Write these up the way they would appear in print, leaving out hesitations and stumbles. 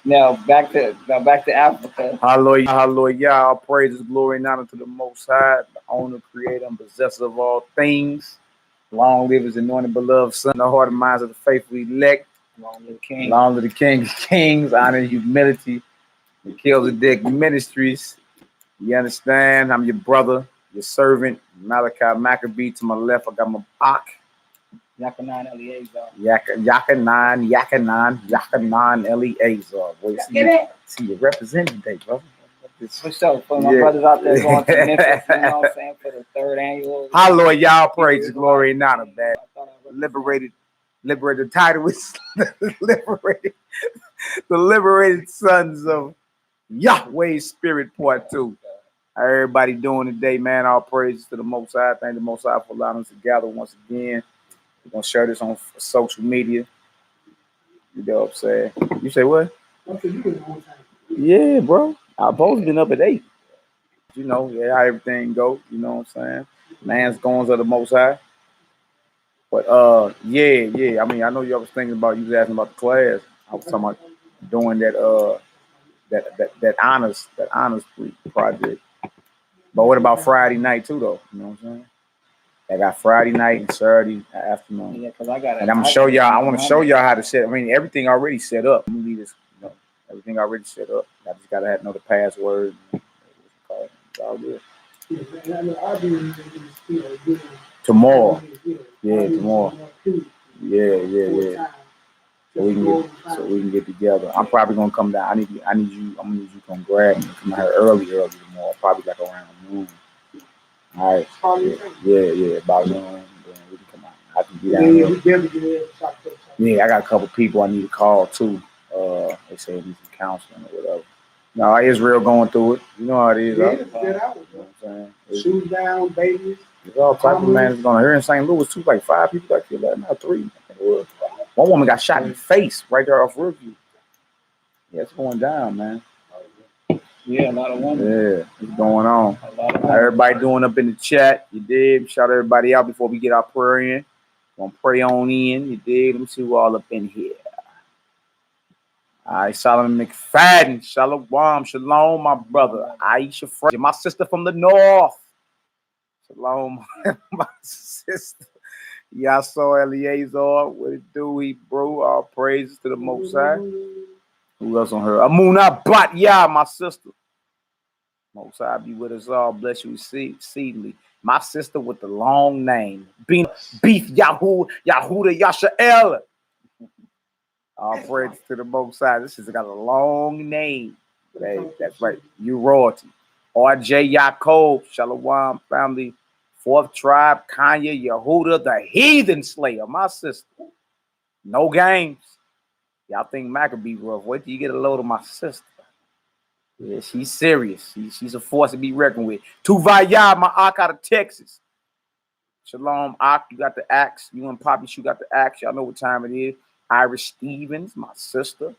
Now back to Africa. Hallelujah, hallelujah. All praises, glory, and honor to the Most High, the owner, creator, and possessor of all things. Long live his anointed, beloved Son, the heart and minds of the faithful elect. Long live the King. Long live the King of Kings, honor and humility. MELCHIZEDEK Ministries. You understand? I'm your brother, your servant, Malachi Maccabee. To my left, I got my Ak. Yakanan Eliezer. Yakanan Eliezer. See you representing today, brother. For sure. For my brothers out there going to Memphis, you know what I'm saying, for the 3rd annual. Hallelujah, y'all praise, glory, and honor, man. Liberated. The title is Liberated. The Liberated Sons of Yhwh'S Spirit, Part 2. How everybody doing today, man? All praises to the Most High. Thank the Most High for allowing us to gather once again. We're going to share this on social media. You know what I'm saying? You say what? Yeah, bro. I've both been up at 8. You know, yeah, how everything go. You know what I'm saying? Man's goings of the Most High. But yeah. I mean, I know y'all was thinking about, you was asking about the class. I was talking about doing that honors project. But what about Friday night too, though? You know what I'm saying? I got Friday night and Saturday afternoon. Yeah, because I got. And I'm gonna show y'all. I want to show y'all how to set. I mean, everything already set up. I'm gonna leave this. You know, everything already set up. I just gotta know the password. It's all good. Tomorrow. Yeah, tomorrow. Yeah. So we can get together. I'm probably gonna come down. I'm gonna need you to come grab me. Come out here early tomorrow. Probably like around noon. All right. Yeah. About noon. Then we can come out. I can be down here. Yeah, I got a couple people I need to call too. They say they need some counseling or whatever. No, Israel going through it. You know how it is. You know what I'm saying? Shoot down, babies. There's all type of man going here in St. Louis too. Like 5 people got killed. Not 3. I think it was. One woman got shot in the face right there off Rookie. Yeah, it's going down, man. Yeah, a lot of women. Yeah, it's going on. Everybody doing up in the chat. You did. Shout everybody out before we get our prayer in. Gonna pray on in. You did. Let me see who all up in here. All right, Solomon McFadden. Shalom, my brother. Aisha Frazier, my sister from the north. Shalom, my sister. Y'all saw Eliezer. What it do, he bro? All praises to the Most High. Who else on her? Amuna Batya, my sister. Most High be with us all. Bless you exceedingly. My sister with the long name. Beef Yahudah Yashael. All praises to the Most High. This has got a long name. Hey, that's right. You royalty. RJ Yaakov. Shalom family. 4th tribe, Kanye, Yahudah, the heathen slayer, my sister. No games. Y'all think Maccabee rough. Wait till you get a load of my sister. Yeah, she's serious. She's a force to be reckoned with. Tuvaya, my Ak out of Texas. Shalom, Ak, you got the axe. You and Poppy, you got the axe. Y'all know what time it is. Iris Stevens, my sister.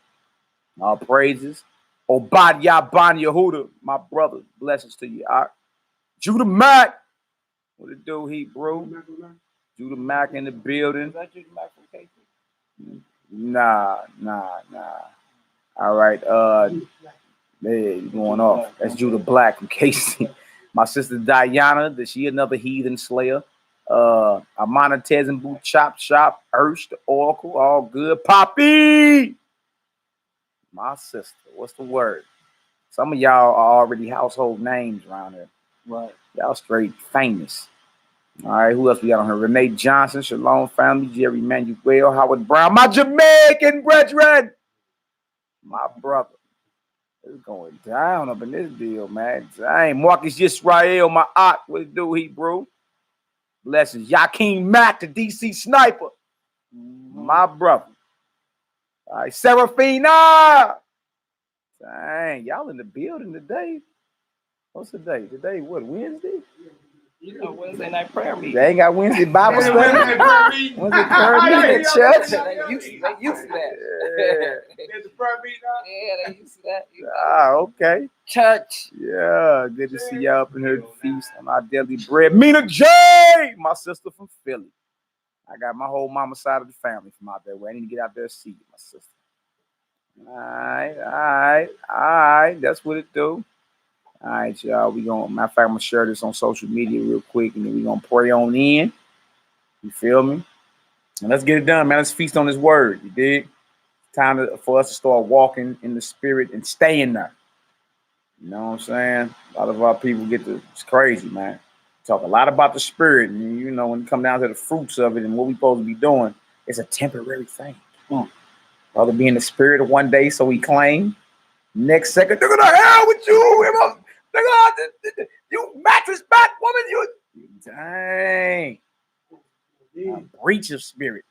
All praises. Obadiah Ban Yahudah, my brother. Blessings to you, Ak. Judah Mack. What it do, he bro? Judah Mack in the building. Is that Judah Mack from KC? Nah. All right, yeah, you going off. That's Judah Black from KC. My sister Diana, she another heathen slayer. Amana Tezenbu, Chop Shop, Ursh, the Oracle, all good. Poppy! My sister, what's the word? Some of y'all are already household names around here. Right. Y'all straight famous. All right, who else we got on here? Renee Johnson, Shalom family, Jerry Manuel, Howard Brown, my Jamaican brethren, my brother. It's going down up in this deal, man. Dang, Marcus Yisrael, my aunt, what it do, he bro? Blessings. Yakeem Mack, the DC sniper, my brother. All right, Serafina. Dang, y'all in the building today. What's the day? Today, what, Wednesday? You know, Wednesday night prayer meeting. They ain't got Wednesday Bible study. Wednesday prayer meeting at church. They used to that. There's a prayer meeting now? Yeah, they used to that. Okay. Church. Yeah, good to see y'all up in here to feast on our daily bread. Mina J, my sister from Philly. I got my whole mama side of the family from out there. I need to get out there and see you, my sister. All right. That's what it do. All right, y'all. Matter of fact, I'm gonna share this on social media real quick, and then we're gonna pray on in. You feel me? And let's get it done, man. Let's feast on this word. You dig? For us to start walking in the spirit and staying there. You know what I'm saying? A lot of our people it's crazy, man. Talk a lot about the spirit, and you know, when it come down to the fruits of it and what we supposed to be doing, it's a temporary thing. Rather be in the spirit of one day, so we claim. Next second, they're gonna hell with you. You mattress back woman. You dang. Breach of spirit.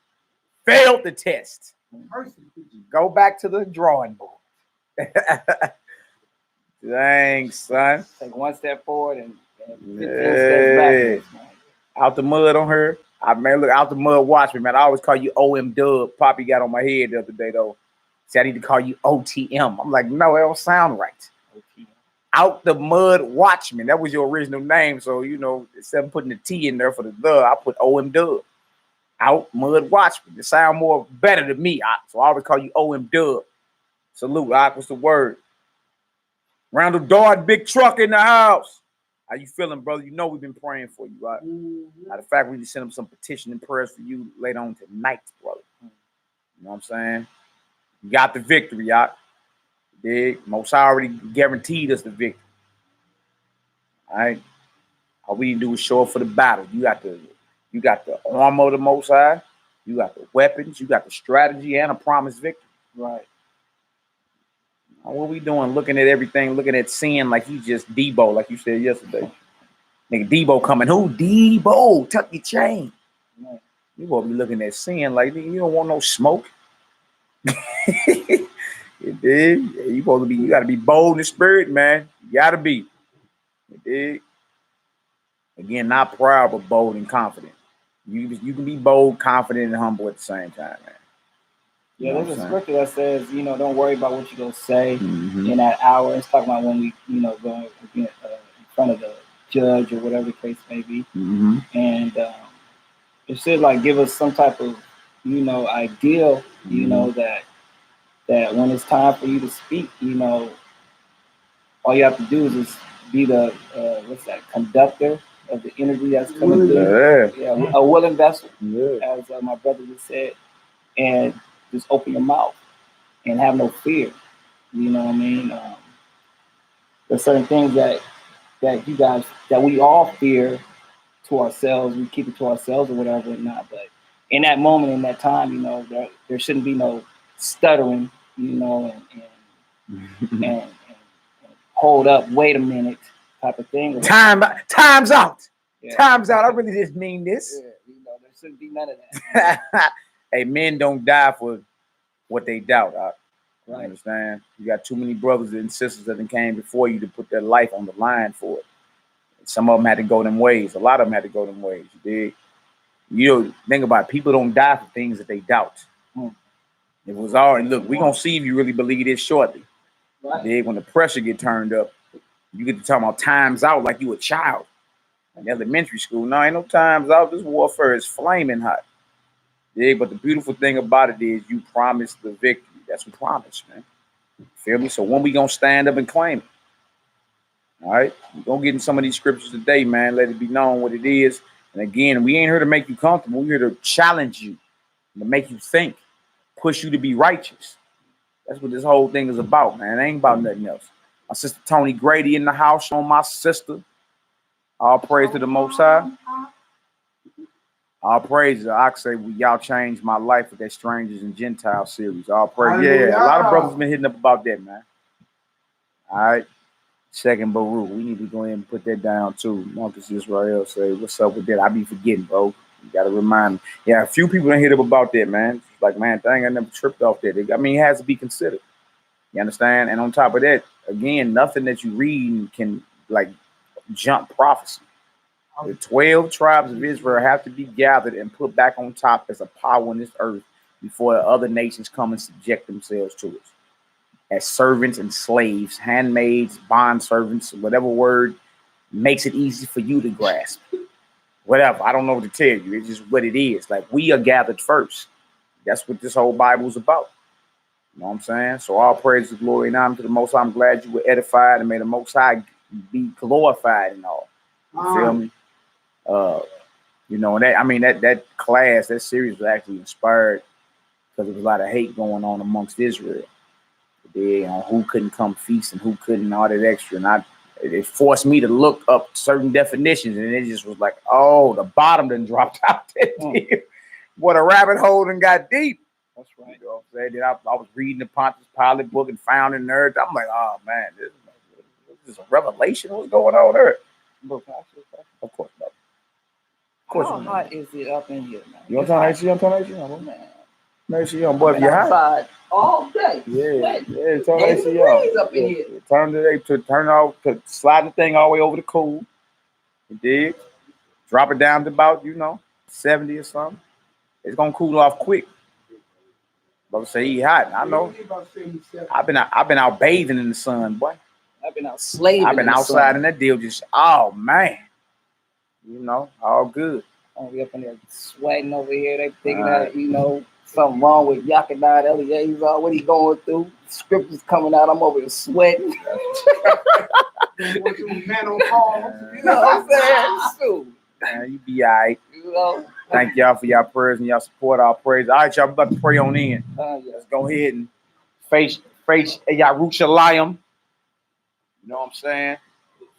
Failed the test. Go back to the drawing board. Dang, son. Take one step forward and 15 steps backwards, man. Out the mud on her. Man, look, out the mud, watch me, man. I always call you OM Dub. Poppy got on my head the other day, though. Said I need to call you OTM. I'm like, no, it don't sound right. OTM. Out the mud, watchman. That was your original name. So, you know, instead of putting the T in there for the I put OM Dub. Out mud, watchman. It sound more better to me. So I always call you OM Dub. Salute. What's the word? Randall Dard, big truck in the house. How you feeling, brother? You know we've been praying for you, right? Matter of fact, we need to send them some petition and prayers for you later on tonight, brother. You know what I'm saying? You got the victory, y'all. Dig? Most already guaranteed us the victory. All right? All we need to do is show up for the battle. You got the armor of the Most High. You got the weapons. You got the strategy and a promised victory. Right. What we doing? Looking at everything, looking at sin like he's just Debo, like you said yesterday. Nigga, Debo coming. Who? Debo. Tuck your chain. Right. You won't be looking at sin like, nigga, you don't want no smoke. You dig? Yeah, you gotta be bold in the spirit, man. You gotta be. You dig? Again, not proud, but bold and confident. You can be bold, confident, and humble at the same time, man. Yeah, there's a scripture that says, you know, don't worry about what you're going to say in that hour. It's talking about when we, you know, go in front of the judge or whatever the case may be. And it should, like, give us some type of, you know, ideal, you know, that when it's time for you to speak, you know, all you have to do is just be the, conductor of the energy that's coming through. Yeah, a willing vessel, as my brother just said. And just open your mouth and have no fear. You know what I mean? There's certain things that we all fear to ourselves. We keep it to ourselves or whatever and not. But in that moment, in that time, you know, there shouldn't be no stuttering, you know, and hold up, wait a minute type of thing. Time's out. Yeah. Time's out. I really just mean this. Yeah, you know, there shouldn't be none of that. Hey, men don't die for what they doubt. Right. You understand? You got too many brothers and sisters that came before you to put their life on the line for it. Some of them had to go them ways. A lot of them had to go them ways. You dig? You know, think about it. People don't die for things that they doubt. It was already, look, we're going to see if you really believe this shortly. Right. Dig? When the pressure get turned up, you get to talk about times out like you a child. In elementary school, no, ain't no times out. This warfare is flaming hot. Yeah, but the beautiful thing about it is you promise the victory. That's what promise, man. Feel me? So when we gonna stand up and claim it? All right, we're gonna get in some of these scriptures today, man. Let it be known what it is. And again, we ain't here to make you comfortable. We're here to challenge you, to make you think, push you to be righteous. That's what this whole thing is about, man. It ain't about nothing else. My sister Tony Grady in the house, on my sister. All praise to the Most High. All praise. I say, y'all changed my life with that Strangers and Gentiles series. All praise. Yeah, a lot of brothers been hitting up about that, man. All right. Second Baruch. We need to go ahead and put that down too. Marcus Israel say, what's up with that? I be forgetting, bro. You got to remind me. Yeah, a few people done hit up about that, man. Like, man, dang, I never tripped off that. I mean, it has to be considered. You understand? And on top of that, again, nothing that you read can, like, jump prophecy. The 12 tribes of Israel have to be gathered and put back on top as a power on this earth before the other nations come and subject themselves to it. As servants and slaves, handmaids, bond servants, whatever word makes it easy for you to grasp. Whatever, I don't know what to tell you. It's just what it is. Like, we are gathered first. That's what this whole Bible is about. You know what I'm saying? So all praise, glory, and honor to the Most High. I'm glad you were edified and may the Most High be glorified and all. You feel me? You know, and that class, that series was actually inspired because there was a lot of hate going on amongst Israel. On who couldn't come feast and who couldn't, and all that extra. And it forced me to look up certain definitions, and it just was like, oh, the bottom done dropped out there. What a rabbit hole done got deep. That's right. You know what I'm saying? Then I was reading the Pontius Pilate book and found in there. I'm like, oh man, this is a revelation. What's going on there? Of course, bro. Of course. How hot is it up in here, man? You want to turn AC on? Turn AC on, man. Turn AC on, boy. If you're hot. All day. Yeah. Turn AC on. Up in here. Turn off, to slide the thing all the way over to cool. You dig? Drop it down to about 70 or something. It's gonna cool off quick. But say he hot. I know. I've been out bathing in the sun, boy. I've been out slaving. I've been outside in that deal just, oh man. All good. We up in there sweating over here. They thinking that, something wrong with YAHUDAHS, Eliezer, what he going through. Scriptures coming out. I'm over here sweating. Man on call. You know what I'm saying? Shoot. Man, you be all right. Thank y'all for y'all prayers and y'all support. Our praise. All right, y'all, I'm about to pray on in. Let's go ahead and face Yahushalayim. You know what I'm saying?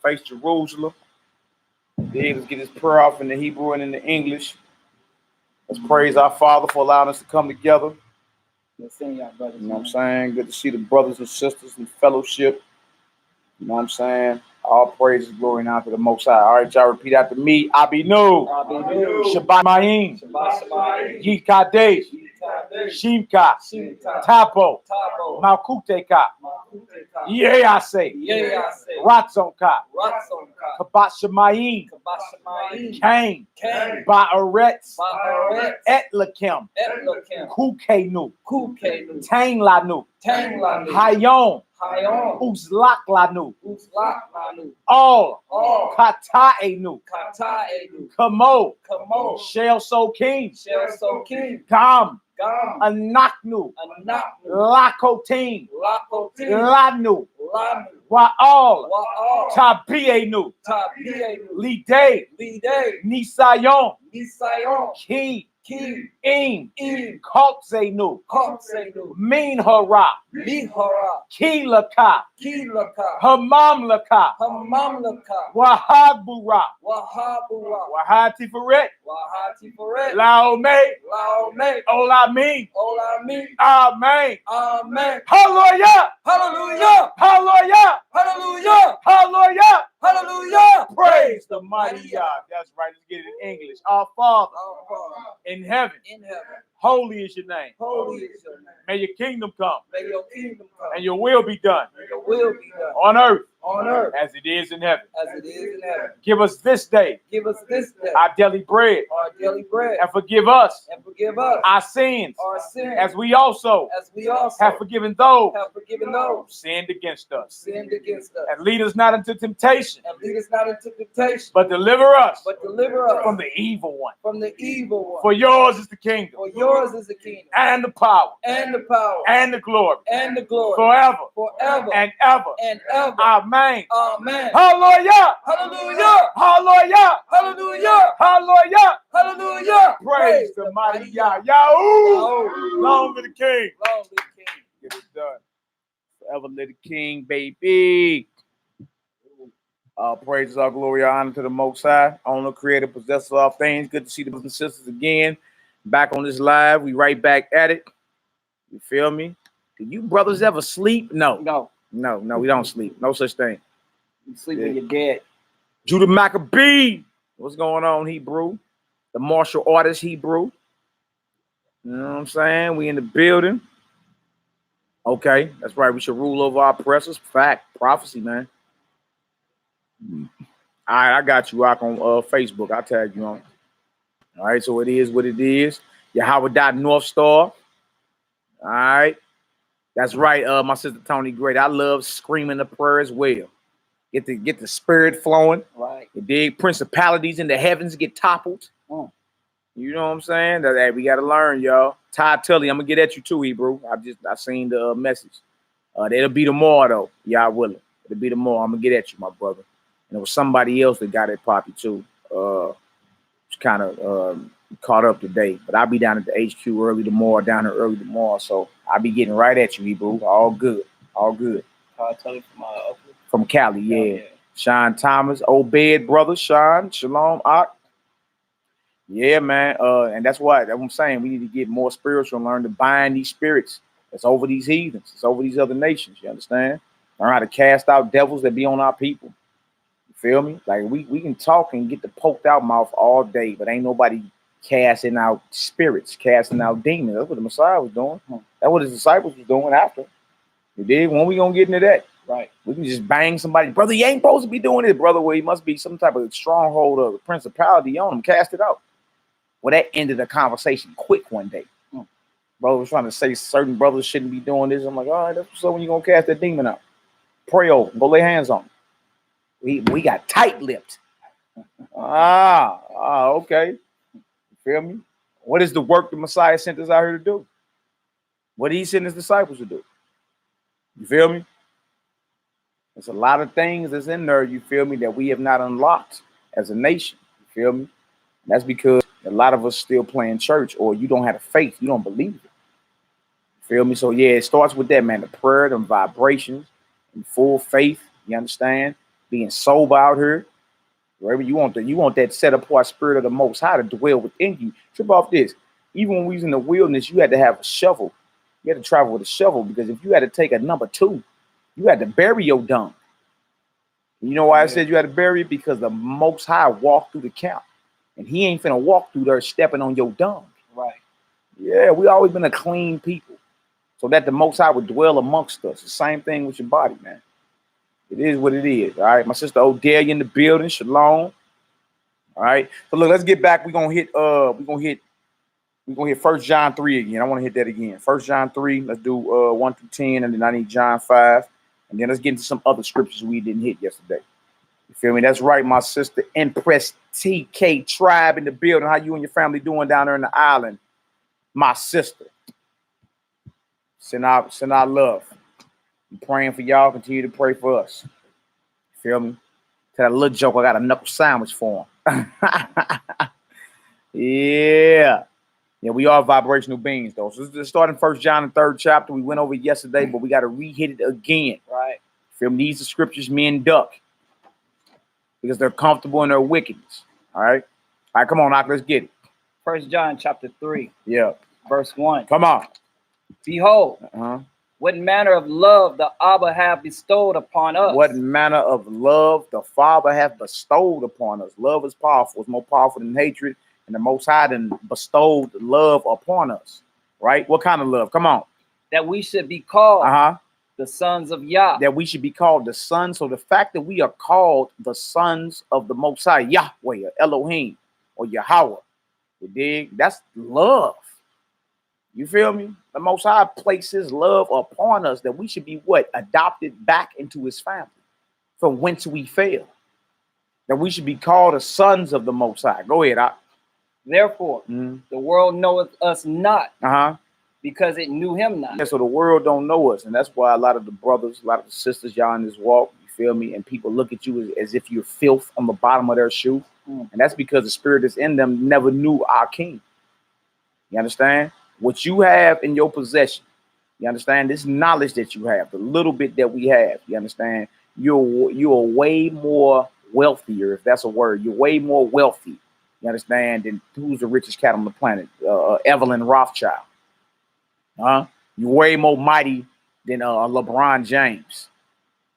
Face Jerusalem. Then let's get this prayer off in the Hebrew and in the English. Let's praise our Father for allowing us to come together. Let's sing y'all, brothers. You know what I'm saying? Good to see the brothers and sisters in fellowship. You know what I'm saying? All praise and glory and honor to the Most High. All right, y'all, repeat after me. Abinu. Shabbat Mayim. Yikadesh. Shimka. Tapo. Malkuteka. Yease. Ratzonka. Kabat Shemayim. Cain. Ba'aretz. Etlakim. Kukenu. Tanglanu. Hayom. Uzlak lanu. All. Kata'enu. Kamo. Shel Sokim. Gam. Anaknu. Lakotin. Lanu. Wa'al. Tabienu. Lidei. Nisayon. Ki. Im. Kotzenu. Min hara. Kilaka. Hamamlaka. Wahabura. Wahati Faret. Laome. Olami. Amen. Hallelujah. Praise the mighty Yah. That's right. Let's get it in English. Our Father in heaven. Holy is your name. May your kingdom come. And your will be done. On earth. As it is in heaven. Give us this day. Our daily bread. And forgive us. Our sins. As we also have forgiven those who sinned against us. And lead us not into temptation. But deliver us from the evil one. For yours is the kingdom. And the power. And the glory. Forever. And ever. Amen. Hallelujah. Praise the mighty Yah. Yahoo. Long live the King. Get it done. Forever live the King, baby. All praises, all glory, all honor to the Most High, owner, creator, possessor of all things. Good to see the brothers and sisters again. Back on this live. We right back at it. You feel me? Do you brothers ever sleep? No, we don't sleep. No such thing. You sleep when you're dead. Judah Maccabee. What's going on, Hebrew? The martial artist, Hebrew. You know what I'm saying? We in the building. Okay, that's right. We should rule over our oppressors. Fact. Prophecy, man. All right, I got you, Rock, on Facebook. I'll tag you on. All right, so it is what it is. YHWH North Star. All right. That's right, my sister Tony Great. I love screaming the prayer as well. Get the spirit flowing. Right. The big principalities in the heavens get toppled. You know what I'm saying? That hey, we got to learn, y'all. Ty Tully, I'm gonna get at you too, Hebrew. I seen the message. It'll be tomorrow though, y'all willing. It'll be tomorrow. I'm gonna get at you, my brother. And it was somebody else that got at Poppy too. It's kind of caught up today, but I'll be down at the HQ early tomorrow, so I'll be getting right at you, Hebrew. All good. Ty Tully from Cali, yeah. Sean Thomas, Obed, brother, Sean, Shalom, Ak. Yeah, man. And that's what I'm saying. We need to get more spiritual and learn to bind these spirits that's over these heathens, it's over these other nations. You understand? Learn how to cast out devils that be on our people. You feel me? Like we can talk and get the poked out mouth all day, but ain't nobody casting out spirits, casting out demons. That's what the Messiah was doing. That's what his disciples was doing after. You did? When we gonna get into that? Right. We can just bang somebody. Brother, you ain't supposed to be doing this, brother. Well, he must be some type of stronghold of a principality on him. Cast it out. Well, that ended the conversation quick one day. Brother was trying to say certain brothers shouldn't be doing this. I'm like, all right, so when you gonna cast that demon out? Pray over him. Go lay hands on him. We got tight-lipped. Okay. You feel me? What is the work the Messiah sent us out here to do? What did he send his disciples to do? You feel me? There's a lot of things that's in there, you feel me, that we have not unlocked as a nation. You feel me? And that's because a lot of us still playing church, or you don't have the faith. You don't believe it. You feel me? So, yeah, it starts with that, man. The prayer, the vibrations, and full faith. You understand? Being sober out here. Wherever you want that set apart spirit of the Most High to dwell within you. Trip off this. Even when we was in the wilderness, you had to have a shovel. You had to travel with a shovel, because if you had to take a number 2, you had to bury your dung. You know why I said you had to bury it? Because the Most High walked through the camp, and he ain't finna walk through there stepping on your dung. Right. Yeah, we always been a clean people, so that the Most High would dwell amongst us. The same thing with your body, man. It is what it is. All right. My sister Odelia in the building. Shalom. All right. So look, let's get back. We're gonna hit 1 John 3 again. I want to hit that again. 1 John 3. Let's do 1 through 10, and then I need John 5. And then let's get into some other scriptures we didn't hit yesterday. You feel me? That's right, my sister Empress TK Tribe in the building. How you and your family doing down there in the island? My sister. Send out love. I'm praying for y'all. Continue to pray for us. You feel me? Tell that little joke I got a knuckle sandwich for him. Yeah. Yeah, we are vibrational beings, though. So let's start in 1 John, the 3rd chapter. We went over it yesterday, but we got to re-hit it again. Right. Feel me? These are scriptures men duck because they're comfortable in their wickedness. All right. All right, come on, Doc, let's get it. 1 John chapter 3. Yeah. Verse 1. Come on. Behold, what manner of love the Abba hath bestowed upon us. What manner of love the Father hath bestowed upon us. Love is powerful. It's more powerful than hatred. And the Most High then bestowed love upon us. Right? What kind of love? Come on. That we should be called the sons of Yah. That we should be called the sons. So the fact that we are called the sons of the Most High, Yahweh, or Elohim, or Yahweh, you dig? That's love. You feel me? The Most High places love upon us that we should be what? Adopted back into his family from whence we fell. That we should be called the sons of the Most High. Go ahead, Doc. Therefore, the world knoweth us not, because it knew him not. Yeah, so the world don't know us, and that's why a lot of the brothers, a lot of the sisters, y'all in this walk, you feel me? And people look at you as if you're filth on the bottom of their shoe, and that's because the spirit that's in them never knew our King. You understand? What you have in your possession, you understand? This knowledge that you have, the little bit that we have, you understand? You're way more wealthier, if that's a word. You're way more wealthy. You understand? And who's the richest cat on the planet? Evelyn Rothschild. You're way more mighty than LeBron James.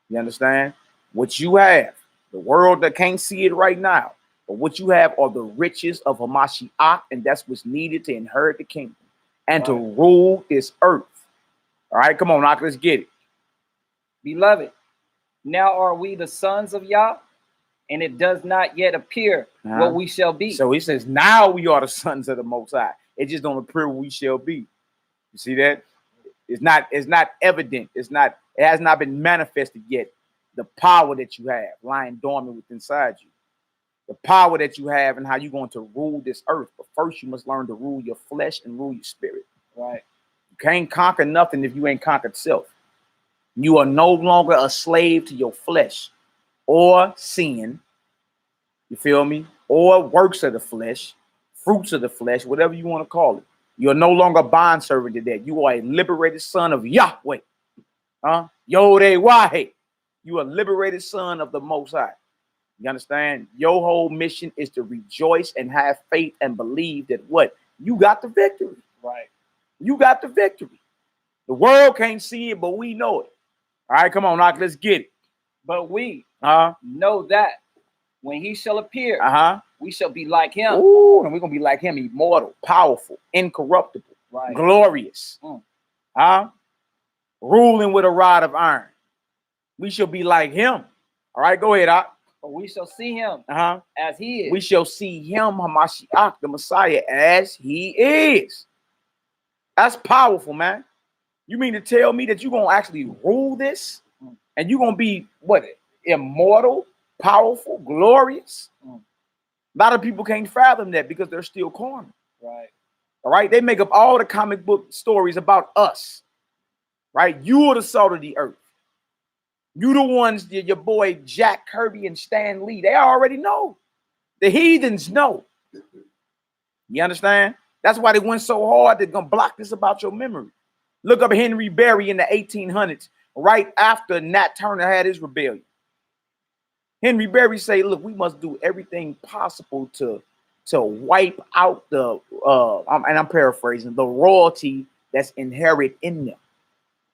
You understand? What you have, the world that can't see it right now, but what you have are the riches of Hamashiach, and that's what's needed to inherit the kingdom and to rule this earth. All right, come on, Knock, let's get it. Beloved, now are we the sons of Yah, and it does not yet appear what we shall be. So he says, now we are the sons of the Most High. It just don't appear what we shall be. You see that? It's not evident. It has not been manifested yet. The power that you have lying dormant within inside you. the power that you have and how you're going to rule this earth. But first, you must learn to rule your flesh and rule your spirit. Right. You can't conquer nothing if you ain't conquered self. You are no longer a slave to your flesh or sin. You feel me? Or works of the flesh, fruits of the flesh, whatever you want to call it. You're no longer a bondservant to that. You are a liberated son of Yahweh. Yhwh'S. You are a liberated son of the Most High. You understand? Your whole mission is to rejoice and have faith and believe that what? You got the victory. Right. You got the victory. The world can't see it, but we know it. All right, come on, Knock, let's get it. But we know that when he shall appear, we shall be like him. Ooh, and we're going to be like him, immortal, powerful, incorruptible, glorious. Ruling with a rod of iron. We shall be like him. All right, go ahead, Doc. But we shall see him as he is. We shall see him, Hamashiach, the Messiah, as he is. That's powerful, man. You mean to tell me that you're going to actually rule this? And you're going to be, what, immortal, powerful, glorious? A lot of people can't fathom that because they're still carnal. Right. All right? They make up all the comic book stories about us. Right? You are the salt of the earth. You the ones, your boy Jack Kirby and Stan Lee, they already know. The heathens know. You understand? That's why they went so hard. They're going to block this about your memory. Look up Henry Berry in the 1800s, right after Nat Turner had his rebellion. Henry Berry say, look, we must do everything possible to wipe out the, and I'm paraphrasing, the royalty that's inherent in them.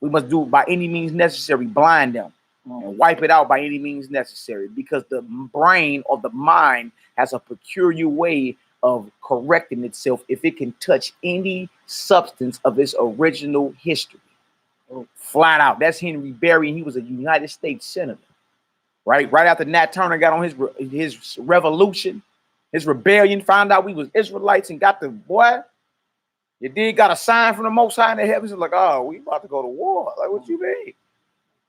We must do it by any means necessary, blind them, and wipe it out by any means necessary, because the brain or the mind has a peculiar way of correcting itself if it can touch any substance of its original history. Flat out. That's Henry Berry, and he was a United States senator. Right after Nat Turner got on his revolution, his rebellion, found out we was Israelites and got the boy. You did got a sign from the Most High in the heavens. Like, oh, we about to go to war. Like, what you mean?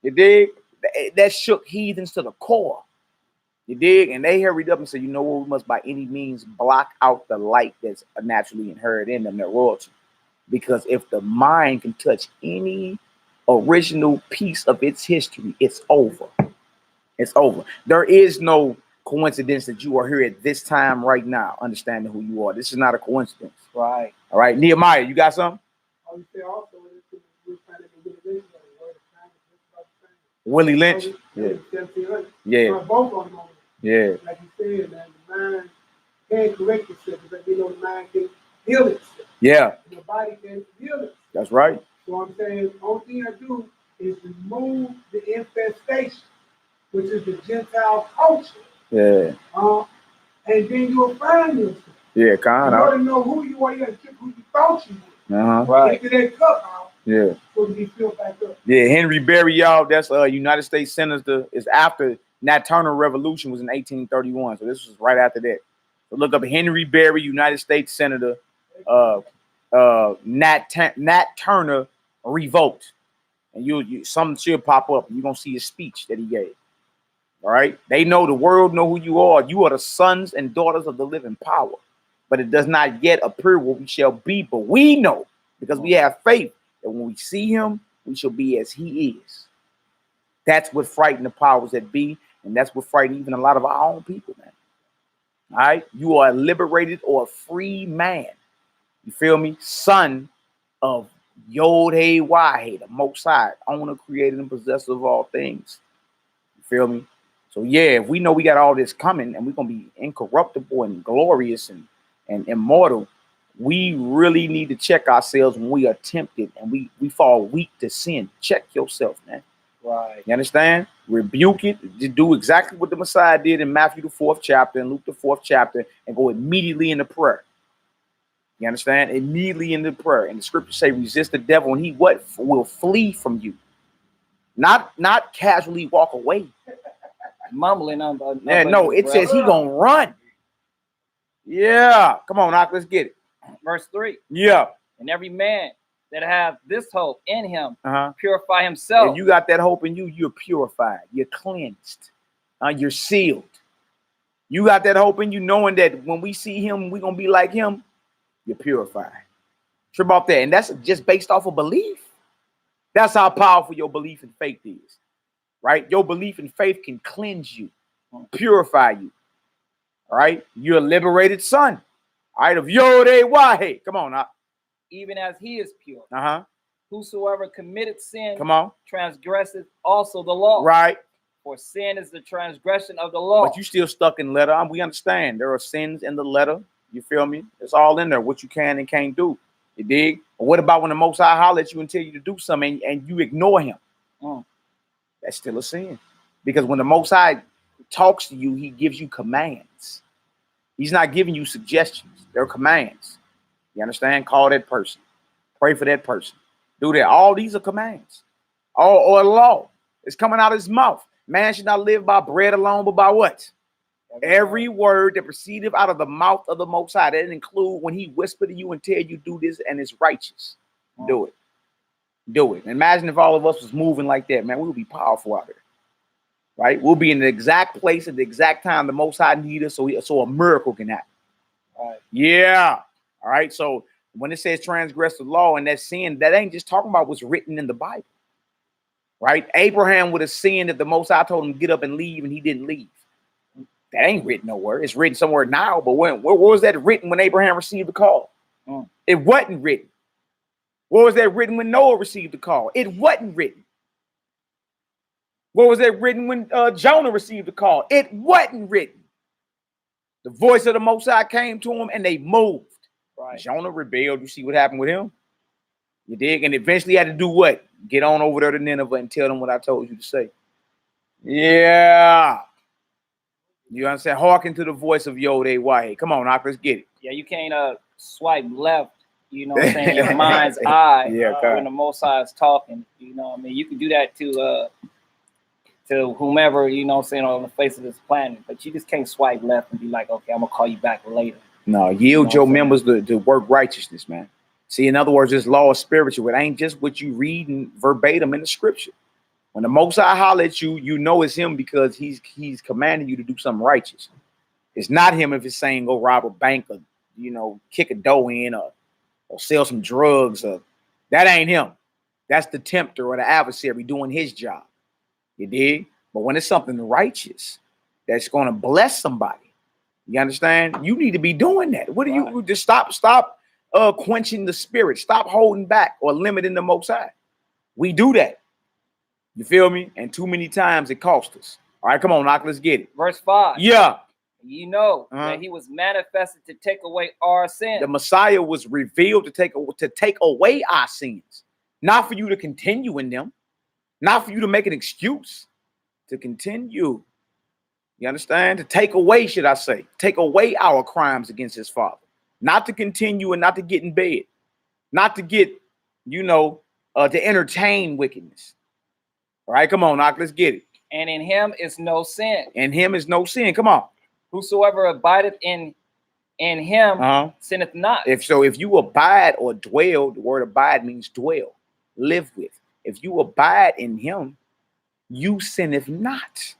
You dig? That shook heathens to the core. You dig? And they hurried up and said, you know what? We must by any means block out the light that's naturally inherent in them, their royalty. Because if the mind can touch any original piece of its history, it's over. It's over. There is no coincidence that you are here at this time right now, understanding who you are. This is not a coincidence. Right. All right. Nehemiah, you got something? Willie Lynch? Yeah. Yeah. Yeah. Like you said, man, the mind can correct itself, because you know the mind can heal itself. Yeah. And the body can heal itself. That's right. So I'm saying, the only thing I do is remove the infestation, which is the Gentile culture. Yeah. And then you'll find yourself. Yeah, kind of. You of. got to know who you are. You got to check who you thought you were. Right. Get to that cup out. Yeah. So to be filled back up. Yeah, Henry Berry, y'all, that's United States Senator. Is after Nat Turner Revolution was in 1831. So this was right after that. So look up Henry Berry, United States Senator, Nat Turner Revolt. And you something should pop up, and you're gonna see his speech that he gave. All right. They know, the world know who you are. You are the sons and daughters of the living power. But it does not yet appear what we shall be. But we know, because we have faith, that when we see him, we shall be as he is. That's what frightened the powers that be. And that's what frightened even a lot of our own people, man. All right. You are a liberated or a free man. You feel me? Son of Yhwh'S, the Most High, owner, creator, and possessor of all things. You feel me? So yeah, if we know we got all this coming and we're gonna be incorruptible and glorious and immortal, we really need to check ourselves when we are tempted and we fall weak to sin. Check yourself, man. Right. You understand? Rebuke it. Just do exactly what the Messiah did in Matthew the 4th chapter and Luke the 4th chapter, and go immediately into prayer. You understand? Immediately into prayer. And the scriptures say, resist the devil, and he what? Will flee from you. Not casually walk away. Mumbling on the no, it says he gonna run. Yeah, come on, Doc, let's get it. Verse 3. Yeah. And every man that have this hope in him purify himself. And you got that hope in you, you're purified, you're cleansed, you're sealed. You got that hope in you, knowing that when we see him, we're going to be like him. You're purified. True about that. And that's just based off of belief. That's how powerful your belief and faith is, right? Your belief and faith can cleanse you, purify you, all right? You're a liberated son, all right, of Yhwh'S. Come on now. Even as he is pure. Uh-huh. Whosoever committed sin, come on, transgresseth also the law. Right. For sin is the transgression of the law. But you still stuck in the letter. We understand there are sins in the letter. You feel me? It's all in there, what you can and can't do. You dig? But what about when the Most High holler at you and tell you to do something and you ignore him? That's still a sin. Because when the Most High talks to you, he gives you commands. He's not giving you suggestions. They're commands. You understand? Call that person. Pray for that person. Do that. All these are commands. Or law. It's coming out of his mouth. Man should not live by bread alone, but by what? Every word that proceedeth out of the mouth of the Most High. That didn't include when he whispered to you and tell you do this and it's righteous. Do it. Do it. Imagine if all of us was moving like that, man. We would be powerful out there. Right? We'll be in the exact place at the exact time the Most High need us, so a miracle can happen. Right. Yeah. All right. So when it says transgress the law and that sin, that ain't just talking about what's written in the Bible. Right? Abraham would have sinned if the Most High told him to get up and leave and he didn't leave. That ain't written nowhere. It's written somewhere now. But where was that written when Abraham received the call? It wasn't written. What was that written when Noah received the call? It wasn't written. What was that written when Jonah received the call? It wasn't written. The voice of the Most High came to him and they moved. Right. Jonah rebelled. You see what happened with him? You dig? And eventually had to do what? Get on over there to Nineveh and tell them what I told you to say. Yeah. You understand? Hearken to the voice of Yhwh'S. Come on, let's get it. Yeah, you can't swipe left, you know what I'm saying, your mind's eye when the Most High is talking. You know what I mean? You can do that to whomever, you know what I'm saying, on the face of this planet. But you just can't swipe left and be like, okay, I'm going to call you back later. No, yield your members to work righteousness, man. See, in other words, this law is spiritual. It ain't just what you read verbatim in the scripture. When the Most High holler at you, you know it's him because he's commanding you to do something righteous. It's not him if it's saying go rob a bank or, you know, kick a dough in or sell some drugs. That ain't him. That's the tempter or the adversary doing his job. You dig? But when it's something righteous that's going to bless somebody, you understand? You need to be doing that. What do you just stop quenching the spirit? Stop holding back or limiting the Most High. We do that. You feel me? And too many times it cost us. All right, come on, Knock, let's get it. Verse 5. Yeah. You know that he was manifested to take away our sins. The Messiah was revealed to take away our sins. Not for you to continue in them. Not for you to make an excuse. To continue. You understand? To take away, should I say. Take away our crimes against his Father. Not to continue and not to get in bed. Not to get, you know, to entertain wickedness. All right, come on, Knock, let's get it. And in him is no sin. In him is no sin. Come on. Whosoever abideth in him sinneth not. If you abide or dwell, the word abide means dwell, live with. If you abide in him, you sinneth not.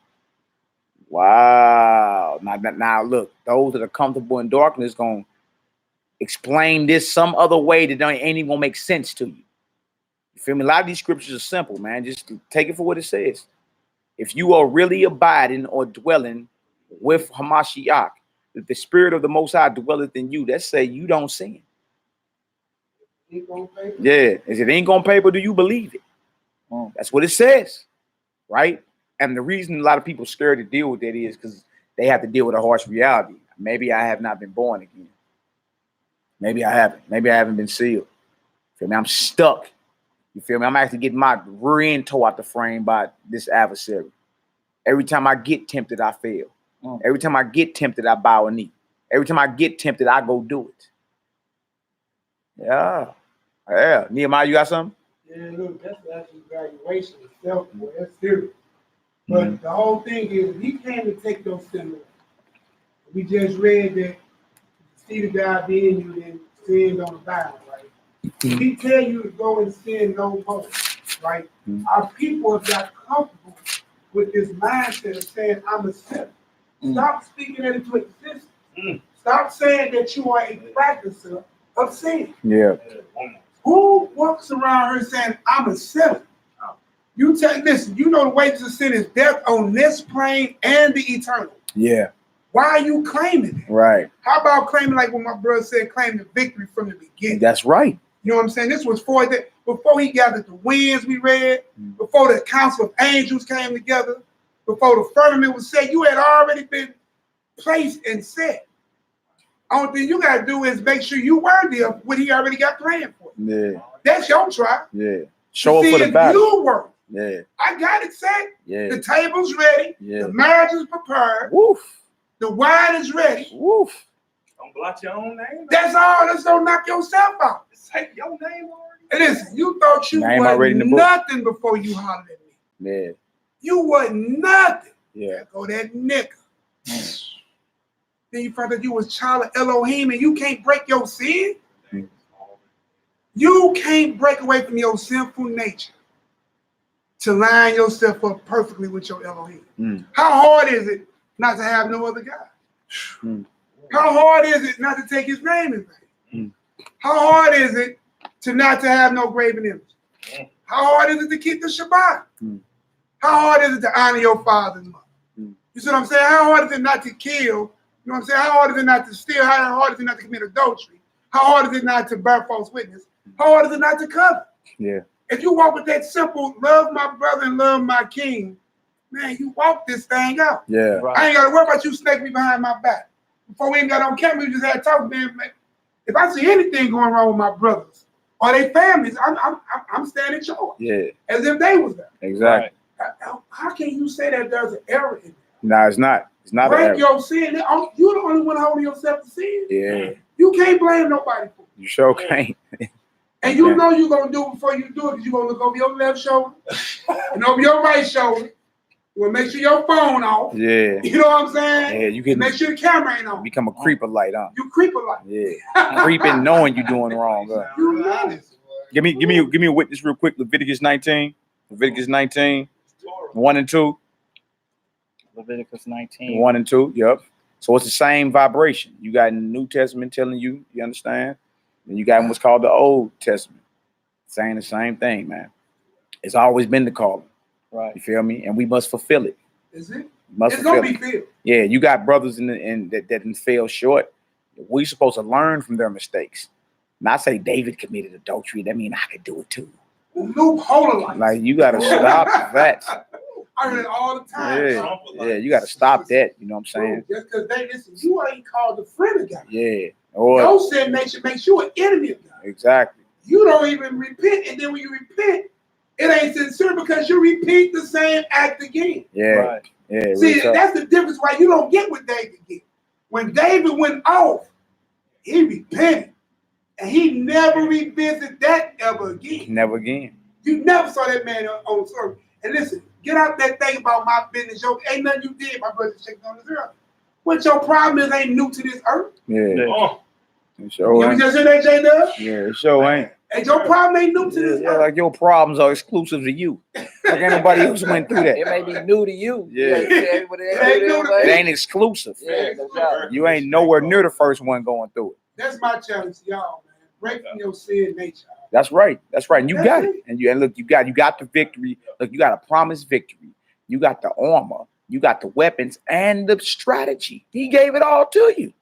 Wow. Now look, those that are comfortable in darkness gonna explain this some other way that ain't even gonna make sense to you. You feel me? A lot of these scriptures are simple, man. Just take it for what it says. If you are really abiding or dwelling with Hamashiach, that the spirit of the Most High dwelleth in you, that say you don't sin. Yeah. Is it ain't on paper? Do you believe it? That's what it says, right? And the reason a lot of people scared to deal with that is because they have to deal with a harsh reality. Maybe I have not been born again. Maybe I haven't. Maybe I haven't been sealed. Feel me? I'm stuck. You feel me? I'm actually getting my rear end tore out the frame by this adversary. Every time I get tempted, I fail. Every time I get tempted, I bow a knee. Every time I get tempted, I go do it. Yeah. Yeah. Nehemiah, you got something? Yeah, look, that's actually evaluation itself. That's serious. But the whole thing is, he came to take those sin away. We just read that the seed of God be in you, then sin don't abide, right? He tell you to go and sin no more, right? Our people have got comfortable with this mindset of saying, I'm a sinner. Stop speaking it into existence. Stop saying that you are a practicer of sin. Yeah. Who walks around here saying, I'm a sinner? You listen, you know the wages of sin is death on this plane and the eternal. Yeah. Why are you claiming it? Right. How about claiming, like what my brother said, claim the victory from the beginning? That's right. You know what I'm saying? This was before he gathered the winds we read, before the council of angels came together, before the firmament was set, you had already been placed and set. Only thing you got to do is make sure you're worthy of what he already got planned for you. Yeah. That's your try. Yeah. Show up for the battle. You work. Yeah. I got it set. Yeah. The table's ready. Yeah. The marriage is prepared. Woof. The wine is ready. Woof. Don't blot your own name. That's all. Let's don't knock yourself out. Say your name already. And listen, you thought you were nothing before you hollered at me. Yeah. You were nothing. Yeah. There go that nigga. Then you found out you was child of Elohim and you can't break your sin. You can't break away from your sinful nature to line yourself up perfectly with your Elohim. How hard is it not to have no other God? How hard is it not to take his name in vain? How hard is it to not to have no graven image? How hard is it to keep the Shabbat? How hard is it to honor your father and mother? You see what I'm saying? How hard is it not to kill? You know what I'm saying? How hard is it not to steal? How hard is it not to commit adultery? How hard is it not to bear false witness? How hard is it not to covet? Yeah. If you walk with that simple love my brother and love my king, man, you walk this thing out. Yeah. Right. I ain't got to worry about you snaking me behind my back. Before we ain't got on camera, we just had to talk, man. If I see anything going wrong with my brothers or their families, I'm standing short. Yeah. As if they was there. Exactly. How can you say that there's an error in it? No, it's not. It's not. Break your sin. You're the only one holding yourself to sin. Yeah. You can't blame nobody for it. You sure can't. And you know you're going to do it before you do it because you're going to look over your left shoulder and over your right shoulder. You want to make sure your phone off. Yeah. You know what I'm saying? Yeah, you can make sure the camera ain't on. Become a creeper light, huh? You creeper light. Yeah. Creeping knowing you're doing wrong. Huh? You know. Give me a witness real quick. Leviticus 19. Leviticus 19. 1 and 2. Leviticus 19. 1 and 2. Yep. So it's the same vibration. You got in the New Testament telling you, you understand? And you got what's called the Old Testament saying the same thing, man. It's always been the calling. Right. You feel me? And we must fulfill it. Is it? It's gonna be filled. Yeah, you got brothers that didn't fail short. We supposed to learn from their mistakes. Not say David committed adultery. That mean I could do it too. Loophole. Like you gotta stop that. I heard it all the time. Yeah, you gotta stop that. You know what I'm saying? Just because they listen, you ain't called a friend of God. Yeah. Your sin makes you an enemy of God. Exactly. You don't even repent, and then when you repent, it ain't sincere because you repeat the same act again. Yeah. Right. Yeah. See, that's the difference why you don't get what David get. When David went off, he repented. And he never revisited that ever again. Never again. You never saw that man on service. And listen, get out that thing about my business. Ain't nothing you did, my brother checking on this earth. What your problem is ain't new to this earth. Yeah. Oh. It sure ain't. You just hear that, J-Dub? Yeah, it sure ain't. And your problem ain't new to this earth. Like your problems are exclusive to you. Like anybody else went through that. It may be new to you. Yeah. It ain't exclusive. Yeah, no doubt. You ain't nowhere near the first one going through it. That's my challenge to y'all, man. Break from your sin nature. That's right. That's right. And you got it. And look, you got the victory. Look, you got a promised victory. You got the armor. You got the weapons and the strategy. He gave it all to you.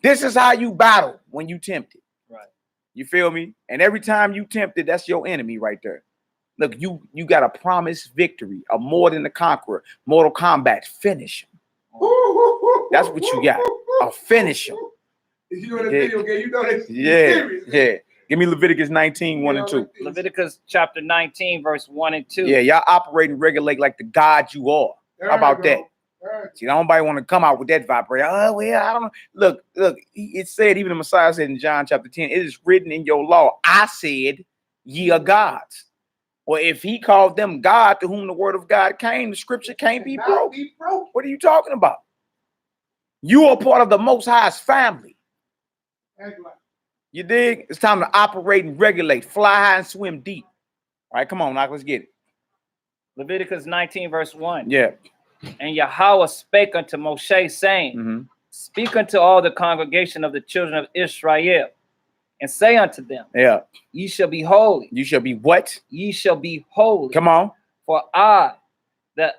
This is how you battle when you tempted. Right. You feel me? And every time you tempted, that's your enemy right there. Look, you got a promised victory, a more than a conqueror. Mortal Kombat, finish him. That's what you got. A finish him. If you in a video game, you know that's serious. Yeah. Give me Leviticus 19, 1 and 2. Leviticus chapter 19, verse 1 and 2. Yeah, y'all operate and regulate like the God you are. How about that? See, nobody want to come out with that vibration. Oh, well, I don't know. Look, it said, even the Messiah said in John chapter 10, it is written in your law, I said, ye are gods. Well, if he called them God to whom the word of God came, the scripture can't be broke. What are you talking about? You are part of the Most High's family. You dig? It's time to operate and regulate, fly high and swim deep. All right, come on, now let's get it. Leviticus 19, verse 1. Yeah. And Yahweh spake unto Moshe, saying, Speak unto all the congregation of the children of Israel, and say unto them, Ye shall be holy. You shall be what? Ye shall be holy. Come on. For I, the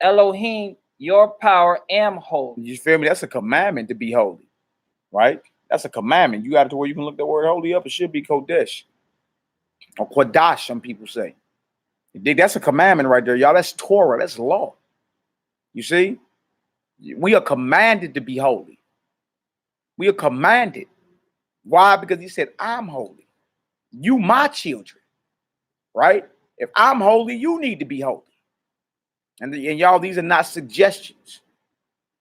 Elohim, your power, am holy. You feel me? That's a commandment to be holy, right? That's a commandment. You got it to where you can look the word holy up. It should be Kodesh or Kodash, some people say. That's a commandment right there, y'all. That's Torah. That's law. You see? We are commanded to be holy. We are commanded. Why? Because he said, I'm holy. You my children, right? If I'm holy, you need to be holy. And y'all, these are not suggestions.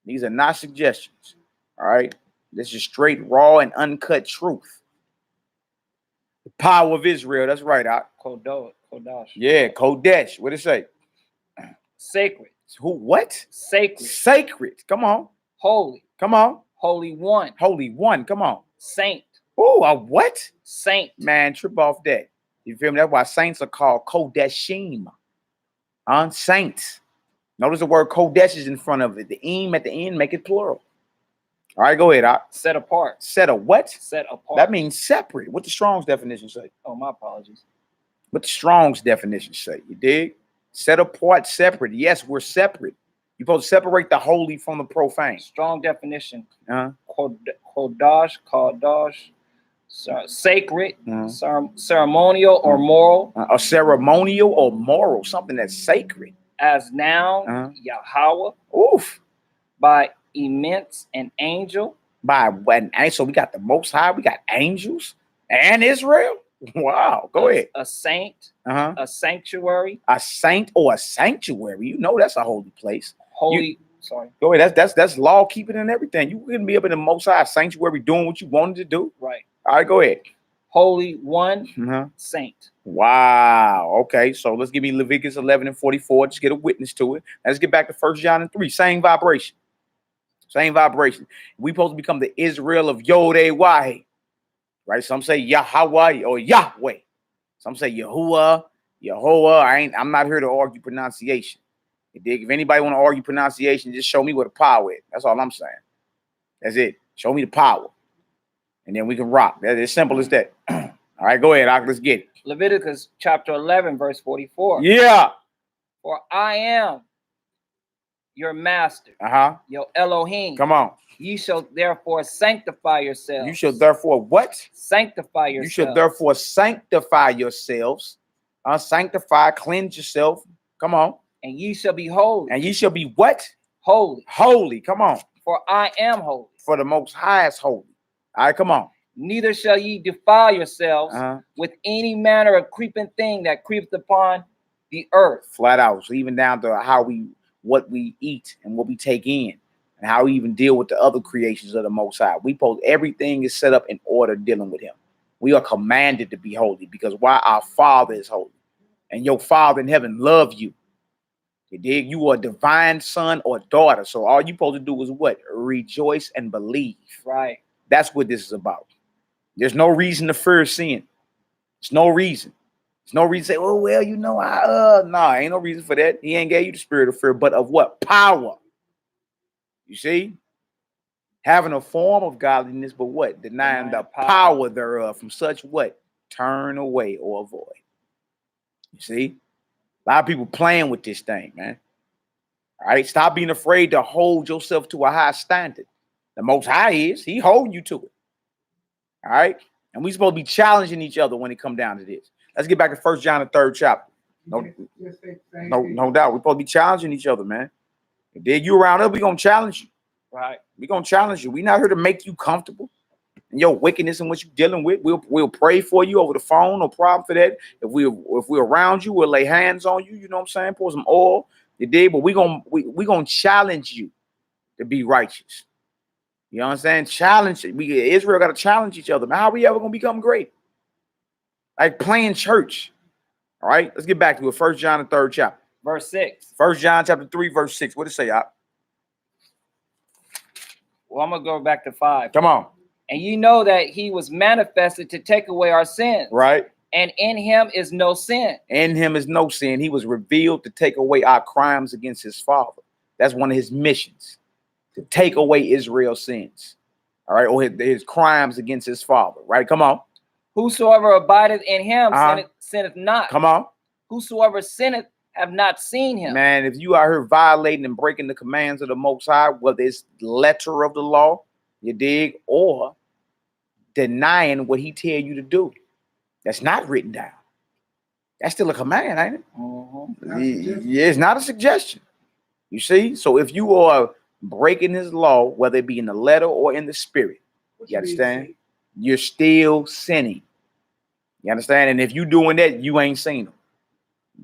These are not suggestions. All right. This is straight, raw, and uncut truth. The power of Israel. That's right. Kodash. Yeah, Kodesh. What did it say? Sacred. Who? What? Sacred. Sacred. Come on. Holy. Come on. Holy one. Holy one. Come on. Saint. Oh, a what? Saint. Man, trip off that. You feel me? That's why saints are called Kodeshim. Saints. Notice the word Kodesh is in front of it. The im at the end make it plural. All right, go ahead. Set apart. Set a what? Set apart. That means separate. What the Strong's definition say? Oh, my apologies. What the Strong's definition say? You dig? Set apart, separate. Yes, we're separate. You're supposed to separate the holy from the profane. Strong definition. Kodash, sacred, ceremonial or moral. A ceremonial or moral, something that's sacred. As noun, Yahweh. Oof. By immense and angel. By what? So we got the Most High, we got angels and Israel. Wow. Go ahead. A saint, a sanctuary. A saint or a sanctuary. You know that's a holy place. Holy. Go ahead. That's law keeping and everything. You wouldn't be up in the Most High sanctuary doing what you wanted to do. Right. All right, go ahead. Holy one, saint. Wow. Okay, so let's give me Leviticus 11:44. Just get a witness to it. Let's get back to 1 John 3. Same vibration. Same vibration. We supposed to become the Israel of Yhwh'S. Right? Some say Yahweh or Yahweh. Some say Yahuwah, Yehovah. I'm not here to argue pronunciation. If anybody want to argue pronunciation, just show me where the power is. That's all I'm saying. That's it. Show me the power. And then we can rock. That's as simple as that. All right, go ahead, Let's get it. Leviticus chapter 11, verse 44. Yeah. For I am your master, your Elohim. Come on. You shall therefore sanctify yourselves. You shall therefore what? Sanctify yourselves. You shall therefore sanctify yourselves. Sanctify, cleanse yourself. Come on. And ye shall be holy. And ye shall be what? Holy. Holy. Come on. For I am holy. For the Most High is holy. All right, come on. Neither shall ye defile yourselves with any manner of creeping thing that creepeth upon the earth. Flat out. So even down to what we eat and what we take in, and how we even deal with the other creations of the Most High. Everything is set up in order dealing with him. We are commanded to be holy because why? Our Father is holy. And your Father in heaven loves you. You dig? You are a divine son or daughter. So all you're supposed to do is what? Rejoice and believe. Right. That's what this is about. There's no reason to fear sin. There's no reason. There's no reason to say, oh, well, ain't no reason for that. He ain't gave you the spirit of fear, but of what? Power. You see? Having a form of godliness, but what? Denying the power thereof. From such what? Turn away or avoid. You see? A lot of people playing with this thing, man. All right? Stop being afraid to hold yourself to a high standard. The Most High he holding you to it. All right? And we supposed to be challenging each other when it come down to this. Let's get back to 1 John, the 3rd chapter. No doubt. We're supposed to be challenging each other, man. If you around us, we're going to challenge you. Right. We're going to challenge you. We're not here to make you comfortable and your wickedness and what you're dealing with. We'll pray for you over the phone. No problem for that. If we're around you, we'll lay hands on you. You know what I'm saying? Pour some oil. You did, but we're going to challenge you to be righteous. You understand? Challenge it. Israel got to challenge each other. Man, how are we ever going to become great? Like playing church. All right, let's get back to it. 1 John, the 3rd chapter. Verse 6. 1 John chapter 3, verse 6. What does it say, Op? Well, I'm going to go back to 5. Come on. And you know that he was manifested to take away our sins. Right. And in him is no sin. In him is no sin. He was revealed to take away our crimes against his Father. That's one of his missions, to take away Israel's sins. All right, or his crimes against his father. Right? Come on. Whosoever abideth in him sinneth not. Come on. Whosoever sinneth have not seen him. Man, if you are here violating and breaking the commands of the Most High, whether it's letter of the law, you dig, or denying what he tell you to do, that's not written down. That's still a command, ain't it? Mm-hmm. Yeah, it's not a suggestion. You see? So if you are breaking his law, whether it be in the letter or in the spirit, you understand? You're still sinning. You understand? And if you doing that, you ain't seen him.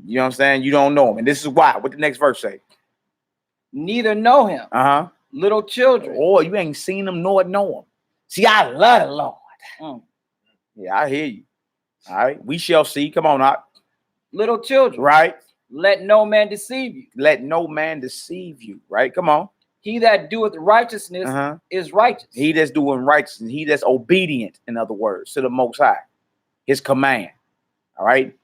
You know what I'm saying? You don't know him. And this is why. What the next verse say? Neither know him. Little children. Or you ain't seen him nor know him. See, I love the Lord. Yeah, I hear you. All right. We shall see. Come on out. Little children. Right. Let no man deceive you. Let no man deceive you. Right. Come on. He that doeth righteousness is righteous. He that's doing righteousness. He that's obedient, in other words, to the Most High. His command. All right.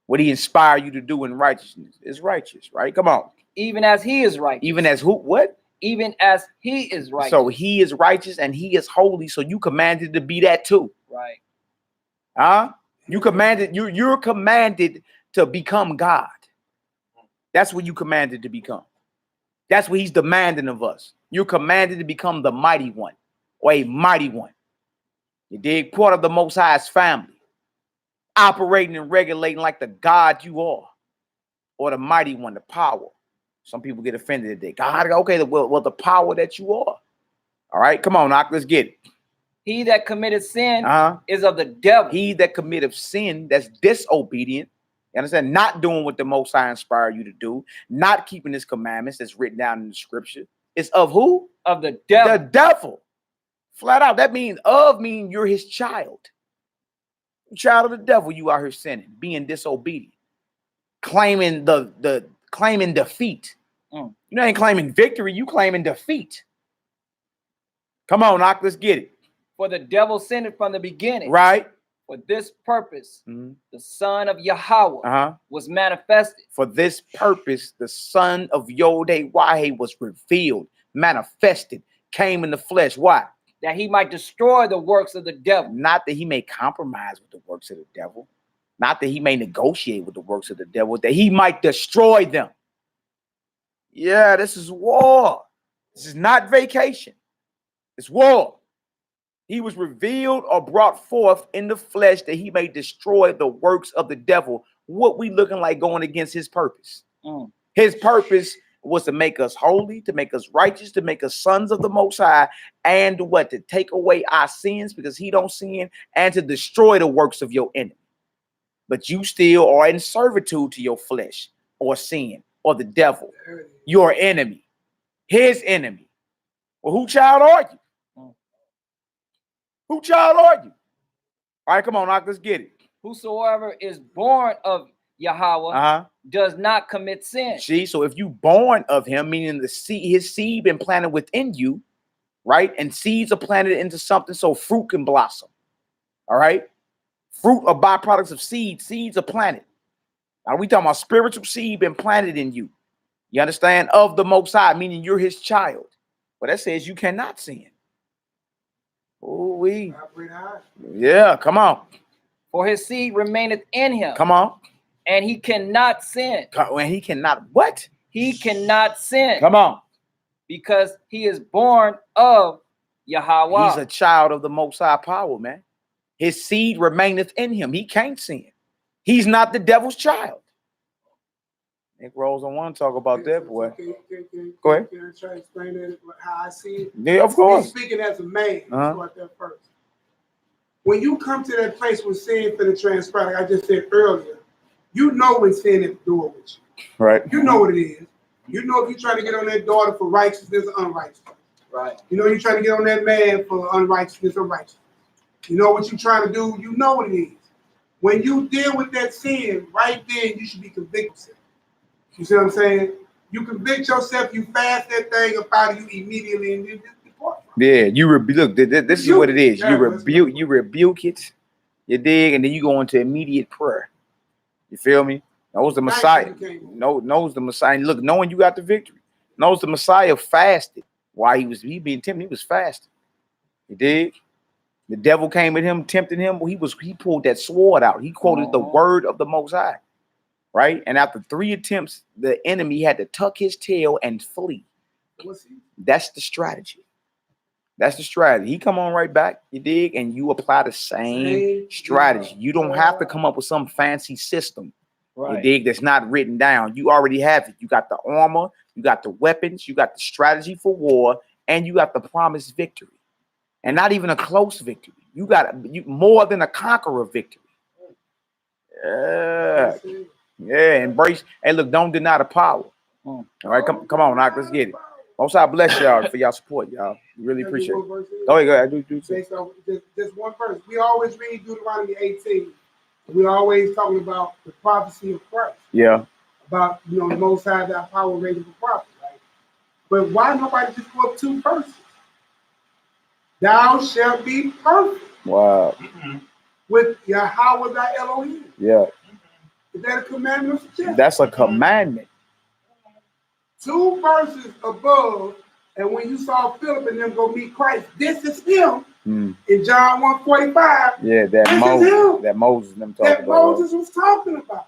What he inspire you to do in righteousness is righteous. Right. Come on. Even as he is righteous. Even as who? What? Even as he is righteous. So he is righteous and he is holy. So you commanded to be that too. Right. You commanded, you're commanded to become God. That's what you commanded to become. That's what he's demanding of us. You're commanded to become the mighty one, or a mighty one. You dig? Part of the Most High's family. Operating and regulating like the God you are. Or the mighty one, the power. Some people get offended at that. God, okay, well, the power that you are. All right, come on, Knock, let's get it. He that committed sin is of the devil. He that committed sin, that's disobedient. You understand? Not doing what the Most High inspired you to do. Not keeping his commandments that's written down in the scripture. It's of who? Of the devil. The devil. Flat out. That means you're his child. Child of the devil, you out here sinning, being disobedient. Claiming claiming defeat. You ain't claiming victory, you claiming defeat. Come on, Knock, let's get it. For the devil sinned from the beginning. Right. For this purpose, the Son of Yahweh was manifested. For this purpose, the Son of Yhwh'S was revealed, manifested, came in the flesh. Why? That he might destroy the works of the devil. Not that he may compromise with the works of the devil. Not that he may negotiate with the works of the devil. That he might destroy them. Yeah, this is war. This is not vacation. It's war. He was revealed or brought forth in the flesh that he may destroy the works of the devil. What we looking like going against his purpose? His purpose was to make us holy, to make us righteous, to make us sons of the Most High, and what? To take away our sins because he don't sin, and to destroy the works of your enemy. But you still are in servitude to your flesh or sin or the devil, your enemy, his enemy. Well, who child are you? Who child are you? All right, come on, Knock, let's get it. Whosoever is born of Yahweh does not commit sin. See, so if you born of him, meaning his seed been planted within you, right? And seeds are planted into something so fruit can blossom. All right? Fruit are byproducts of seeds. Seeds are planted. Now we talking about spiritual seed been planted in you. You understand? Of the Most High, meaning you're his child. But that says you cannot sin. Oh, yeah, come on. For his seed remaineth in him. Come on. And he cannot sin. And he cannot what? He cannot sin. Come on. Because he is born of Yahweh. He's a child of the Most High power, man. His seed remaineth in him. He can't sin. He's not the devil's child. Nick Rose, I want to talk about that, boy. Go ahead. Can I try to explain that how I see it? Yeah, of course. Speaking as a man, start that first. When you come to that place where sin for the transpire, like I just said earlier, you know when sin is doing with you. Right. You know what it is. You know if you're trying to get on that daughter for righteousness or unrighteousness. Right. You know you're trying to get on that man for unrighteousness or righteousness. You know what you're trying to do. You know what it is. When you deal with that sin, right then you should be convicted. You see what I'm saying? You convict yourself, you fast that thing up out of you immediately, and you just depart. Yeah, you look. This is what it is. You rebuke it. You dig, and then you go into immediate prayer. You feel me? Knows the Messiah. Knows the Messiah. Look, knowing you got the victory. Knows the Messiah fasted while he being tempted. He was fasting. You dig? The devil came at him, tempting him. He pulled that sword out. He quoted the word of the Most High, right? And after 3 attempts, the enemy had to tuck his tail and flee. That's the strategy. That's the strategy. He come on right back, you dig, and you apply the same strategy. You don't have to come up with some fancy system, you dig, that's not written down. You already have it. You got the armor, you got the weapons, you got the strategy for war, and you got the promised victory. And not even a close victory. You got more than a conqueror victory. Yeah, embrace. Hey, look, don't deny the power. All right, come on, Knock, let's get it. Most I bless y'all for y'all support, y'all. Really appreciate it. Go ahead. Just one verse. We always read Deuteronomy 18. We always talking about the prophecy of Christ. Yeah. About, the Most High, that power raising the prophet, right? But why nobody just go up 2 verses? Thou shalt be perfect. Wow. With Yahweh thy Elohim. Yeah. Is that a commandment? That's a commandment. 2 verses above, and when you saw Philip and them go meet Christ, this is him. In John 1:45. Yeah, that Moses them talking that about. Moses was talking about.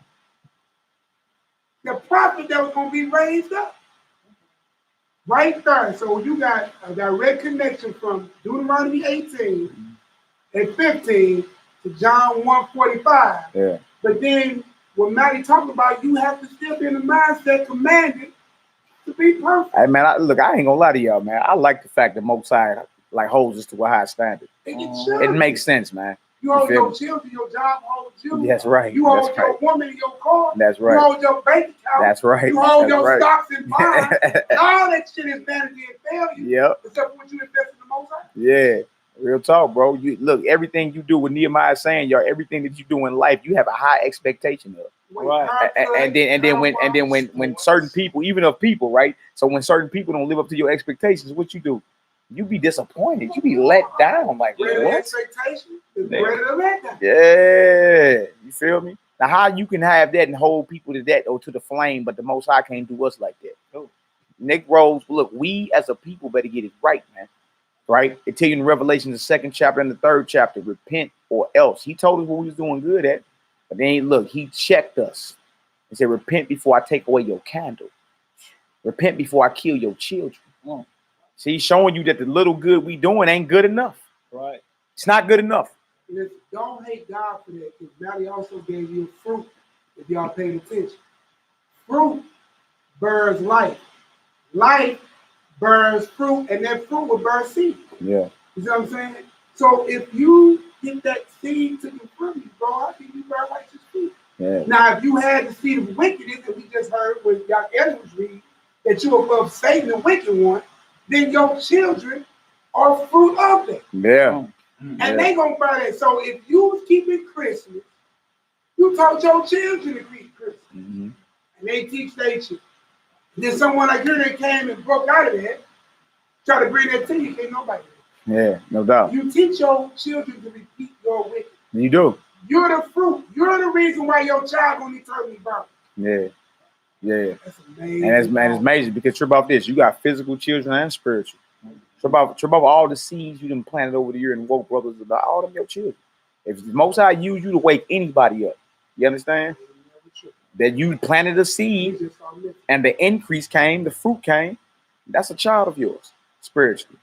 The prophet that was going to be raised up. Right there. So you got a direct connection from Deuteronomy 18 and 15 to John 1:45. Yeah. But then when Matty talking about, you have to still be in the mindset commanded to be perfect. Hey man, I ain't gonna lie to y'all, man. I like the fact that Most High holds us to a high standard. It makes sense, man. You hold your children, your job, hold children. That's right. You hold your woman in your car. That's right. You hold your bank account. That's right. You hold your stocks and bonds. All that shit is vanity and failure. Yep. Except for what you invest in the Most High. Yeah. Real talk, bro. You look, everything you do, with Nehemiah saying, y'all, everything that you do in life, you have a high expectation of. Right. And then when certain people, even of people, right? So when certain people don't live up to your expectations, what you do? You be disappointed. You be let down. Like, greater what? Expectation is greater than let down. Yeah. You feel me? Now, how you can have that and hold people to that or to the flame, but the Most High can't do us like that? No. Nick Rose, look, we as a people better get it right, man. Right? It tell you in Revelation, the 2nd chapter and the 3rd chapter, repent or else. He told us what we was doing good at, but then look, he checked us and said, repent before I take away your candle. Repent before I kill your children. See, he's showing you that the little good we doing ain't good enough. Right. It's not good enough. Listen, don't hate God for that, because Matty also gave you fruit, if y'all paid attention. Fruit bears life. Life bears fruit, and that fruit will bear seed. Yeah. You see what I'm saying? So if you get that seed to confirm you, bro, I think you bear righteous fruit. Yeah. Now, if you had the seed of wickedness that we just heard when Yahwh'S was reading, that you above Satan, the wicked one, then your children are fruit of it. Yeah. And they gonna bear that. So if you was keeping Christmas, you taught your children to keep Christmas. And they teach their children. Then someone like you that came and broke out of that, try to bring that to you, can't nobody do it. Yeah, no doubt. You teach your children to repeat your wickedness. You do. You're the fruit. You're the reason why your child gonna eternally burn. Yeah. Yeah. That's amazing. And it's amazing because trip about this. You got physical children and spiritual. Trip about all the seeds you done planted over the year and woke brothers about all them your children. If the Most High use you to wake anybody up, you understand? That you planted a seed and the increase came, the fruit came, that's a child of yours, spiritually.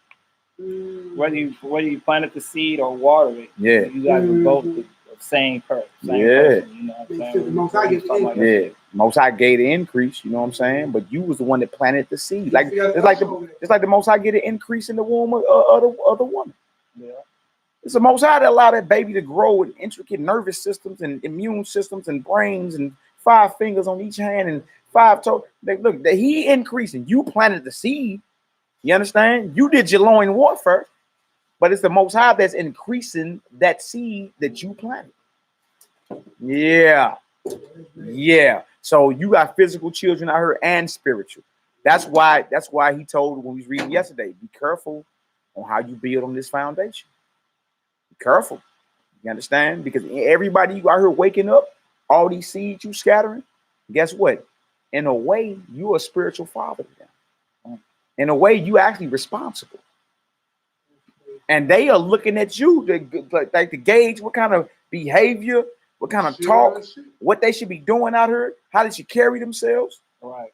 Whether you planted the seed or water it, yeah, you guys are both the same person. Person, you know what I'm saying? Yeah. Most High gave the increase, you know what I'm saying? But you was the one that planted the seed. Like it's like the Most High get an increase in the womb of the woman. Yeah. It's the Most High that allow that baby to grow with intricate nervous systems and immune systems and brains and 5 fingers on each hand and 5 toes. Look, that he increasing. You planted the seed. You understand? You did your loin warfare, but it's the Most High that's increasing that seed that you planted. Yeah. Yeah. So you got physical children out here and spiritual. That's why he told when we was reading yesterday, be careful on how you build on this foundation. Be careful. You understand? Because everybody you out here waking up, all these seeds you scattering, guess what? In a way, you're a spiritual father to them. In a way, you actually responsible. And they are looking at you to gauge what kind of behavior, what kind of talk, what they should be doing out here, how they should carry themselves. Right.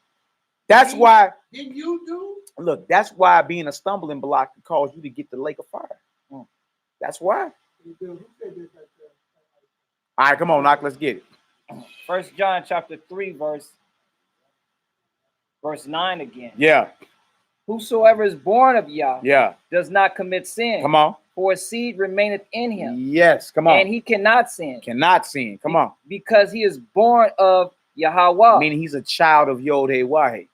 That's why. Didn't you do? Look, that's why being a stumbling block can cause you to get the lake of fire. That's why. All right, come on, Knock. Let's get it. 1 John chapter 3, verse 9 again. Yeah. Whosoever is born of Yah, does not commit sin. Come on. For a seed remaineth in him. Yes, come on. And he cannot sin. Cannot sin. Come on. Because he is born of Yahweh. Meaning he's a child of Yhw'H'S.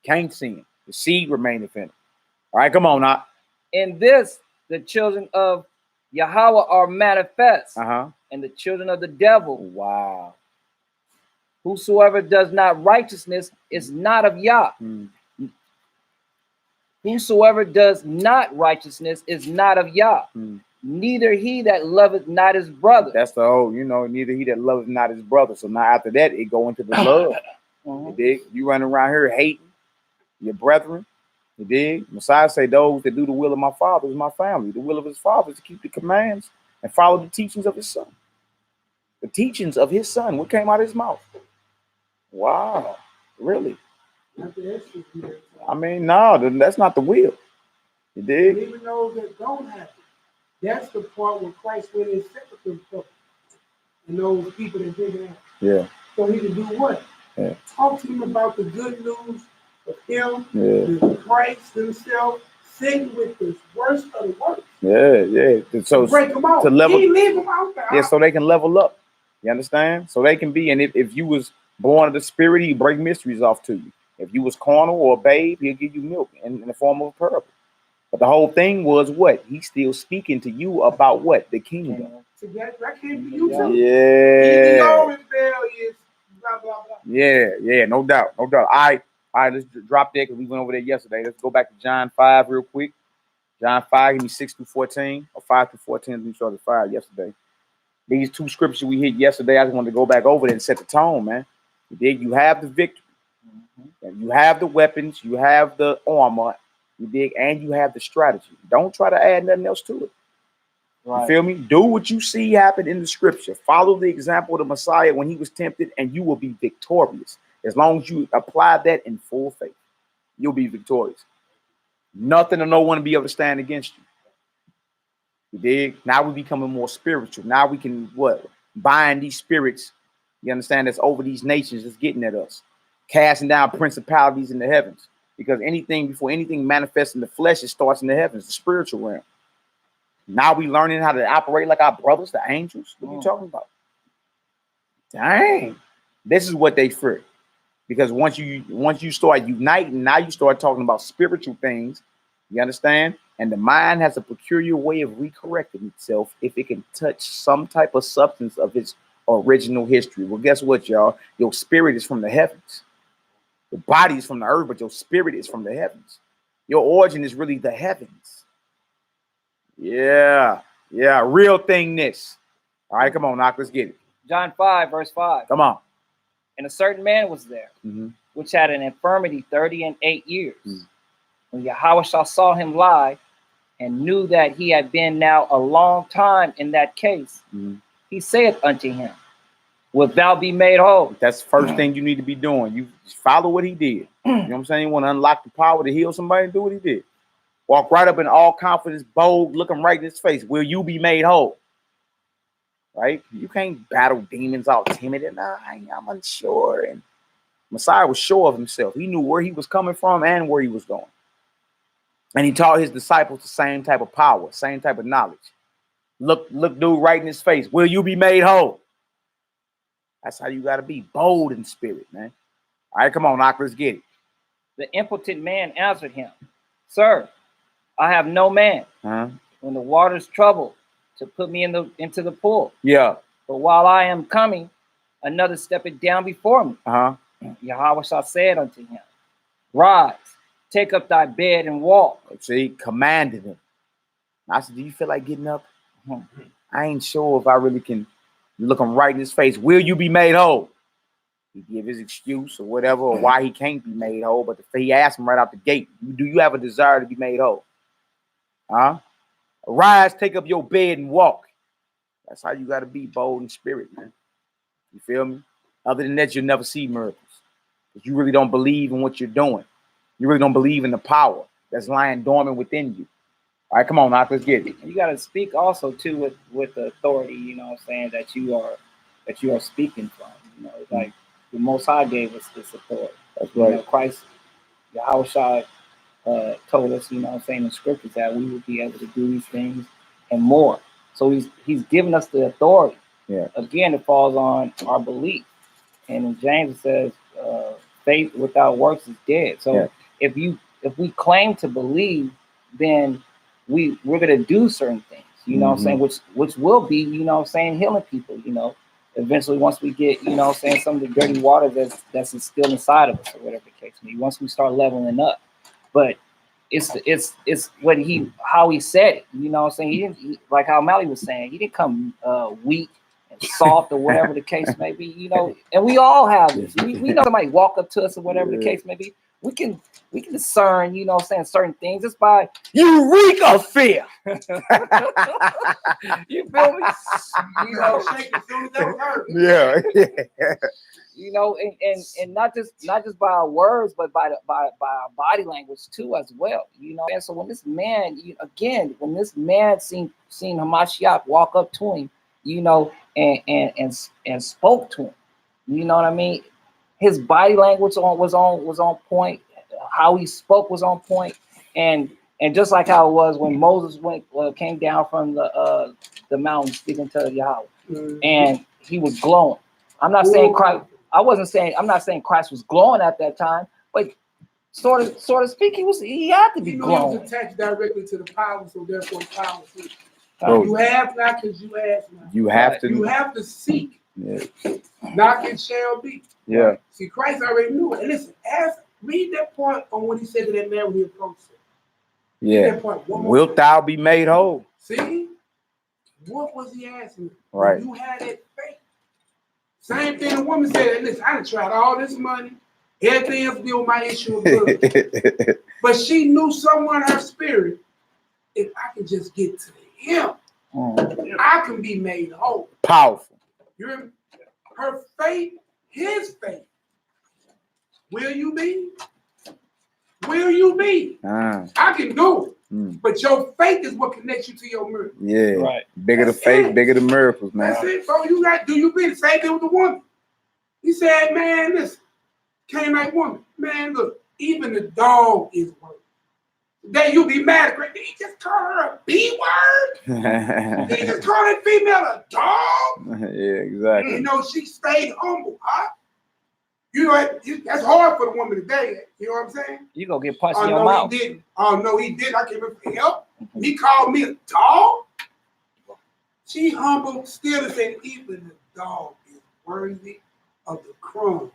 Can't sin. The seed remaineth in him. All right, come on now. In this, the children of Yahweh are manifest. And the children of the devil. Wow. Whosoever does not righteousness is not of Yah. Whosoever does not righteousness is not of Yah. Neither he that loveth not his brother. That's the whole, neither he that loveth not his brother. So now after that, it go into the love. You dig? You running around here hating your brethren. You dig? Messiah say those that do the will of my Father is my family. The will of his Father is to keep the commands and follow the teachings of his Son. The teachings of his Son. What came out of his mouth? Wow. Really? I mean, no, that's not the will. You dig? Even those that don't have it. That's the part where Christ went and separate them from. And those people that didn't have it. Yeah. So he could do what? Yeah. Talk to them about the good news of him, yeah. Christ himself, sing with the worst of the worst. Yeah. So break them out. To level, he leave them out there. Yeah, so they can level up. You understand? So they can be, and if you was born of the Spirit, he break mysteries off to you. If you was carnal or a babe, he'll give you milk in the form of a parable. But the whole thing was what? He's still speaking to you about what? The kingdom. So that came to you too. Yeah. Your rebellion, blah, blah, blah. Yeah, no doubt. All right, let's drop there because we went over there yesterday. Let's go back to John 5 real quick. John 5, give me 6 through 14, or 5 through 14. We started 5 yesterday. These two scriptures we hit yesterday, I just wanted to go back over there and set the tone, man. You have the victory. And you have the weapons, you have the armor, and you have the strategy. Don't try to add nothing else to it. Right. You feel me? Do what you see happen in the scripture. Follow the example of the Messiah when he was tempted, and you will be victorious. As long as you apply that in full faith, you'll be victorious. Nothing or no one will be able to stand against you. You dig? Now we're becoming more spiritual. Now we can bind these spirits, you understand, that's over these nations that's getting at us. Casting down principalities in the heavens. Because before anything manifests in the flesh, it starts in the heavens, the spiritual realm. Now we learning how to operate like our brothers, the angels. What are you talking about? Dang. This is what they fear. Because once you start uniting, now you start talking about spiritual things. You understand? And the mind has a peculiar way of recorrecting itself if it can touch some type of substance of its original history. Well, guess what, y'all? Your spirit is from the heavens. The body is from the earth, but your spirit is from the heavens. Your origin is really the heavens. Yeah, real thing this. All right, come on, Knock, let's get it. John 5, verse 5. Come on. And a certain man was there, which had an infirmity 38 years. When Yahweh saw him lie, and knew that he had been now a long time in that case, he said unto him, wilt thou be made whole? That's the first thing you need to be doing. You follow what he did. You know what I'm saying? You want to unlock the power to heal somebody, do what he did. Walk right up in all confidence, bold, looking right in his face. Will you be made whole? Right? You can't battle demons all timid and I'm unsure. And Messiah was sure of himself. He knew where he was coming from and where he was going. And he taught his disciples the same type of power, same type of knowledge. Look dude right in his face. Will you be made whole? That's how you got to be, bold in spirit, man. All right, come on, Knock, let's get it. The impotent man answered him, Sir, I have no man when the water's troubled to put me into the pool. Yeah. But while I am coming, another steppeth down before me. Yahweh said unto him, Rise, take up thy bed and walk. See, commanded him. I said, do you feel like getting up? I ain't sure if I really can. Look him right in his face. Will you be made whole? He give his excuse or whatever, or why he can't be made whole. But he asked him right out the gate, do you have a desire to be made whole? Huh? Arise, take up your bed and walk. That's how you got to be bold in spirit, man. You feel me? Other than that, you'll never see miracles. Because you really don't believe in what you're doing. You really don't believe in the power that's lying dormant within you. All right, come on, Knock, let's get it. You got to speak also too with the authority, you know what I'm saying, that you are speaking from. You know, like the Most High gave us this authority. That's right. You know, Christ, Yahushua told us, you know what I'm saying, in scriptures that we would be able to do these things and more. So he's given us the authority. Yeah. Again, it falls on our belief. And in James it says, faith without works is dead. So if we claim to believe, then we're gonna do certain things, you know what I'm saying, which will be, you know what I'm saying, healing people, you know, eventually once we get, you know what I'm saying, some of the dirty water that's still inside of us or whatever the case may be, once we start leveling up. But it's what how he said it, you know what I'm saying. He didn't, like how Mally was saying, he didn't come weak and soft or whatever the case may be, you know. And we all have this. We know somebody walk up to us or whatever the case may be. We can discern, you know what I'm saying, certain things just by you reek of fear. You feel me? You know, shake as soon as they hurt. Yeah. You know, and not just by our words, but by our body language too as well. You know, and so when this man, when this man seen Hamashiach walk up to him, you know, and spoke to him, you know what I mean? His body language was on point. How he spoke was on point, and just like how it was when Moses came down from the mountain speaking to Yahweh, and he was glowing. I'm not saying Christ. I'm not saying Christ was glowing at that time, but sort of speaking, he had to be glowing. He was attached directly to the power, so therefore the power is. Bro, you have not because you ask not. You have to. You have to seek. Yeah. Knock it shall be. Yeah. See, Christ already knew it. And listen, read that part on what he said to that man when he approached him. Yeah. That part, Wilt thou be made whole? See? What was he asking? Right. You had that faith. Same thing the woman said, listen, I done tried all this money. Everything else deal with my issue of blood. But she knew somewhere in her spirit, if I can just get to him, I can be made whole. Powerful. You hear me? Her faith, his faith. Will you be? Will you be? I can do it. But your faith is what connects you to your miracle. Yeah. Right. Bigger the faith, bigger the miracles, man. That's it, bro. You got, do you be the same thing with the woman? He said, man, listen, Canaanite woman, man, look, even the dog is worth. Today you'll be mad at her. Did he just call her a B word? Did he just call that female a dog? Yeah, exactly. You know, she stayed humble, huh? You know, that's hard for the woman today. You know what I'm saying? You gonna get punched in your mouth. He didn't. Oh, no, he did. I can't remember for help. He called me a dog. She humble still to say even the dog is worthy of the crumbs.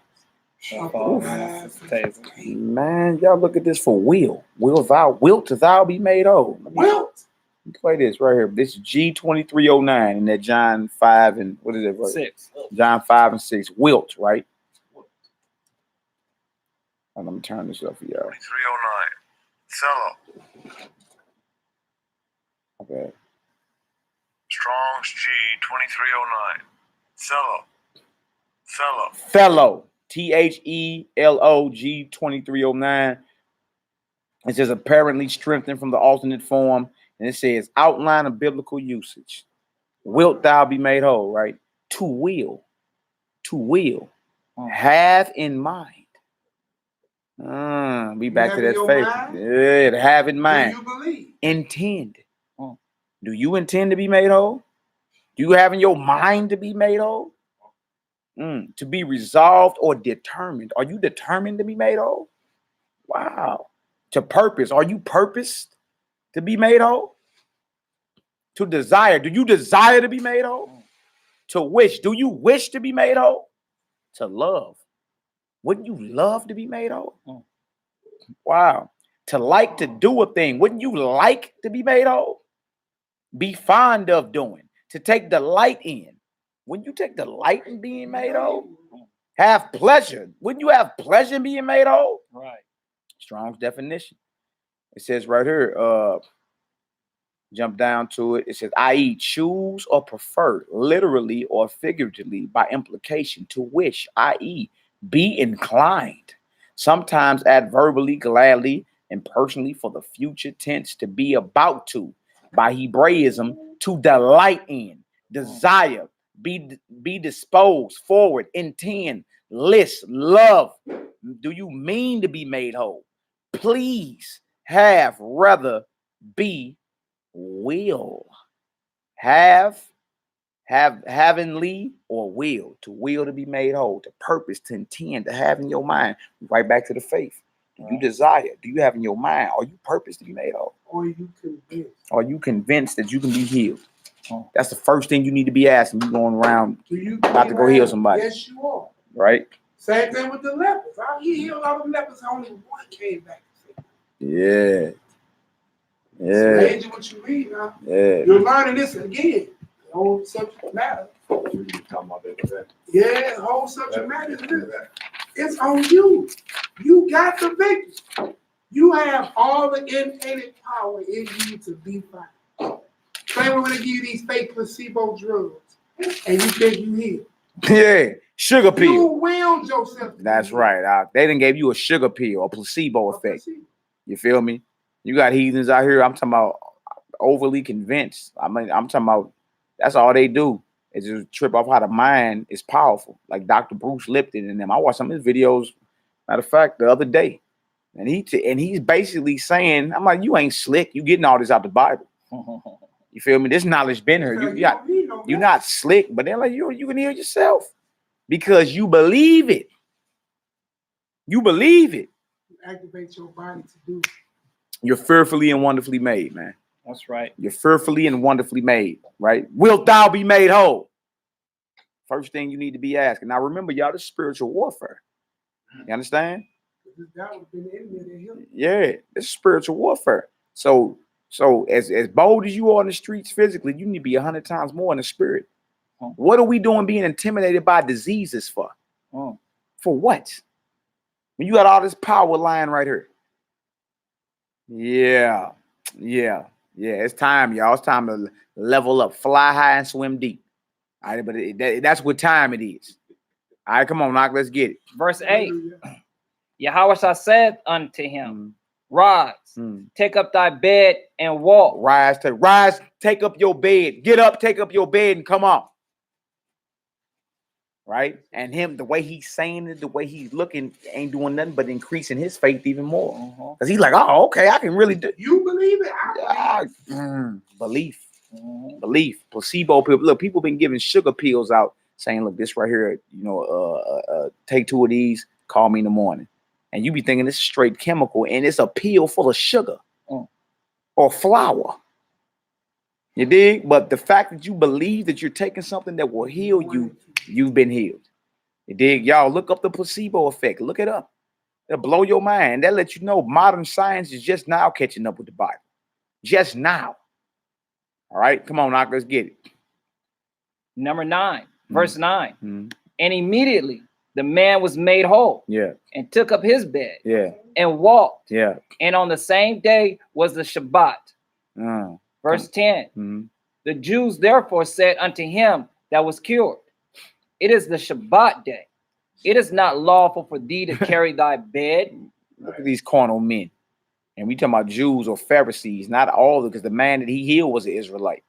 Man, y'all look at this for will. Wilt thou be made whole? Wilt. Play this right here. This is G2309 in that John 5 and what is it? Right? 6. John 5 and 6. Wilt, right? I'm gonna turn this up for y'all. 2309. Cello. Okay. Strong's G 2309. Cello. Fellow. THELO G2309. It says apparently strengthened from the alternate form, and it says outline of biblical usage. Wilt thou be made whole, right? To will. Have in mind. Be back to that faith. Yeah, to have in mind. Do you believe? Intend. Do you intend to be made whole? Do you have in your mind to be made whole? To be resolved or determined. Are you determined to be made whole? Wow. To purpose. Are you purposed to be made whole? To desire. Do you desire to be made whole? To wish. Do you wish to be made whole? To love. Wouldn't you love to be made whole? Wow. To like to do a thing. Wouldn't you like to be made whole? Be fond of doing. To take delight in. Wouldn't you take delight in being made whole? Have pleasure. Wouldn't you have pleasure in being made whole? Right. Strong's definition. It says right here, jump down to it. It says, i.e., choose or prefer, literally or figuratively, by implication, to wish, i.e., be inclined. Sometimes add verbally, gladly, and personally for the future tense, to be about to. By Hebraism, to delight in, desire, be disposed, forward, intend, list, love. Do you mean to be made whole? Please, have, rather, be, will. Havenly, or will. To will, to be made whole. To purpose, to intend, to have in your mind. Right back to the faith. Do you desire? Do you have in your mind? Are you purpose to be made whole? Or you convinced? Are you convinced that you can be healed? That's the first thing you need to be asking. You going around about to go heal somebody. Yes, you are. Right? Same thing with the lepers. He healed all the lepers. Only one came back. Yeah. It's amazing what you read now. Yeah. You're learning this again. The whole subject matter. Yeah, the whole subject matter is this. It's on you. You got the victory. You have all the innate power in you to be fine. Same when they give you these fake placebo drugs and you think you heal. Yeah. Sugar pill. You willed yourself. That's right. They done gave you a sugar pill, a placebo effect. You feel me? You got heathens out here. I'm talking about overly convinced. I mean, I'm talking about that's all they do is just trip off how the mind is powerful. Like Dr. Bruce Lipton and them. I watched some of his videos, matter of fact, the other day. And he's basically saying, I'm like, you ain't slick. You getting all this out the Bible. You feel me? This knowledge been here. You're not slick, but they're like, you can heal yourself because you believe it. You believe it. Activate your body to do it. You're fearfully and wonderfully made, man. That's right. You're fearfully and wonderfully made, right? Wilt thou be made whole? First thing you need to be asking. Now remember, y'all, this is spiritual warfare. You understand? Yeah, this is spiritual warfare. So as bold as you are in the streets physically, you need to be 100 times more in the spirit. What are we doing being intimidated by diseases for? For what? When you got all this power lying right here. Yeah. It's time, y'all. It's time to level up, fly high and swim deep. All right, but that's what time it is. All right, come on, Knock. Let's get it. Verse 8. YAHUDAHS said unto him, rise, take up thy bed and walk. Rise, take up your bed. Get up, take up your bed and come on. Right? And him, the way he's saying it, the way he's looking, ain't doing nothing but increasing his faith even more. Because he's like, oh, okay, I can really do it. You believe it? Belief. Belief. Placebo people. Look, people been giving sugar pills out saying, look, this right here, take 2 of these, call me in the morning. And you be thinking this is straight chemical and it's a pill full of sugar or flour. You dig? But the fact that you believe that you're taking something that will heal you, you've been healed. You dig? Y'all look up the placebo effect. Look it up. It'll blow your mind. That lets you know modern science is just now catching up with the Bible. Just now. All right, come on, Knock, let's get it. Number 9, verse 9. And immediately the man was made whole. Yeah. And took up his bed. Yeah. And walked. Yeah. And on the same day was the Shabbat. Verse 10. The Jews therefore said unto him that was cured, it is the Shabbat day. It is not lawful for thee to carry thy bed. Look at these carnal men. And we talking about Jews or Pharisees, not all, because the man that he healed was an Israelite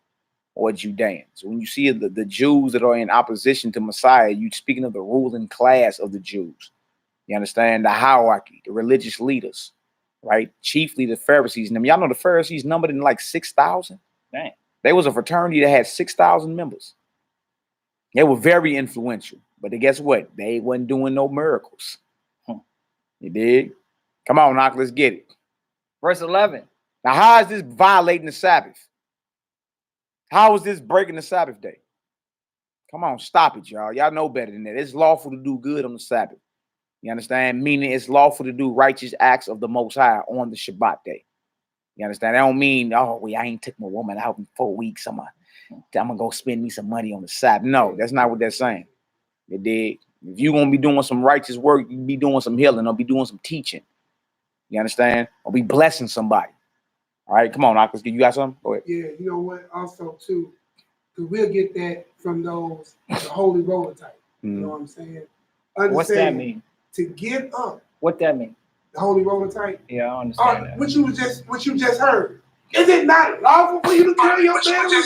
or a Judean. So when you see the Jews that are in opposition to Messiah, you speaking of the ruling class of the Jews. You understand? The hierarchy, the religious leaders, right? Chiefly the Pharisees. And y'all know the Pharisees numbered in like 6,000. Dang. They was a fraternity that had 6,000 members. They were very influential. But guess what? They wasn't doing no miracles. You dig? Come on, Knock, let's get it. Verse 11. Now, how is this violating the Sabbath? How is this breaking the Sabbath day? Come on, stop it, y'all. Y'all know better than that. It's lawful to do good on the Sabbath. You understand? Meaning it's lawful to do righteous acts of the Most High on the Shabbat day. You understand? That don't mean, I ain't took my woman out in 4 weeks. I'm gonna go spend me some money on the Sabbath. No, that's not what they're saying. You dig? If you're gonna be doing some righteous work, you be doing some healing, or be doing some teaching. You understand? Or be blessing somebody. All right, come on, Aklas, you got something? Go ahead. Yeah, you know what? Also, too, because we'll get that from those the holy roller type. You know what I'm saying? What's that mean? To get up. What that mean? The holy roller type. Yeah, I understand that. What you just heard. Is it not lawful for you to carry your family?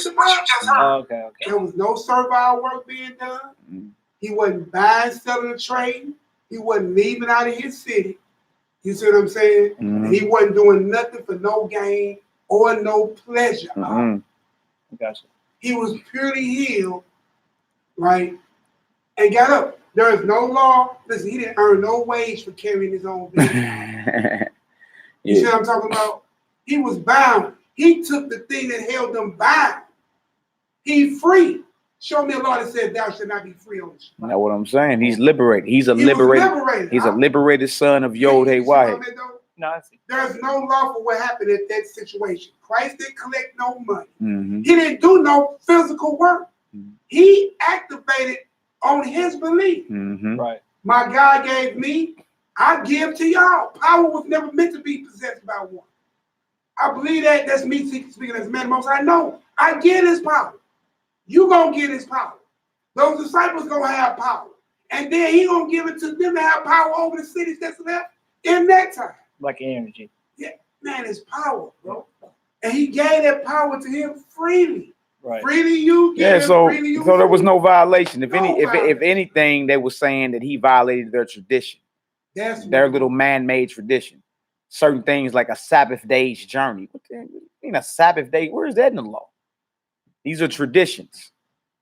Okay. There was no servile work being done. He wasn't buying, selling, or trading. He wasn't leaving out of his city. You see what I'm saying? And he wasn't doing nothing for no gain or no pleasure. Gotcha. He was purely healed, right? And got up. There is no law. Listen, he didn't earn no wage for carrying his own business. You see what I'm talking about? He was bound. He took the thing that held them bound. He free. Show me a law that says thou shalt not be free on this. That's what I'm saying. He's liberated. He's a liberated. He's a liberated son of Yhwh'. No, I see. There's no law for what happened at that situation. Christ didn't collect no money. He didn't do no physical work. He activated on his belief. Right. My God gave me, I give to y'all. Power was never meant to be possessed by one. I believe that. That's me speaking as a man most. I know. I get his power. You gonna get his power. Those disciples gonna have power. And then he gonna give it to them to have power over the cities that's left in that time. Like energy. Yeah, man, it's power, bro. And he gave that power to him freely. Right. Freely you get so freely you there was no violation. If violation. If anything, they were saying that he violated their tradition. That's their little man-made tradition. Certain things like a Sabbath day's journey. What the mean a Sabbath day? Where is that in the law? These are traditions.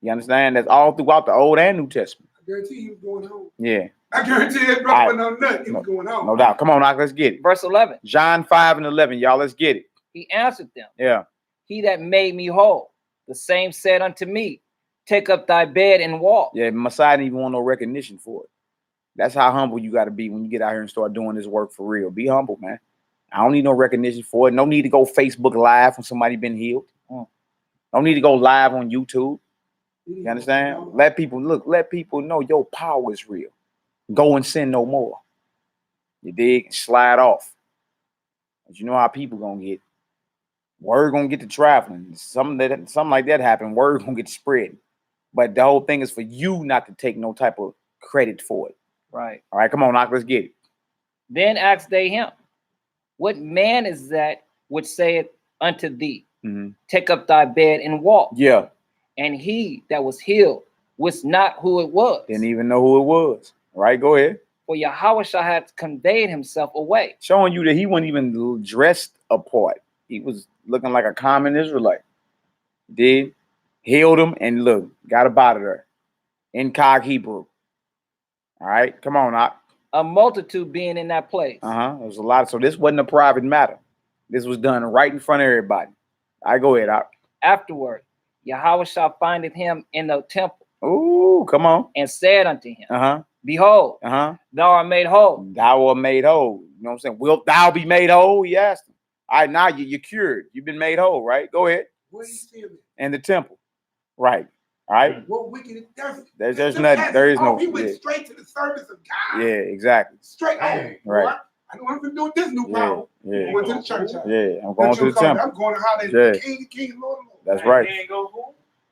You understand? That's all throughout the Old and New Testament. I guarantee he was going home. Yeah. I guarantee it, brother, no nut. He was going home. No doubt. Come on, let's get it. Verse 11. John 5:11. Y'all, let's get it. He answered them. Yeah. He that made me whole, the same said unto me, take up thy bed and walk. Yeah, Messiah didn't even want no recognition for it. That's how humble you got to be when you get out here and start doing this work for real. Be humble, man. I don't need no recognition for it. No need to go Facebook Live when somebody been healed. Don't need to go live on YouTube. You understand? Let people know your power is real. Go and sin no more. You dig? Slide off. But you know how people gonna get. Word gonna get to traveling. Something like that happen. Word gonna get spread. But the whole thing is for you not to take no type of credit for it. Right. All right, come on, Knock, let's get it. Then asked they him, what man is that which saith unto thee, take up thy bed and walk? Yeah. And he that was healed was not who it was. Didn't even know who it was. All right, go ahead. For Yahweh had conveyed himself away. Showing you that he wasn't even dressed apart. He was looking like a common Israelite. Did healed him and look, got up out of there. Incog Hebrew. All right, come on, Knock. A multitude being in that place. There was a lot. So this wasn't a private matter. This was done right in front of everybody. All right, go ahead, Knock. Afterward, Yahweh findeth him in the temple. Ooh, come on. And said unto him, behold, thou art made whole. Thou art made whole. You know what I'm saying? Wilt thou be made whole? He asked him. All right, now you're cured. You've been made whole, right? Go ahead. Where you see him? In the temple. Right. All right. What wicked? There's nothing. There is no. He went straight to the service of God. Yeah, exactly. Straight. Right. Boy, I don't want to do this new power. Yeah. I went to the church. Yeah, I'm going to the temple. I'm going to holler at King, Lord. That's right.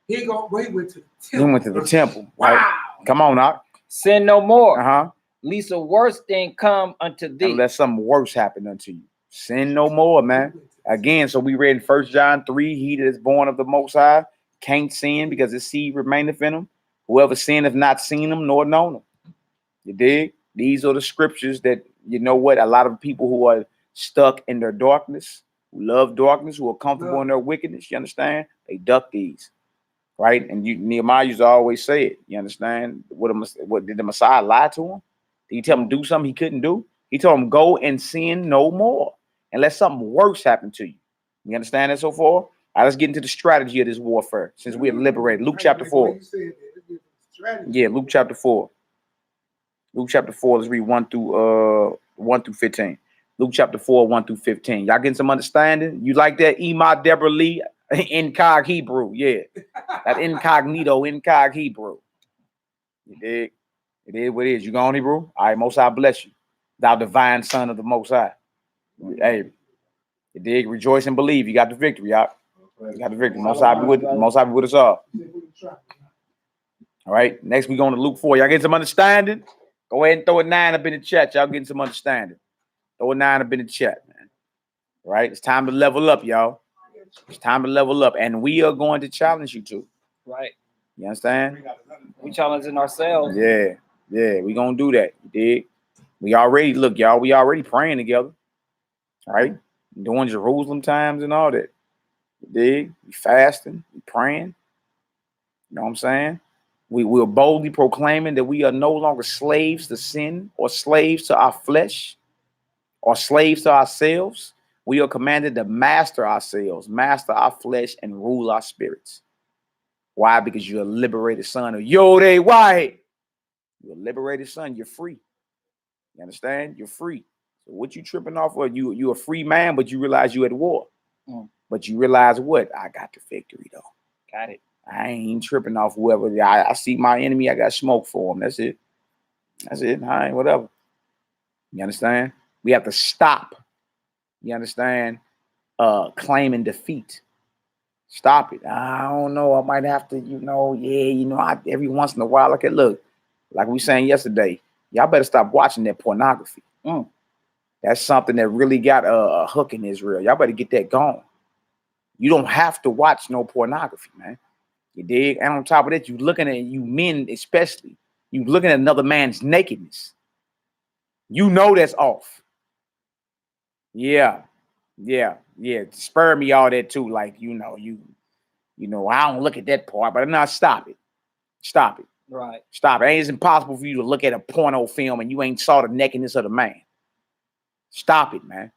He went to the temple. He went to the temple. Right? Wow. Come on, Knock. Sin no more. Lest a worse thing come unto thee. Unless something worse happen unto you. Sin no more, man. Again, so we read in 1 John 3, he that is born of the Most High can't sin because his seed remaineth in him. Whoever sinneth have not seen him nor known him. You dig? These are the scriptures that, you know what, a lot of people who are stuck in their darkness, who love darkness, who are comfortable in their wickedness, you understand? They duck these, right? And Nehemiah used to always say it, you understand? What did the Messiah lie to him? Did he tell him to do something he couldn't do? He told him, go and sin no more, unless something worse happened to you. You understand that so far? All right, let's get into the strategy of this warfare since we have liberated. Luke chapter 4. Yeah, Luke chapter 4. Luke chapter 4, let's read 1 through 15. Luke chapter 4, 1 through 15. Y'all getting some understanding? You like that? Ema Deborah Lee, incog Hebrew. Yeah. That incog Hebrew. You dig? It is what it is. You going, Hebrew? All right, Most High bless you. Thou divine son of the Most High. Hey, you dig? Rejoice and believe. You got the victory, y'all. You got the victory. Most High be with us all. All right. Next, we going to Luke 4. Y'all getting some understanding? Go ahead and throw a 9 up in the chat. Y'all getting some understanding. Throw a 9 up in the chat, man. All right. It's time to level up, y'all. It's time to level up. And we are going to challenge you too. Right. You understand? We challenging ourselves. Yeah. Yeah. We going to do that. You dig? We already, look, y'all, we already praying together. All right. Doing Jerusalem times and all that. You dig? We fasting. We praying. You know what I'm saying? We are boldly proclaiming that we are no longer slaves to sin or slaves to our flesh or slaves to ourselves. We are commanded to master ourselves, master our flesh, and rule our spirits. Why? Because you're a liberated son of Yhwh'S. You're a liberated son. You're free. You understand? You're free. So what you tripping off of? You're a free man, but you realize you're at war. But you realize what? I got the victory, though. Got it. I ain't tripping off whoever. I see my enemy. I got smoke for him. That's it. That's it. I ain't whatever. You understand? We have to stop. You understand? Claiming defeat. Stop it. I don't know. I might have to, every once in a while. Look, like we saying yesterday, y'all better stop watching that pornography. That's something that really got a hook in Israel. Y'all better get that gone. You don't have to watch no pornography, man. You dig? And on top of that, you looking at you men, especially, you looking at another man's nakedness. You know that's off. Yeah. Spur me all that too. Like, I don't look at that part, but now stop it. Stop it. Right. Stop it. It's impossible for you to look at a porno film and you ain't saw the nakedness of the man. Stop it, man.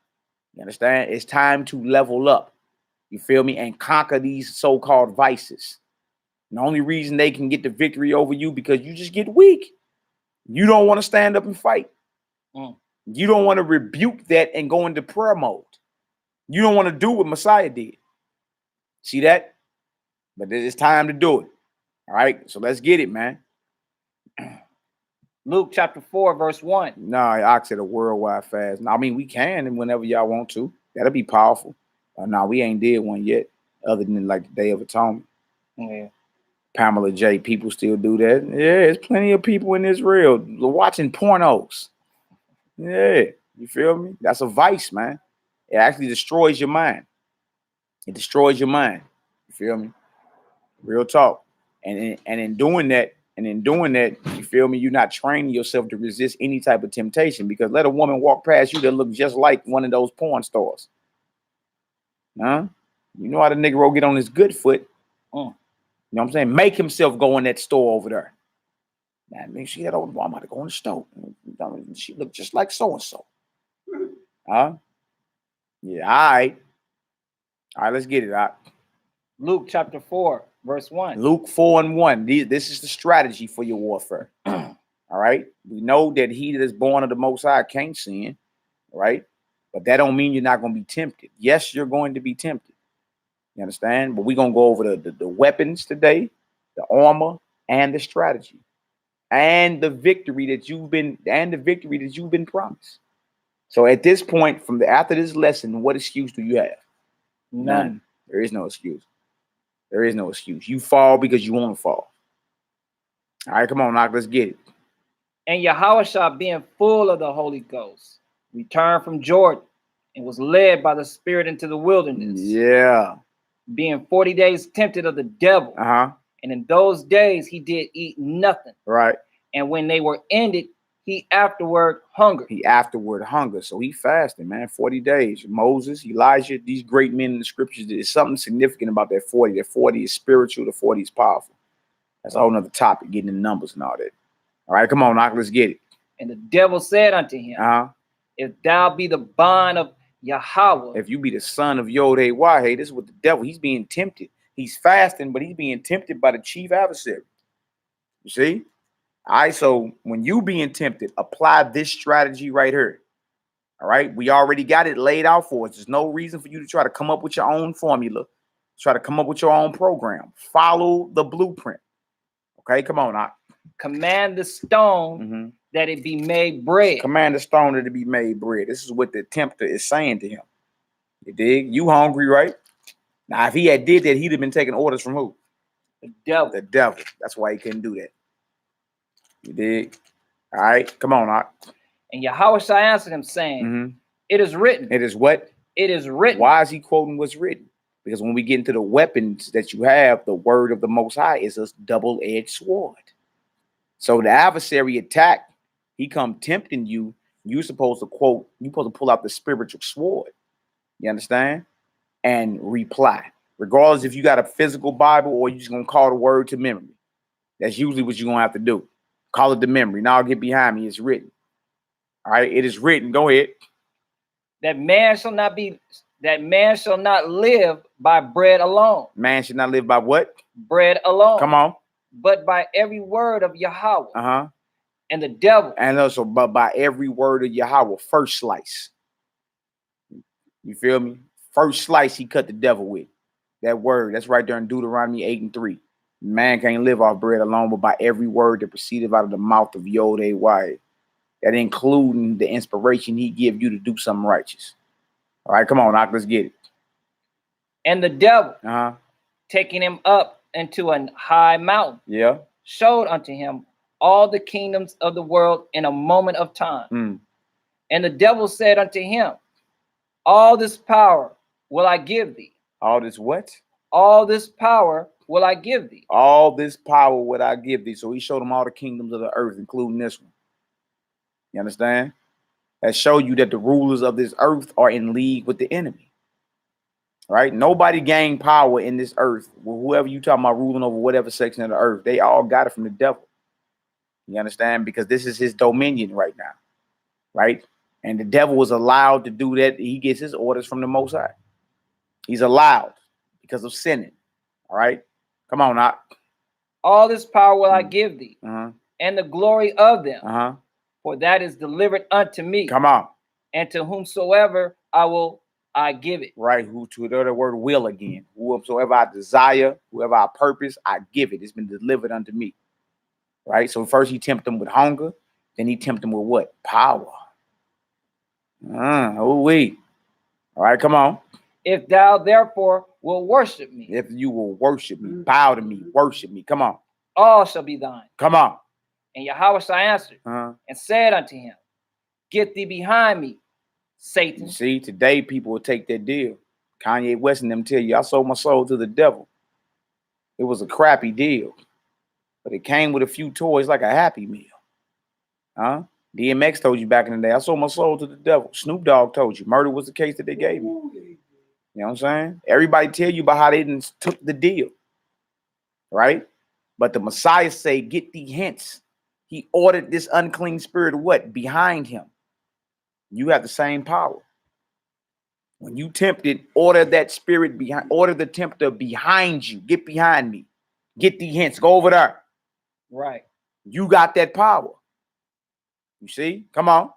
You understand? It's time to level up. You feel me? And conquer these so-called vices. And the only reason they can get the victory over you because you just get weak. You don't want to stand up and fight. You don't want to rebuke that and go into prayer mode. You don't want to do what Messiah did. See that? But it's time to do it. All right. So let's get it, man. Luke chapter 4, verse 1. No, I said a worldwide fast. I mean, we can and whenever y'all want to. That'll be powerful. No, we ain't did one yet, other than like the Day of Atonement. Yeah. Pamela J. People still do that. Yeah, there's plenty of people in Israel watching pornos. Yeah, you feel me? That's a vice, man. It actually destroys your mind. It destroys your mind. You feel me? Real talk. And in doing that, you feel me? You're not training yourself to resist any type of temptation because let a woman walk past you that look just like one of those porn stores. Huh? You know how the nigga get on his good foot. You know what I'm saying? Make himself go in that store over there. Now, make sure that old mom about to go in the store. She look just like so-and-so. Huh? Yeah, all right. All right, let's get it out. Luke chapter 4, verse 1. Luke 4 and 1. This is the strategy for your warfare. All right? We know that he that is born of the Most High can't sin. Right? But that don't mean you're not going to be tempted. Yes, you're going to be tempted. You understand? But we're going to go over the weapons today, the armor, and the strategy. And the victory that you've been promised. So at this point, after this lesson, what excuse do you have? None. There is no excuse. There is no excuse. You fall because you want to fall. All right, come on, Knock, let's get it. And Yahushua, being full of the Holy Ghost, returned from Jordan and was led by the Spirit into the wilderness. Yeah. Being 40 days tempted of the devil. And in those days he did eat nothing. Right. And when they were ended, he afterward hungered. So he fasted, man, 40 days. Moses, Elijah, these great men in the scriptures, there's something significant about that 40. That 40 is spiritual, the 40 is powerful. That's a whole nother topic, getting the numbers and all that. All right, come on, Knock, let's get it. And the devil said unto him, if thou be the bond of Yahweh, if you be the son of Yhwh'S, this is what the devil, he's being tempted. He's fasting, but he's being tempted by the chief adversary. You see? All right, so when you being tempted, apply this strategy right here. All right, we already got it laid out for us. There's no reason for you to try to come up with your own formula, try to come up with your own program. Follow the blueprint. Okay, come on now. Command the stone that it be made bread. Command the stone that it be made bread. This is what the tempter is saying to him. You dig? You hungry, right? Now, if he had did that, he'd have been taking orders from who? The devil. The devil. That's why he couldn't do that. You dig? All right, come on, Ak. And Yahweh answered him, saying, it is written. It is what? It is written. Why is he quoting what's written? Because when we get into the weapons that you have, the word of the Most High is a double-edged sword. So the adversary attack, he come tempting you. You're supposed to quote, you're supposed to pull out the spiritual sword. You understand? And reply. Regardless if you got a physical Bible or you're just going to call the word to memory. That's usually what you're going to have to do. Call it to memory. Now get behind me. It's written. All right. It is written. Go ahead. That man shall not live by bread alone. Man should not live by what? Bread alone. Come on. But by every word of Yahweh. Uh-huh. And the devil. And also, but by every word of Yahweh, first slice. You feel me? First slice he cut the devil with. That word, that's right there in Deuteronomy 8:3. Man can't live off bread alone, but by every word that proceeded out of the mouth of YHWH. That including the inspiration he give you to do something righteous. All right, come on, Ak, let's get it. And the devil, taking him up into a high mountain, showed unto him all the kingdoms of the world in a moment of time. And the devil said unto him, all this power will I give thee. All this what? All this power will I give thee. All this power will I give thee. So he showed him all the kingdoms of the earth, including this one. You understand? That show you that the rulers of this earth are in league with the enemy. Right? Nobody gained power in this earth. Well, whoever you talking about ruling over whatever section of the earth, they all got it from the devil. You understand? Because this is his dominion right now. Right? And the devil was allowed to do that. He gets his orders from the Most High. He's allowed because of sinning. All right? Come on, Ak. All this power will I give thee, and the glory of them. For that is delivered unto me. Come on. And to whomsoever I give it. Right. Who to the word will again. Whosoever I desire, whoever I purpose, I give it. It's been delivered unto me. Right. So first he tempted them with hunger. Then he tempted them with what? Power. All right. Come on. If thou therefore will worship me. If you will worship me, bow to me, worship me. Come on. All shall be thine. Come on. And Yahweh answered and said unto him, get thee behind me, Satan. See, today people will take that deal. Kanye West and them tell you, I sold my soul to the devil. It was a crappy deal. But it came with a few toys like a Happy Meal. DMX told you back in the day, I sold my soul to the devil. Snoop Dogg told you, murder was the case that they gave me. You know what I'm saying? Everybody tell you about how they didn't took the deal. Right? But the Messiah say, get thee hence. He ordered this unclean spirit what? Behind him. You have the same power. When you tempted, order that spirit behind, order the tempter behind you. Get behind me. Get thee hence. Go over there. Right. You got that power. You see? Come on.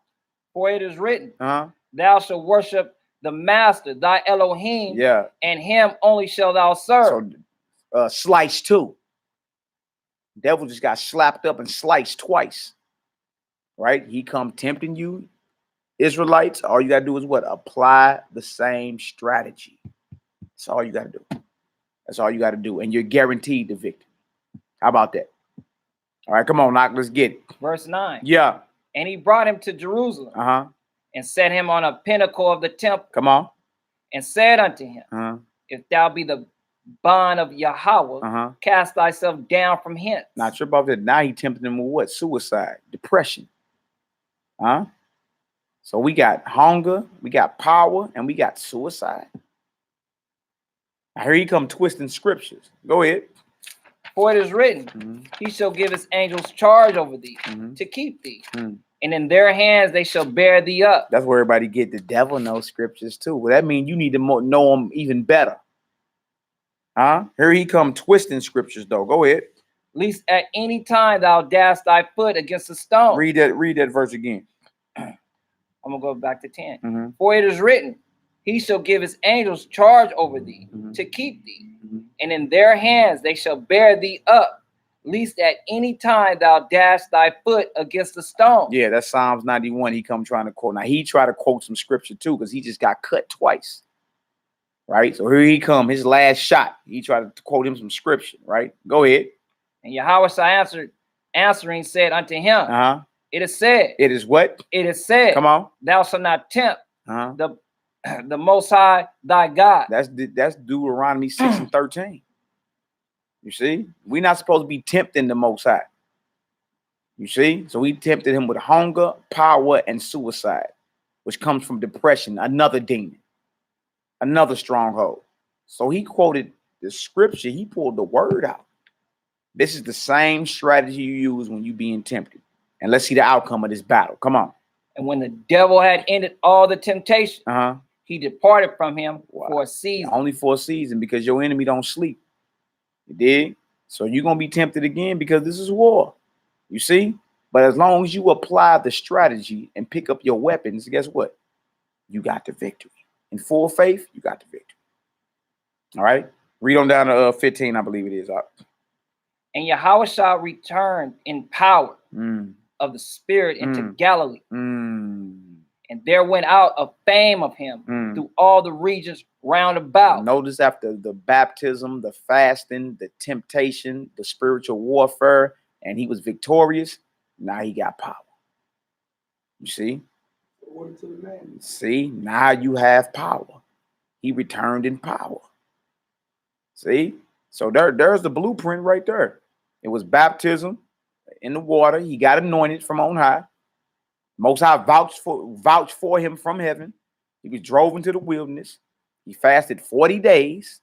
For it is written, thou shalt worship the master, thy Elohim, and him only shall thou serve. So slice two. Devil just got slapped up and sliced twice. Right? He come tempting you. Israelites, all you got to do is what? Apply the same strategy. That's all you got to do. That's all you got to do. And you're guaranteed the victory. How about that? All right, come on, Knock. Let's get it. Verse 9. Yeah. And he brought him to Jerusalem and set him on a pinnacle of the temple. Come on. And said unto him, if thou be the bond of Yahweh, cast thyself down from hence. Not sure about that. Now he tempted him with what? Suicide, depression. So we got hunger, we got power, and we got suicide. Now here he come twisting scriptures. Go ahead. For it is written, he shall give his angels charge over thee to keep thee. And in their hands they shall bear thee up. That's where everybody get the devil knows scriptures too. Well, that means you need to know them even better. Here he come twisting scriptures though. Go ahead. Least at any time thou dash thy foot against a stone. Read that verse again. I'm gonna go back to 10. For it is written, he shall give his angels charge over thee to keep thee, and in their hands they shall bear thee up, lest at any time thou dash thy foot against a stone. Yeah, that's Psalms 91. He come trying to quote. Now he tried to quote some scripture too, because he just got cut twice. Right? So here he come, his last shot. He tried to quote him some scripture, right? Go ahead. And Yahweh answering said unto him, it is said. It is what? It is said. Come on. Thou shalt not tempt the Most High thy God. That's Deuteronomy 6 and 13. You see? We're not supposed to be tempting the Most High. You see? So he tempted him with hunger, power, and suicide, which comes from depression, another demon, another stronghold. So he quoted the scripture. He pulled the word out. This is the same strategy you use when you're being tempted. And let's see the outcome of this battle. Come on. And when the devil had ended all the temptation, he departed from him for a season. Only for a season, because your enemy don't sleep. You dig? So you're going to be tempted again, because this is war. You see? But as long as you apply the strategy and pick up your weapons, guess what? You got the victory. In full faith, you got the victory. All right? Read on down to 15, I believe it is. And Yahweh shall return in power of the Spirit into Galilee. And there went out a fame of him through all the regions round about. Notice after the baptism, the fasting, the temptation, the spiritual warfare, and he was victorious, now he got power. You see? See, now you have power. He returned in power. See? So there's the blueprint right there. It was baptism in the water. He got anointed from on high. Most High vouched for him from heaven. He was drove into the wilderness. He fasted 40 days.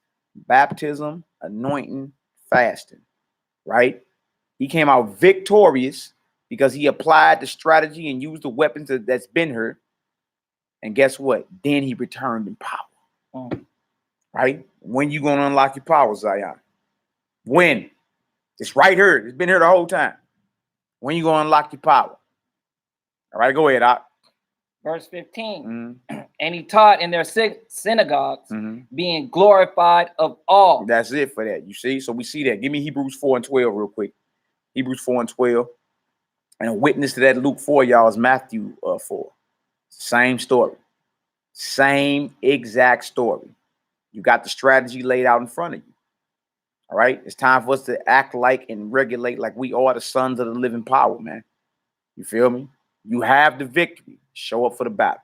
Baptism, anointing, fasting. Right? He came out victorious because he applied the strategy and used the weapons that's been here. And guess what? Then he returned in power. Right? When you going to unlock your power, Zion? When? It's right here. It's been here the whole time. When you going to unlock your power? All right, go ahead, Doc. Verse 15. And he taught in their synagogues, being glorified of all. That's it for that. You see? So we see that. Give me Hebrews 4 and 12 real quick. Hebrews 4 and 12. And a witness to that Luke 4, y'all, is Matthew 4. Same story. Same exact story. You got the strategy laid out in front of you. All right? It's time for us to act like and regulate like we are the sons of the living power, man. You feel me? You have the victory. Show up for the battle.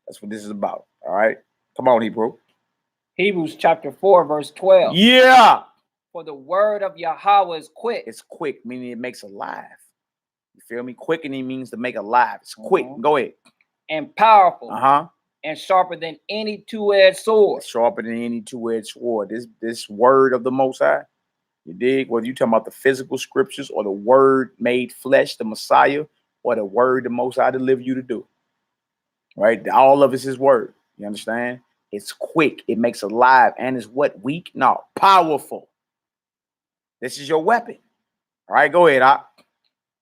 That's what this is about. All right? Come on, Hebrew. Hebrews chapter 4, verse 12. Yeah. For the word of Yahweh is quick. It's quick, meaning it makes alive. You feel me? Quickening means to make alive. It's quick. Go ahead. And powerful. And sharper than any two-edged sword. Sharper than any two-edged sword. This word of the Most High. You dig? Whether you're talking about the physical scriptures or the word made flesh, the Messiah, or the word the Most High deliver you to do. Right? All of it's his word. You understand? It's quick. It makes alive. And it's what? Weak? No. Powerful. This is your weapon. All right, go ahead, Doc.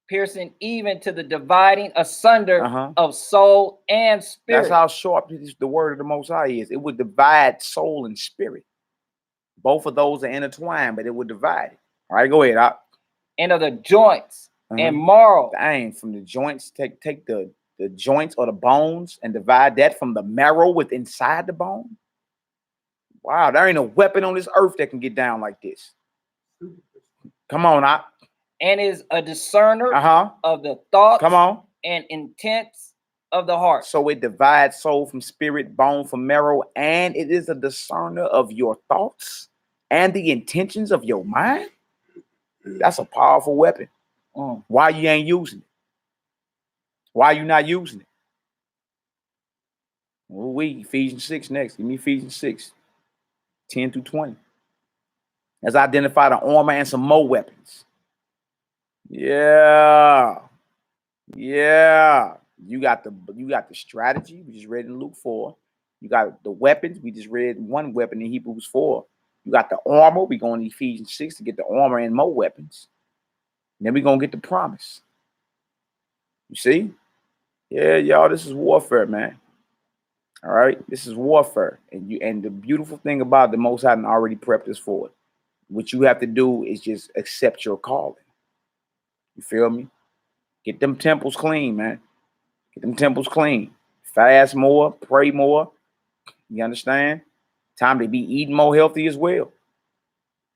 Piercing even to the dividing asunder of soul and spirit. That's how sharp the word of the Most High is. It would divide soul and spirit. Both of those are intertwined, but it would divide it. All right, go ahead, Doc. And of the joints and marrow. Dang, from the joints, take the joints or the bones and divide that from the marrow with inside the bone. Wow, there ain't a weapon on this earth that can get down like this. Come on, Doc. And is a discerner of the thoughts and intents of the heart. So it divides soul from spirit, bone from marrow, and it is a discerner of your thoughts and the intentions of your mind. That's a powerful weapon. Why you ain't using it? Why you not using it? Well, Ephesians 6 next. Give me Ephesians 6, 10 through 20. Let's identify the armor and some more weapons. Yeah. You got the strategy. We just read in Luke 4. You got the weapons. We just read one weapon in Hebrews 4. You got the armor. We're going to Ephesians 6 to get the armor and more weapons. And then we're going to get the promise. You see? Yeah, y'all, this is warfare, man. All right? This is warfare. And the beautiful thing about the Most High already prepped us for it. What you have to do is just accept your calling. You feel me? Get them temples clean, man. Get them temples clean. Fast more, pray more. You understand? Time to be eating more healthy as well.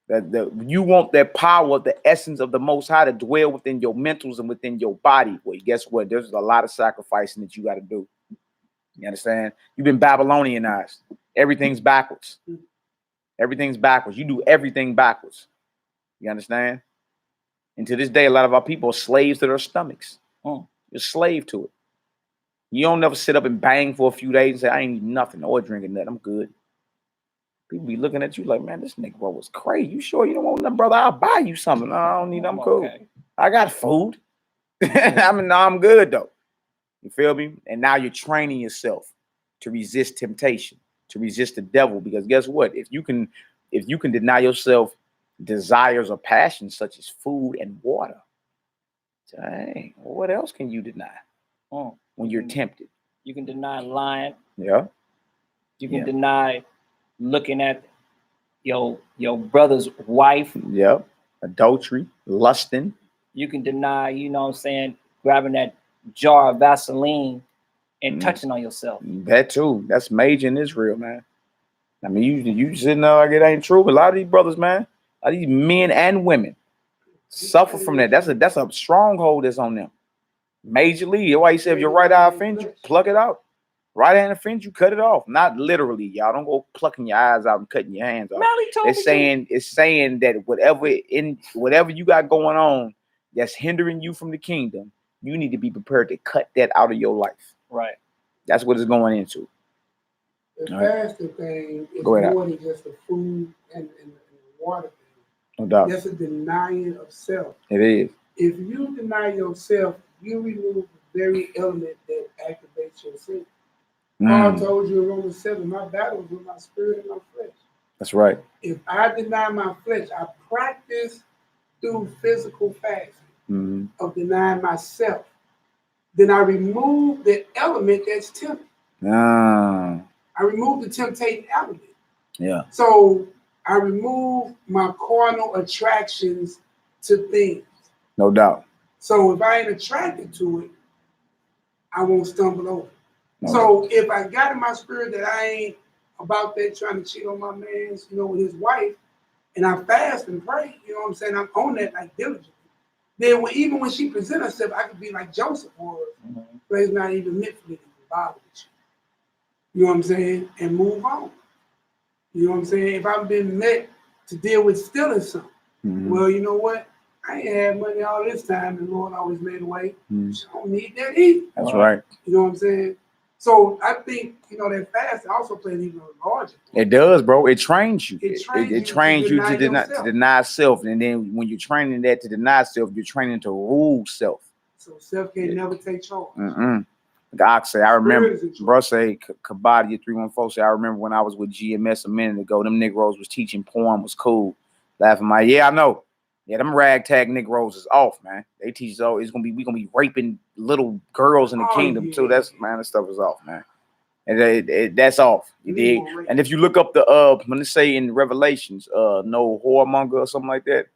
You want that power, the essence of the Most High to dwell within your mentals and within your body. Well, guess what? There's a lot of sacrificing that you got to do. You understand? You've been Babylonianized. Everything's backwards. Everything's backwards. You do everything backwards. You understand? And to this day, a lot of our people are slaves to their stomachs. You're a slave to it. You don't never sit up and bang for a few days and say, I ain't eating nothing or drinking nothing. I'm good. People be looking at you like, man, this nigga was crazy. You sure you don't want nothing, brother? I'll buy you something. No, I don't need. I'm cool. Okay. I got food. I'm good though. You feel me? And now you're training yourself to resist temptation, to resist the devil. Because guess what? If you can deny yourself desires or passions such as food and water, dang, what else can you deny when you're tempted? You can deny lying. Yeah. You can deny looking at your brother's wife. Yep. Adultery, lusting. You can deny, you know what I'm saying, grabbing that jar of Vaseline and touching on yourself. That too. That's major in Israel, man. I mean, you sitting there like it ain't true. But a lot of these brothers, man, a lot of these men and women suffer from that. That's a stronghold that's on them. Majorly. That's why he said if your right eye offends you, pluck it out. Right hand offends you, cut it off. Not literally, y'all. Don't go plucking your eyes out and cutting your hands off. It's saying that whatever you got going on that's hindering you from the kingdom, you need to be prepared to cut that out of your life. Right. That's what it's going into. The fasting thing is more than just the food and the water thing. No doubt. That's a denying of self. It is. If you deny yourself, you remove the very element that activates your sin. Paul told you in Romans 7, my battles with my spirit and my flesh. That's right. If I deny my flesh, I practice through physical fasting of denying myself. Then I remove the element that's tempting. I remove the temptating element. Yeah. So I remove my carnal attractions to things. No doubt. So if I ain't attracted to it, I won't stumble over. So if I got in my spirit that I ain't about that trying to cheat on my man's, with his wife, and I fast and pray, you know what I'm saying? I'm on that like diligently. Then even when she presents herself, I could be like Joseph was, but it's not even meant for me to bother with you. You know what I'm saying? And move on. You know what I'm saying? If I've been met to deal with stealing something, well, you know what? I ain't had money all this time, and the Lord always made a way. I don't need that either. That's right. You know what I'm saying? So I think, that fast also plays even larger. It does, bro. It trains you. It trains you to deny self. And then when you're training that to deny self, you're training to rule self. So self can never take charge. God say, I remember, bro say, Kabadi 314 say, I remember when I was with GMS a minute ago, them Negroes was teaching porn was cool. Laughing my, I know. Yeah, them ragtag Negroes is off, man. They teach we gonna be raping little girls in the kingdom too. That stuff is off, man. And that's off. You dig? And if you look up the when they say in Revelations, no whoremonger or something like that,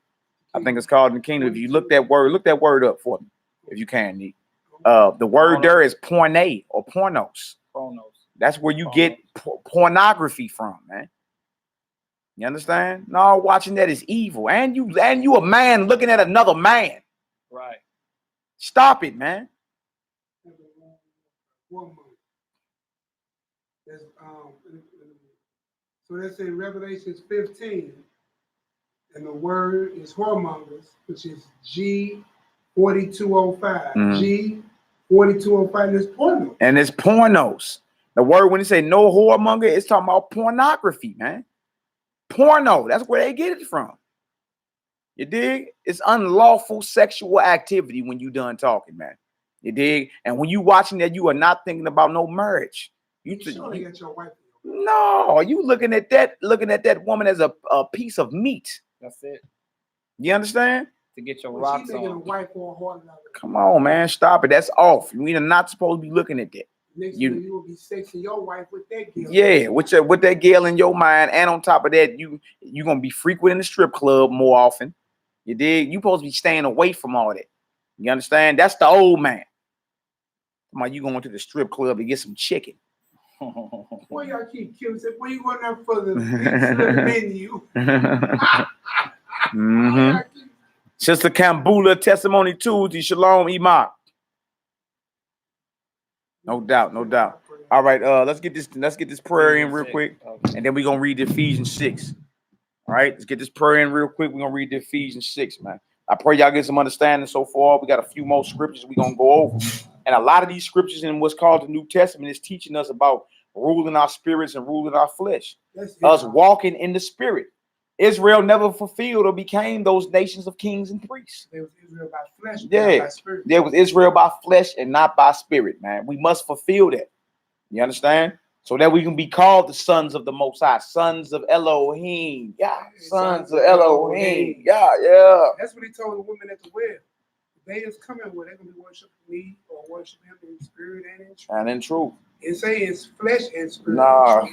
I think it's called in the kingdom. If you look that word up for me, if you can, Nick. The word there is porne or pornos. That's where you get pornography from, man. You understand? No, watching that is evil. And you a man looking at another man. Right. Stop it, man. So that's in Revelations 15. And the word is whoremongers, which is G4205. G4205 is porno. And it's pornos. The word when they say no whoremonger, it's talking about pornography, man. Porno, that's where they get it from. You dig? It's unlawful sexual activity when you done talking, man. You dig? And when you watching that, you are not thinking about no marriage. You got your wife. No, you looking at that woman as a piece of meat. That's it. You understand? To get your rocks on. A wife or a Come on, man. Stop it. That's off. We are not supposed to be looking at that. Next you will be sexing your wife with that girl. Yeah, with that girl in your mind, and on top of that, you gonna be frequenting the strip club more often. You dig? You supposed to be staying away from all that. You understand? That's the old man. Come on, you going to the strip club to get some chicken. Why y'all keep killing? Why you going there for the menu? Sister Kambula, Testimony Tuesday, Shalom, Imam. No doubt, no doubt. All right, let's get this prayer in real quick, and then we're gonna read Ephesians 6. All right, let's get this prayer in real quick. We're gonna read Ephesians 6, man. I pray y'all get some understanding so far. We got a few more scriptures we're gonna go over. And a lot of these scriptures in what's called the New Testament is teaching us about ruling our spirits and ruling our flesh. Us walking in the spirit. Israel never fulfilled or became those nations of kings and priests. There was Israel by flesh, yeah, by spirit. There was Israel by flesh and not by spirit, man. We must fulfill that. You understand? So that we can be called the sons of the Most High, sons of Elohim. Yeah, sons of Elohim. Yeah. That's what he told the women at the well. The day is coming where they're going to be worshiping me or worshiping him in spirit and in truth. And in truth. It say it's flesh and spirit. No.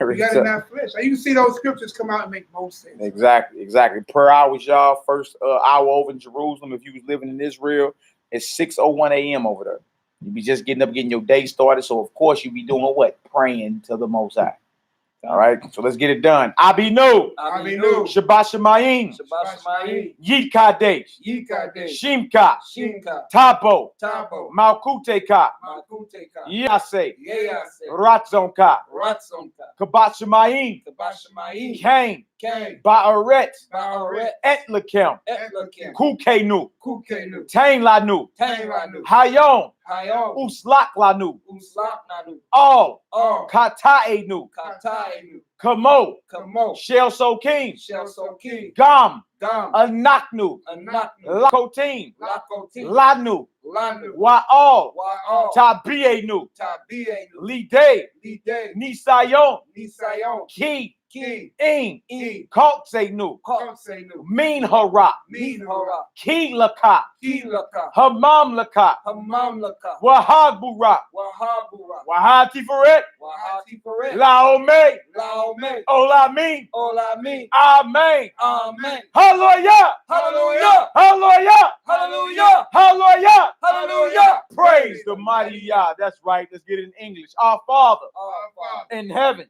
You got it not flesh. You see those scriptures come out and make most sense. Exactly. Per hours, y'all. First hour over in Jerusalem. If you was living in Israel, it's 6:01 a.m. over there. You be just getting up, getting your day started. So of course you be doing what? Praying to the Most High. All right. So let's get it done. Abinu. Shabbat Shemayim. Yid Kadesh. Shimka. Tabo. Malkuteka. Yase. Ratzonka. Kabbat Shemayim. Cain. Ba'aret. Etlakem. Kukenu. Tain Lanu. Hayom. Uslak Lanu. All. Kataenu. Kamo. Shel Sokim. Gam. Anaknu. Lakotim. Lanu. Wa'al. Tabienu. Lide. Nisayon. Ki. In. Kotsenu. Min Hara. Ki Laka. Hamam Laka. Wahad Burak. Wahad Tiferet. Laome. Olamin. Amen. Hallelujah. Praise the mighty Yah. That's right. Let's get it in English. Our Father in heaven.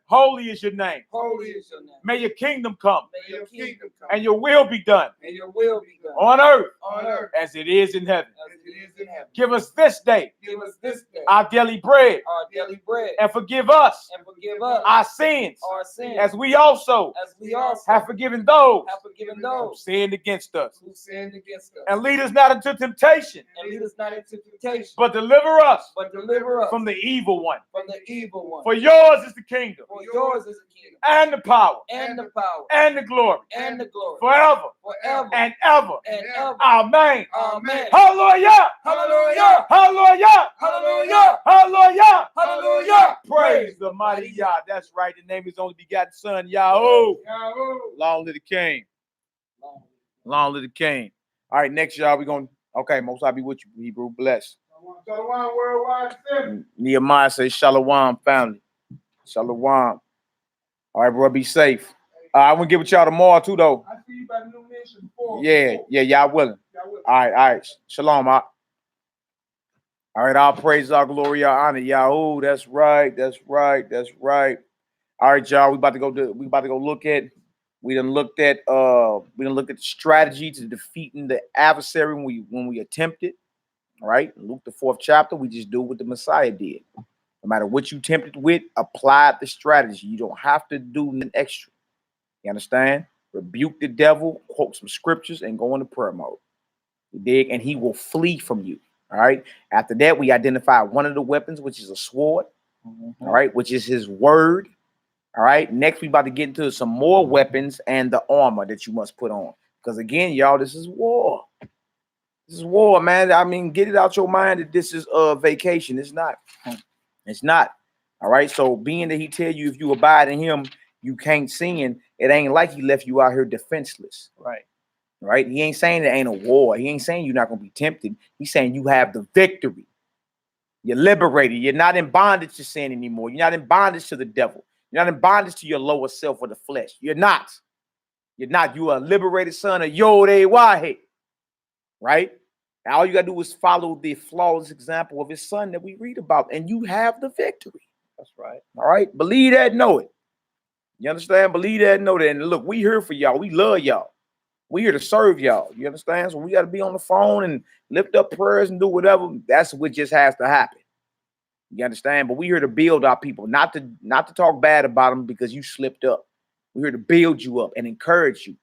Holy is your name. May your kingdom come. And your will be done. On earth. As it is in heaven. Give us this day our daily bread. And forgive us our sins. As we also have forgiven those who sinned against us. And lead us not into temptation. But deliver us from the evil one. For yours is the kingdom. And the power. And the glory. Forever. And ever. Amen. Hallelujah. Praise the mighty Yah. That's right. The name of his only begotten son, Yahoo. Long live the king. Long live the king. All right, next, y'all, we're going to, okay, Most High be with you, Hebrew. Bless. Shalom, worldwide. Nehemiah says, Shalom, family. Shalom. All right, bro, be safe. I'm going to get with y'all tomorrow, too, though. I see you by the new mission before. Yeah, y'all willing. All right. Shalom, All right, all praise, our glory, our honor, Yahoo. That's right. All right, y'all. We about to go look at. We done looked at the strategy to defeating the adversary when we attempt it. All right, Luke the 4th chapter. We just do what the Messiah did. No matter what you tempted with, apply the strategy. You don't have to do an extra. You understand? Rebuke the devil, quote some scriptures, and go into prayer mode. You dig? And he will flee from you. All right. After that, we identify one of the weapons, which is a sword. All right, which is his word. All right. Next, we about to get into some more weapons and the armor that you must put on. Because again, y'all, this is war. This is war, man. I mean, get it out your mind that this is a vacation. It's not. It's not. All right. So being that he tell you if you abide in him, you can't sin. It ain't like he left you out here defenseless. Right. He ain't saying it ain't a war. He ain't saying you're not going to be tempted. He's saying you have the victory. You're liberated. You're not in bondage to sin anymore. You're not in bondage to the devil. You're not in bondage to your lower self or the flesh. You're not. You are a liberated son of Yhwh'S. right? All you got to do is follow the flawless example of his son that we read about, and you have the victory. That's right. All right? Believe that, know it. You understand? Believe that, know that. And look, we here for y'all. We love y'all. We here to serve y'all. You understand? So we got to be on the phone and lift up prayers and do whatever. That's what just has to happen. You understand? But we here to build our people, not to talk bad about them because you slipped up. We're here to build you up and encourage you.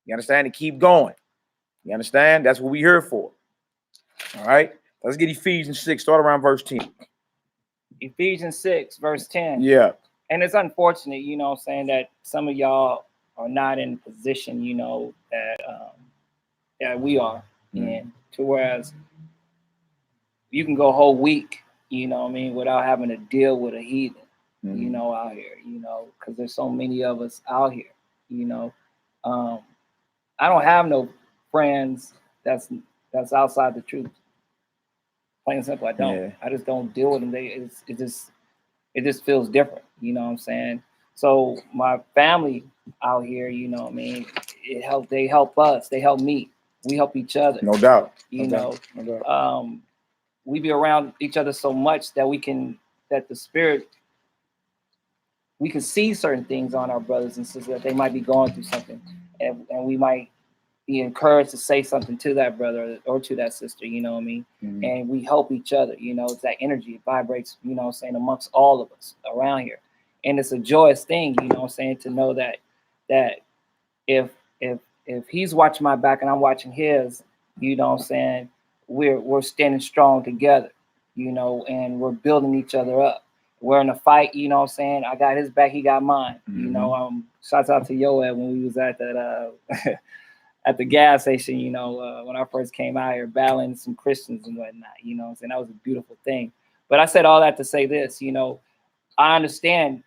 You understand? And keep going. You understand? That's what we're here for. All right. Let's get Ephesians 6. Start around verse 10. Ephesians 6, verse 10. Yeah. And it's unfortunate, you know what I'm saying, that some of y'all are not in position, you know, that we are in. To whereas you can go a whole week, you know what I mean, without having to deal with a heathen, you know, out here, you know, because there's so many of us out here, you know. I don't have no friends that's outside the truth. Plain and simple, I don't. Yeah. I just don't deal with them. It just feels different, you know what I'm saying? So my family out here, you know what I mean, they help us, they help me, we help each other. No doubt. You know, we be around each other so much that we can see certain things on our brothers and sisters that they might be going through something, and we might be encouraged to say something to that brother or to that sister, you know what I mean? And we help each other, you know, it's that energy, it vibrates, you know what I'm saying, amongst all of us around here. And it's a joyous thing, you know what I'm saying, to know that if he's watching my back and I'm watching his, you know what I'm saying, we're standing strong together, you know, and we're building each other up. We're in a fight, you know what I'm saying, I got his back, he got mine. You know, shouts out to Yhwh'S when we was at that at the gas station, you know, when I first came out here, battling some Christians and whatnot, you know what I'm saying? That was a beautiful thing. But I said all that to say this, you know, I understand,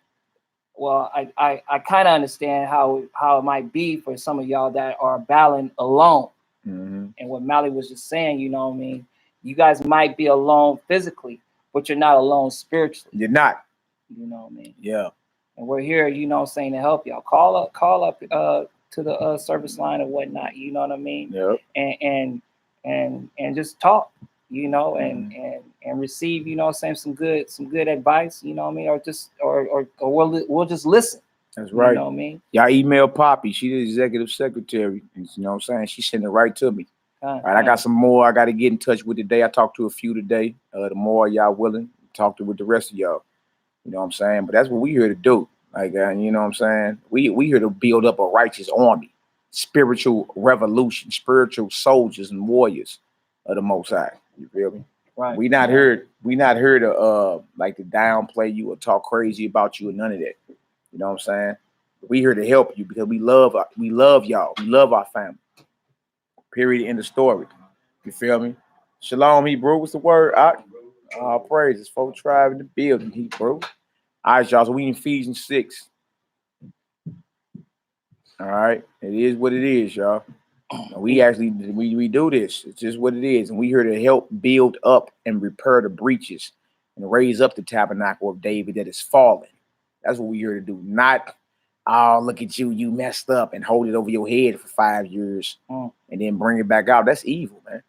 well, I kind of understand how it might be for some of y'all that are battling alone. And what Mally was just saying, you know what I mean? You guys might be alone physically, but you're not alone spiritually. You're not. You know what I mean? Yeah. And we're here, you know what I'm saying, to help y'all. Call up to the service line and whatnot, you know what I mean? Yep. And just talk, you know, and receive, you know what I'm saying, some good advice, you know what I mean, or we'll just listen. That's right. You know what I mean? Y'all email Poppy. She the executive secretary. You know what I'm saying? She sent it right to me. All right, I got some more I got to get in touch with today. I talked to a few today. The more y'all willing, talk to with the rest of y'all. You know what I'm saying? But that's what we here to do. Like, you know what I'm saying? We here to build up a righteous army, spiritual revolution, spiritual soldiers and warriors of the Most High. You feel me? Right. We not here to like to downplay you or talk crazy about you or none of that. You know what I'm saying? We here to help you because we love y'all. We love our family. Period. End of story. You feel me? Shalom, Hebrew. What's the word? All praises. 4 tribe in the building, Hebrew. All right, y'all. So we in Ephesians 6. All right. It is what it is, y'all. We actually we do this. It's just what it is. And we here to help build up and repair the breaches and raise up the tabernacle of David that is fallen. That's what we're here to do. Not, oh, look at you, you messed up, and hold it over your head for 5 years and then bring it back out. That's evil, man.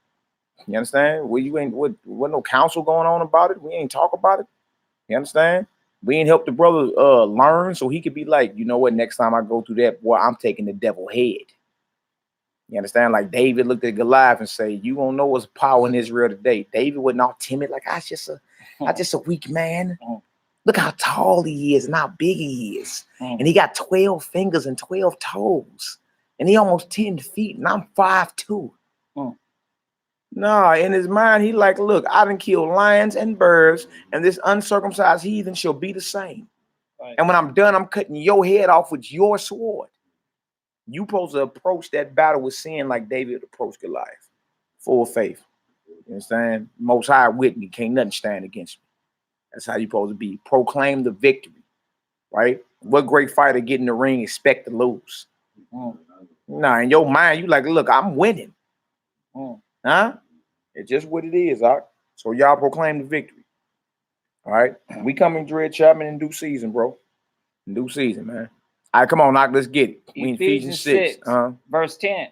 You understand? Well, you ain't what no counsel going on about it. We ain't talk about it. You understand? We ain't help the brother learn so he could be like, you know what, next time I go through that, boy, I'm taking the devil head. You understand? Like David looked at Goliath and say, you don't know what's power in Israel today. David wasn't all timid, like I just a weak man. Look how tall he is and how big he is. And he got 12 fingers and 12 toes. And he almost 10 feet. And I'm 5'2". Nah, in his mind, he like, look, I done killed lions and birds, and this uncircumcised heathen shall be the same. Right. And when I'm done, I'm cutting your head off with your sword. You supposed to approach that battle with sin like David approached Goliath. Full faith. You understand? Most High with me. Can't nothing stand against me. That's how you supposed to be. Proclaim the victory, right? What great fighter get in the ring expect to lose? Nah, in your mind, you like, look, I'm winning. Huh? It's just what it is, all right? So y'all proclaim the victory. All right? We coming, Dread Chapman, in due season, bro. In due season, man. All right, come on, Knock, let's get it. We in Ephesians 6. Verse 10.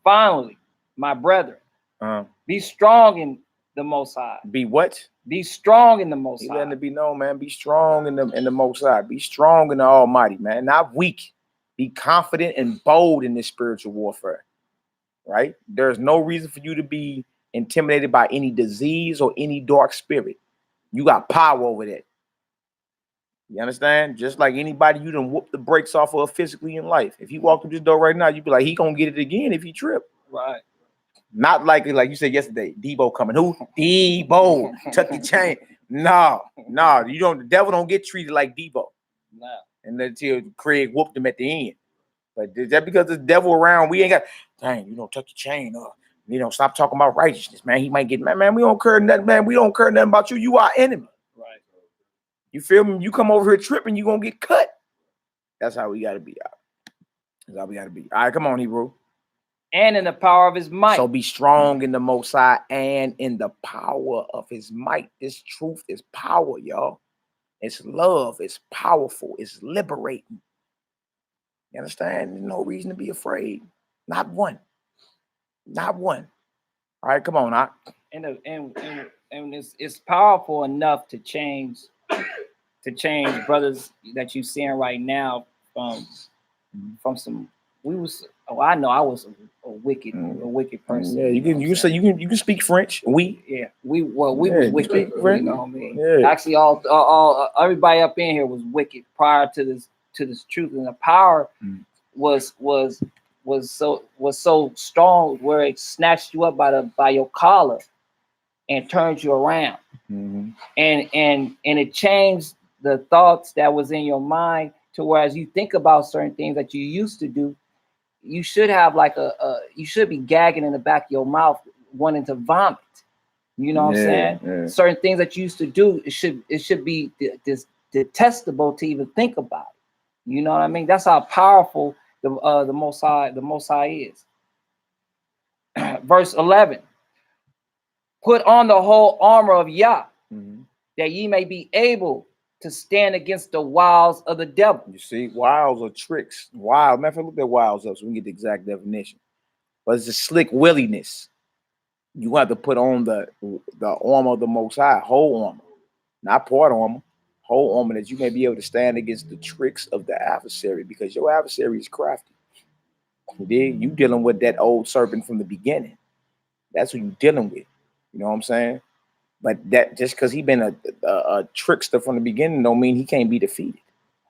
Finally, my brethren, be strong in the Most High. Be what? Be strong in the Most He High. letting it be known, man. Be strong in the Most High. Be strong in the Almighty, man. Not weak. Be confident and bold in this spiritual warfare. Right? There's no reason for you to be intimidated by any disease or any dark spirit. You got power over that. You understand? Just like anybody you done whoop the brakes off of physically in life. If he walked through this door right now, you'd be like, he gonna get it again if he trip. Right. Not like you said yesterday, Debo coming. Who? Debo. Tuck your chain. No, you don't. The devil don't get treated like Debo. No. And until Craig whooped him at the end. But is that because there's devil around? We ain't got, dang, tuck your chain up. Stop talking about righteousness, man. He might get mad, man. We don't care nothing, man. We don't care nothing about you. You are enemy. Right. You feel me? You come over here tripping, you gonna get cut. That's how we gotta be out. That's how we gotta be. All right, come on, Hebrew. And in the power of his might. So be strong in the Most High and in the power of his might. This truth is power, y'all. It's love. It's powerful. It's liberating. You understand? There's no reason to be afraid. Not one. Not one. All right, come on, Doc. And it's powerful enough to change brothers that you're seeing right now from some. I know I was a wicked person. Yeah, you can speak French. We was wicked. French. You know what I mean? Yeah. Actually, all everybody up in here was wicked prior to this truth, and the power was so strong where it snatched you up by your collar and turned you around, and it changed the thoughts that was in your mind to where as you think about certain things that you used to do, you should have like you should be gagging in the back of your mouth, wanting to vomit. You know what I'm saying? Yeah. Certain things that you used to do, it should be detestable to even think about it. You know what I mean? That's how powerful the Most High is. Verse 11. Put on the whole armor of Yah, that ye may be able to stand against the wiles of the devil. You see, wiles are tricks. Wild. Matter of fact, look at wiles up so we can get the exact definition. But it's a slick williness. You have to put on the armor of the Most High, whole armor, not part armor, whole armor, that you may be able to stand against the tricks of the adversary, because your adversary is crafty. You dealing with that old serpent from the beginning. That's who you dealing with. You know what I'm saying? But that just because he been a trickster from the beginning don't mean he can't be defeated.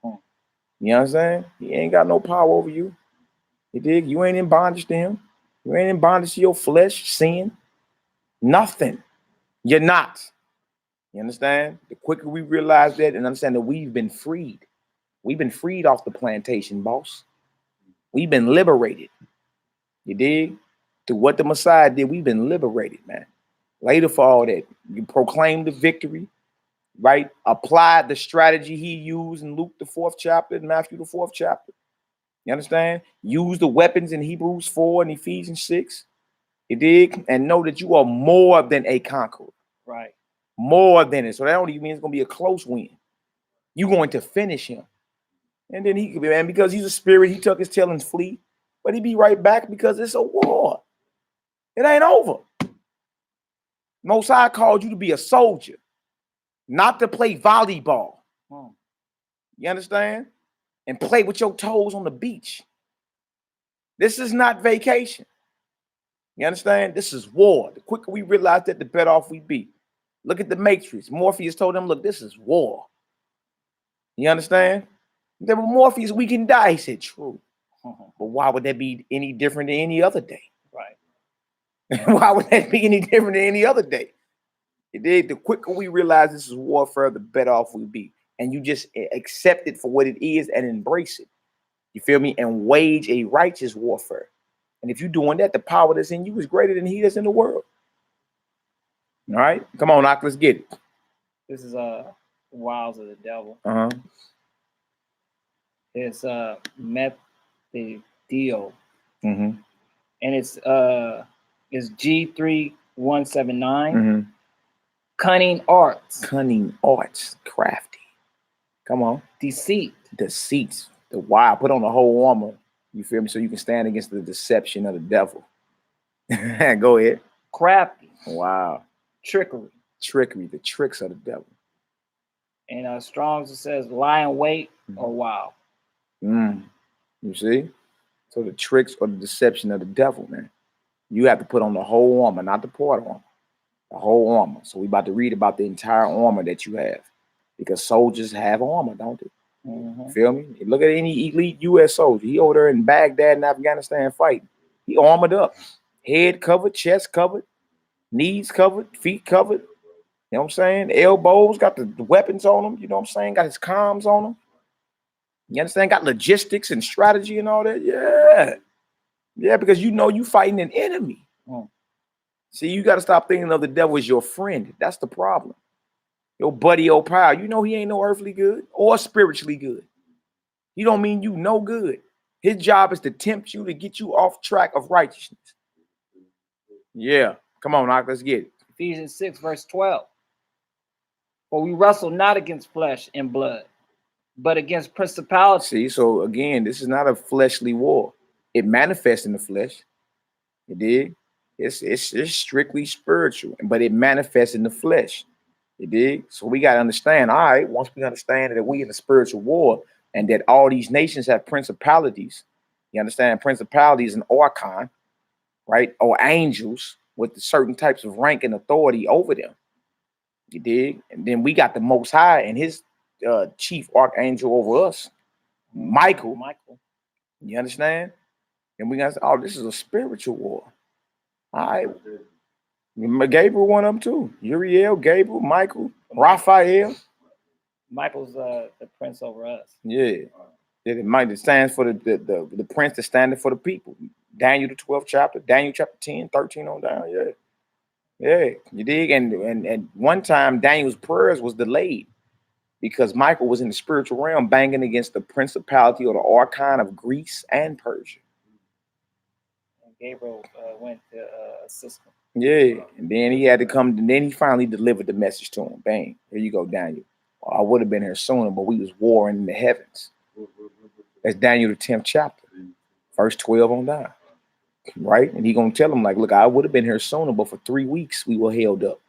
You know what I'm saying? He ain't got no power over you. You dig? You ain't in bondage to him. You ain't in bondage to your flesh, sin. Nothing. You're not. You understand? The quicker we realize that and understand that we've been freed. We've been freed off the plantation, boss. We've been liberated. You dig? To what the Messiah did, we've been liberated, man. Later for all that, you proclaim the victory, right? Apply the strategy he used in Luke the 4th chapter, and Matthew the 4th chapter. You understand? Use the weapons in Hebrews 4 and Ephesians 6. You dig? And know that you are more than a conqueror. Right. More than it. So that only means it's going to be a close win. You're going to finish him. And then he could be, man, because he's a spirit, he tuck his tail and flee. But he be right back because it's a war. It ain't over. Most High called you to be a soldier, not to play volleyball. You understand? And play with your toes on the beach. This is not vacation. You understand? This is war. The quicker we realize that, the better off we be. Look at the Matrix. Morpheus told them, look, this is war. You understand? There were Morpheus, we can die. He said, true. But why would that be any different than any other day? Right. Why would that be any different than any other day? The quicker we realize this is warfare, the better off we be. And you just accept it for what it is and embrace it. You feel me? And wage a righteous warfare. And if you're doing that, the power that's in you is greater than he that's in the world. All right? Come on, Doc, let's get it. This is wiles of the devil. It's Methodio. And it's G3179. Cunning arts. Cunning arts. Crafty. Come on. Deceit. Deceits. The wild. Put on the whole armor. You feel me? So you can stand against the deception of the devil. Go ahead. Crafty. Wow. Trickery. Trickery, the tricks of the devil. And Strong's it says lie in wait or wow. You see? So the tricks or the deception of the devil, man. You have to put on the whole armor, not the part armor. The whole armor. So we about to read about the entire armor that you have. Because soldiers have armor, don't they? Feel me? Look at any elite U.S. soldier. He over there in Baghdad in Afghanistan fighting. He armored up. Head covered, chest covered, knees covered, feet covered. You know what I'm saying? Elbows, got the weapons on them. You know what I'm saying? Got his comms on them. You understand? Got logistics and strategy and all that. Yeah. Yeah, because you know you fighting an enemy. See, you got to stop thinking of the devil as your friend. That's the problem. Your buddy, your pal, you know he ain't no earthly good or spiritually good. He don't mean you no good. His job is to tempt you to get you off track of righteousness. Yeah. Come on, Knock, let's get it. Ephesians 6, verse 12. For we wrestle not against flesh and blood, but against principalities. See, so again, this is not a fleshly war. It manifests in the flesh. You dig? It's strictly spiritual, but it manifests in the flesh. You dig? So we got to understand, all right, once we understand that we in a spiritual war and that all these nations have principalities, you understand principalities and archon, right? Or angels with certain types of rank and authority over them. You dig? And then we got the Most High and his chief archangel over us, Michael. You understand? And we got, oh, this is a spiritual war. All right. Gabriel won them too. Uriel, Gabriel, Michael, Raphael. Michael's the prince over us. Yeah. It stands for the prince that's standing for the people. Daniel the 12th chapter, Daniel chapter 10, 13 on down. Yeah. Yeah. You dig? And one time Daniel's prayers was delayed because Michael was in the spiritual realm banging against the principality or the archon of Greece and Persia. And Gabriel went to assist him. Yeah, and then he had to come, and then he finally delivered the message to him. Bang, here you go, Daniel. Well, I would have been here sooner, but we was warring in the heavens. That's Daniel the 10th chapter, verse 12 on down, right? And he gonna tell him like, look, I would have been here sooner, but for 3 weeks we were held up,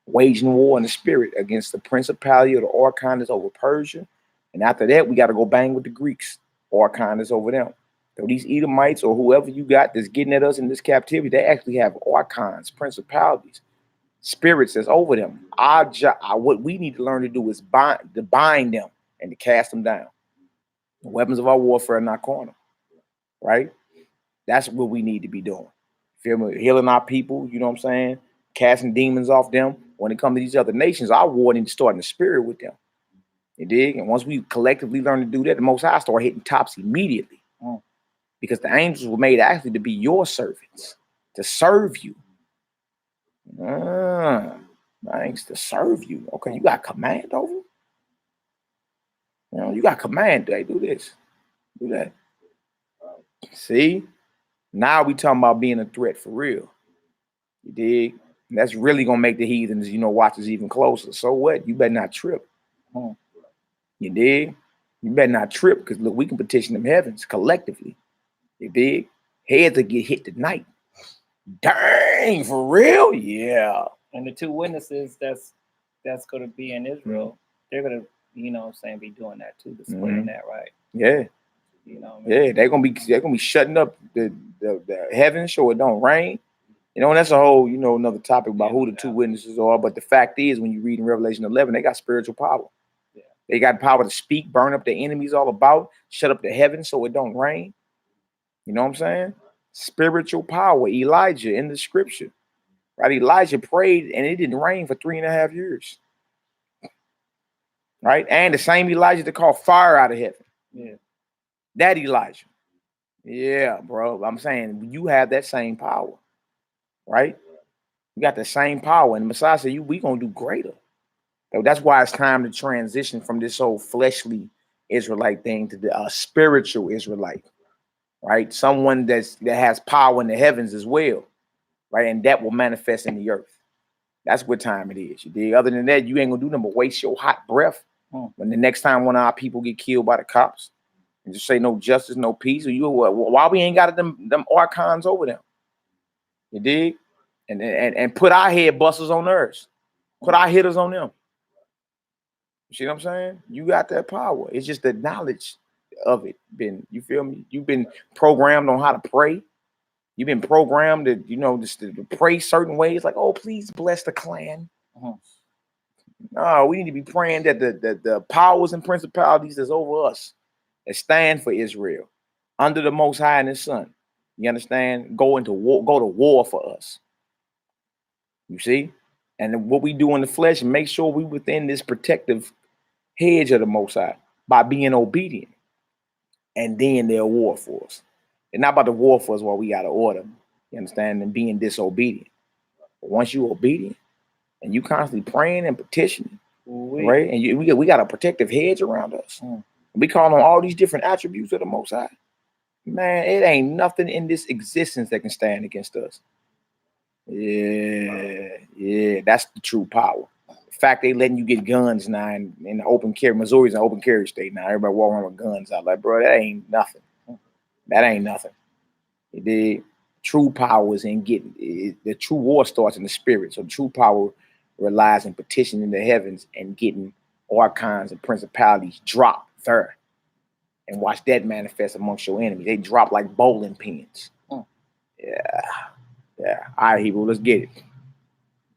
waging war in the spirit against the principality of the archon that's over Persia, and after that we got to go bang with the Greeks. Archon is over them. So these Edomites or whoever you got that's getting at us in this captivity, they actually have archons, principalities, spirits that's over them. What we need to learn to do is bind them and to cast them down. The weapons of our warfare are not carnal, right? That's what we need to be doing. Feel me? Healing our people, you know what I'm saying? Casting demons off them. When it comes to these other nations, our war needs to start in the spirit with them. You dig? And once we collectively learn to do that, the Most High start hitting tops immediately. Because the angels were made actually to be your servants, to serve you. Thanks, to serve you. Okay, you got command over them? You know, you got command. They do this, do that. See? Now we talking about being a threat for real. You dig? And that's really going to make the heathens, you know, watch us even closer. So what? You better not trip. You dig? You better not trip because, look, we can petition them heavens collectively. You dig? Heads will get hit tonight. Dang, for real? Yeah. And the 2 witnesses that's going to be in Israel, they're going to, you know what I'm saying, be doing that too, displaying that, right? Yeah. You know what I mean? Yeah, they're gonna be shutting up the heavens so it don't rain. You know, and that's a whole, you know, another topic about who the 2 witnesses are. But the fact is, when you read in Revelation 11, they got spiritual power. Yeah. They got power to speak, burn up their enemies all about, shut up the heavens so it don't rain. You know what I'm saying? Spiritual power. Elijah in the scripture, right? Elijah prayed and it didn't rain for 3.5 years, right? And the same Elijah that called fire out of heaven. Yeah, that Elijah. Yeah, bro. I'm saying you have that same power, right? You got the same power, and the Messiah said, we gonna do greater. So that's why it's time to transition from this old fleshly Israelite thing to the spiritual Israelite. Right? Someone that has power in the heavens as well, right? And that will manifest in the earth. That's what time it is. You dig? Other than that, you ain't gonna do nothing but waste your hot breath when the next time one of our people get killed by the cops and just say no justice, no peace. Or why we ain't got them archons over them? You dig? And put our head busters on theirs. Put our hitters on them. You see what I'm saying? You got that power. It's just the knowledge of it. You feel me? You've been programmed on how to pray. You've been programmed to, just to pray certain ways. Like, oh, please bless the clan. No, we need to be praying that the powers and principalities that's over us, that stand for Israel, under the Most High and His Son. You understand? Go to war for us. You see? And what we do in the flesh, make sure we within this protective hedge of the Most High by being obedient. And then they'll war for us. They're not about to war for us while we got to order. You understand? And being disobedient. But once you're obedient and you constantly praying and petitioning, right? And we got a protective hedge around us. We call on all these different attributes of the Most High. Man, it ain't nothing in this existence that can stand against us. Yeah, that's the true power. The fact they letting you get guns now in the open carry, Missouri's an open carry state now. Everybody walking around with guns out. Like, bro, that ain't nothing. That ain't nothing. The true power is in getting the true war starts in the spirit. So the true power relies in petitioning the heavens and getting archons and principalities drop there. And watch that manifest amongst your enemies. They drop like bowling pins. Yeah. All right, Hebrew, let's get it.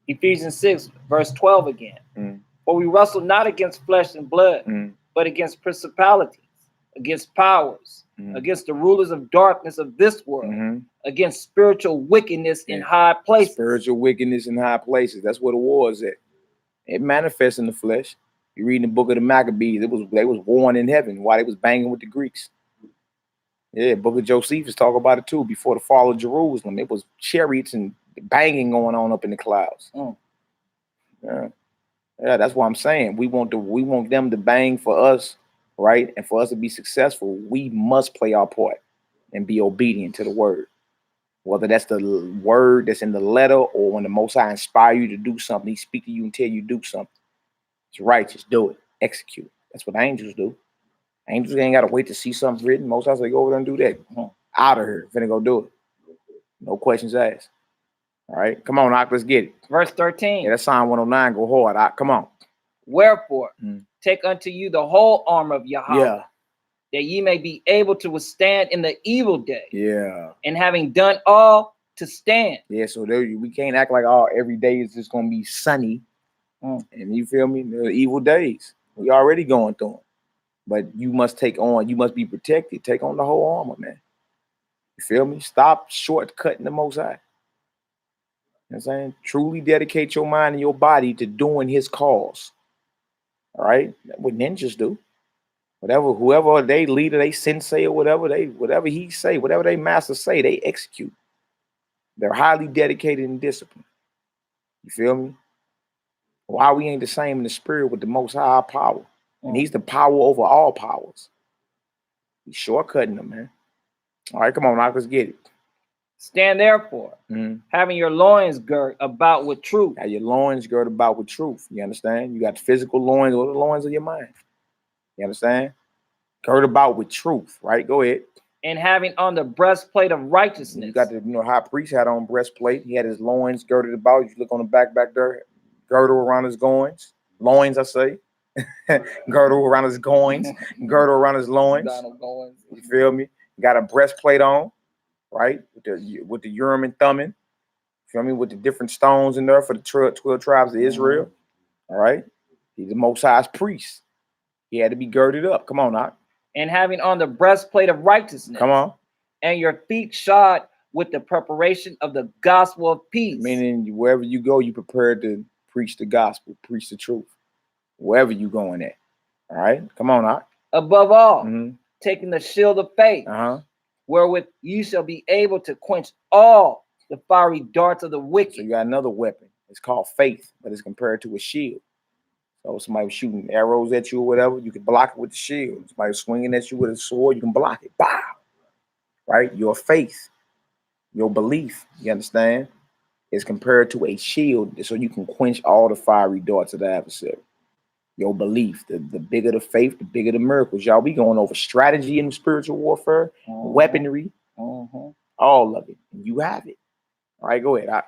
Ephesians 6, verse 12 again. For we wrestle not against flesh and blood, but against principalities, against powers, against the rulers of darkness of this world, against spiritual wickedness in high places. Spiritual wickedness in high places. That's where the war is at. It manifests in the flesh. You read in the book of the Maccabees, they was warring in heaven while they was banging with the Greeks. Yeah, book of Josephus talk about it too. Before the fall of Jerusalem, it was chariots and banging going on up in the clouds. Yeah, that's what I'm saying. We want them to bang for us, right? And for us to be successful, we must play our part and be obedient to the word. Whether that's the word that's in the letter or when the Most High inspire you to do something, He speak to you and tell you to do something. It's righteous. Do it. Execute. That's what angels do. Angels ain't got to wait to see something written. Most times they go over there and do that. Out of here. Finna go do it. No questions asked. All right. Come on, Doc. Let's get it. Verse 13. Yeah, that's Psalm 109. Go hard, Doc. Come on. Wherefore, take unto you the whole armor of Yahweh, that ye may be able to withstand in the evil day. Yeah. And having done all, to stand. Yeah, so we can't act like every day is just going to be sunny. And you feel me? The evil days. We already going through them. But you must be protected. Take on the whole armor, man. You feel me? Stop shortcutting the Most High. You know what I'm saying? Truly dedicate your mind and your body to doing His cause. All right? That's what ninjas do. Whoever they leader, they sensei or whatever he say, whatever they master say, they execute. They're highly dedicated and disciplined. You feel me? Why we ain't the same in the spirit with the Most High power? And He's the power over all powers. He's shortcutting them, man. All right, come on, now let's get it. Stand therefore, having your loins girt about with truth. Have your loins girt about with truth. You understand? You got the physical loins or the loins of your mind. You understand? Girt about with truth, right? Go ahead. And having on the breastplate of righteousness. You got the high priest had on breastplate. He had his loins girded about. You look on the back there, girdle around his loins, I say. Girdle around his goins, girdle around his loins. You feel me? Got a breastplate on, right? With the Urim and Thummim. Feel me? With the different stones in there for the 12 tribes of Israel. All right. He's the Most High's priest. He had to be girded up. Come on, Doc. And having on the breastplate of righteousness. Come on. And your feet shod with the preparation of the gospel of peace. Meaning wherever you go, you prepared to preach the gospel, preach the truth. Wherever you going at. All right. Come on, Doc. Above all, taking the shield of faith, wherewith you shall be able to quench all the fiery darts of the wicked. So you got another weapon. It's called faith, but it's compared to a shield. So somebody was shooting arrows at you or whatever, you can block it with the shield. Somebody was swinging at you with a sword, you can block it. Bow. Right? Your faith, your belief, you understand, is compared to a shield so you can quench all the fiery darts of the adversary. Your belief, the bigger the faith, the bigger the miracles. Y'all, we going over strategy in spiritual warfare, weaponry, all of it. And you have it. All right, go ahead.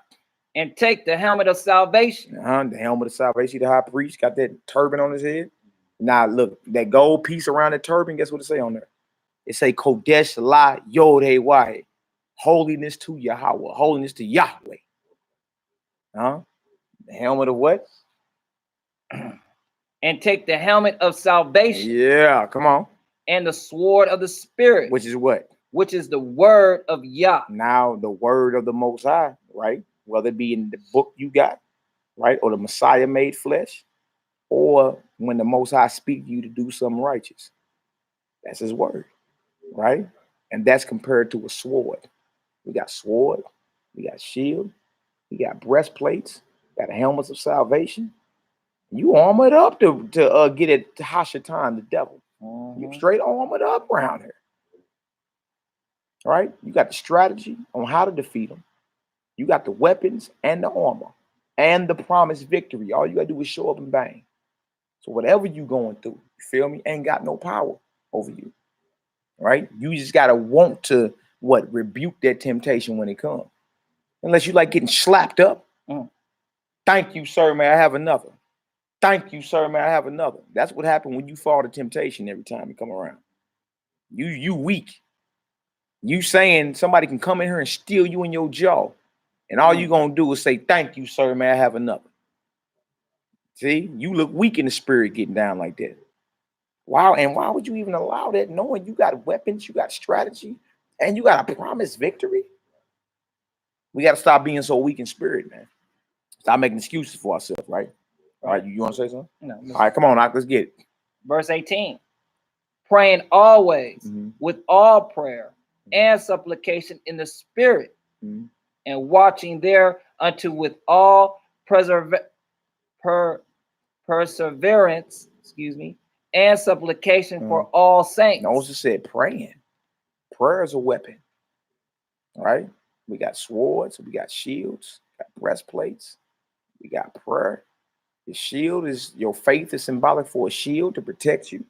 And take the helmet of salvation. The helmet of salvation. The high priest got that turban on his head. Now, look, that gold piece around the turban, guess what it say on there? It say, Kodesh La Yod-Heh-Wah. Holiness to Yahweh. Holiness to Yahweh. The helmet of what? And take the helmet of salvation. Yeah, come on. And the sword of the Spirit. Which is what? Which is the word of Yah. Now, the word of the Most High, right? Whether it be in the book you got, right? Or the Messiah made flesh. Or when the Most High speak to you to do something righteous. That's his word, right? And that's compared to a sword. We got sword. We got shield. We got breastplates. We got helmets of salvation. You armored up to get it to Hashatan, the devil. You straight armored up around here. Right? You got the strategy on how to defeat them. You got the weapons and the armor and the promised victory. All you got to do is show up and bang. So whatever you going through, you feel me, ain't got no power over you. Right? You just got to want to, rebuke that temptation when it comes. Unless you like getting slapped up. Thank you, sir. May I have another? Thank you, sir. May I have another? That's what happened when you fall to temptation every time you come around. You weak. You saying somebody can come in here and steal you in your jaw. And all you going to do is say, thank you, sir. May I have another? See, you look weak in the spirit getting down like that. Wow. And why would you even allow that knowing you got weapons, you got strategy, and you got a promised victory? We got to stop being so weak in spirit, man. Stop making excuses for ourselves, right? All right, you want to say something? No. All right, come on, let's get it. Verse 18. Praying always with all prayer and supplication in the spirit, and watching thereunto with all perseverance, and supplication for all saints. Moses said praying. Prayer is a weapon. All right? We got swords, we got shields, we got breastplates, we got prayer. The shield is your faith is symbolic for a shield to protect you.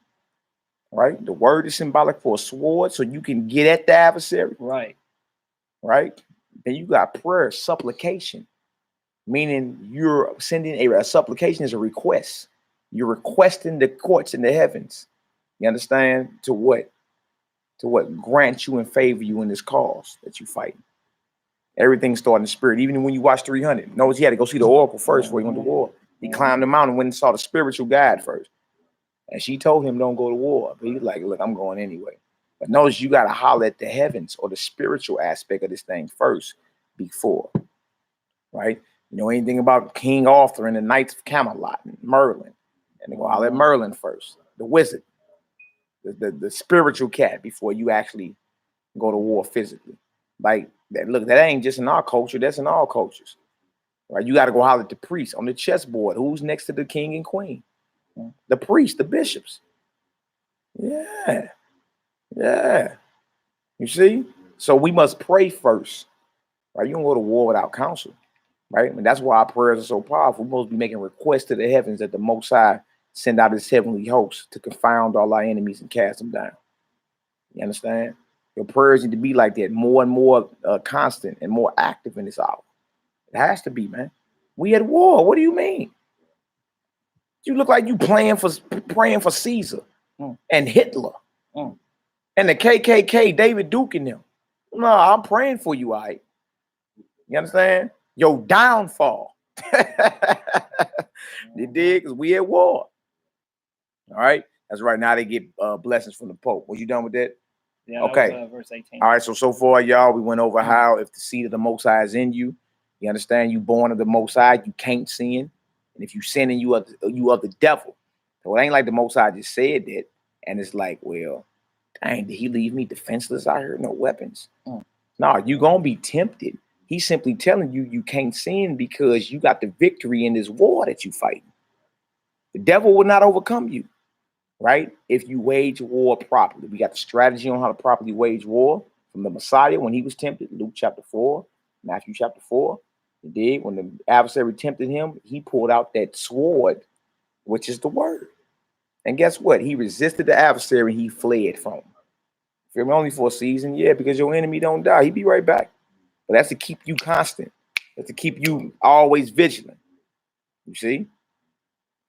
Right? The word is symbolic for a sword so you can get at the adversary. Right. Right? Then you got prayer, supplication, meaning you're sending a supplication is a request. You're requesting the courts in the heavens. You understand? To what grant you and favor you in this cause that you fight. Everything started in the spirit. Even when you watch 300, notice he had to go see the oracle first before he went to war. He climbed the mountain, went and saw the spiritual guide first. And she told him, don't go to war. But he was like, look, I'm going anyway. But notice you got to holler at the heavens or the spiritual aspect of this thing first before. Right? You know anything about King Arthur and the Knights of Camelot and Merlin? And they go holler at Merlin first, the wizard, the spiritual cat before you actually go to war physically. Like that. Look, that ain't just in our culture. That's in all cultures. Right? You got to go holler at the priest on the chessboard. Who's next to the king and queen? The priest, the bishops. Yeah. You see? So we must pray first. Right? You don't go to war without counsel. Right? And that's why our prayers are so powerful. We're supposed to be making requests to the heavens that the Most High send out his heavenly host to confound all our enemies and cast them down. You understand? Your prayers need to be like that, more and more constant and more active in this hour. It has to be, man. We at war. What do you mean? You look like you praying for Caesar and Hitler and the KKK, David Duke and them. No, I'm praying for you, all right? You understand? Your downfall. You dig? Because we at war. All right? That's right. Now they get blessings from the Pope. Was you done with that? Yeah, okay. That was, verse 18. All right. So far, y'all, we went over how if the seed of the Most High is in you, you understand you born of the Most High, you can't sin. And if you sin, you are the devil. So it ain't like the Most High just said that. And it's like, well, dang, did he leave me defenseless out here? No weapons. No, you're going to be tempted. He's simply telling you you can't sin because you got the victory in this war that you fighting. The devil will not overcome you, right? If you wage war properly. We got the strategy on how to properly wage war from the Messiah when he was tempted, Luke chapter 4, Matthew chapter 4. He did. When the adversary tempted him, he pulled out that sword, which is the word. And guess what? He resisted the adversary. He fled from him. Only for a season. Yeah, because your enemy don't die. He'll be right back. But that's to keep you constant. That's to keep you always vigilant. You see?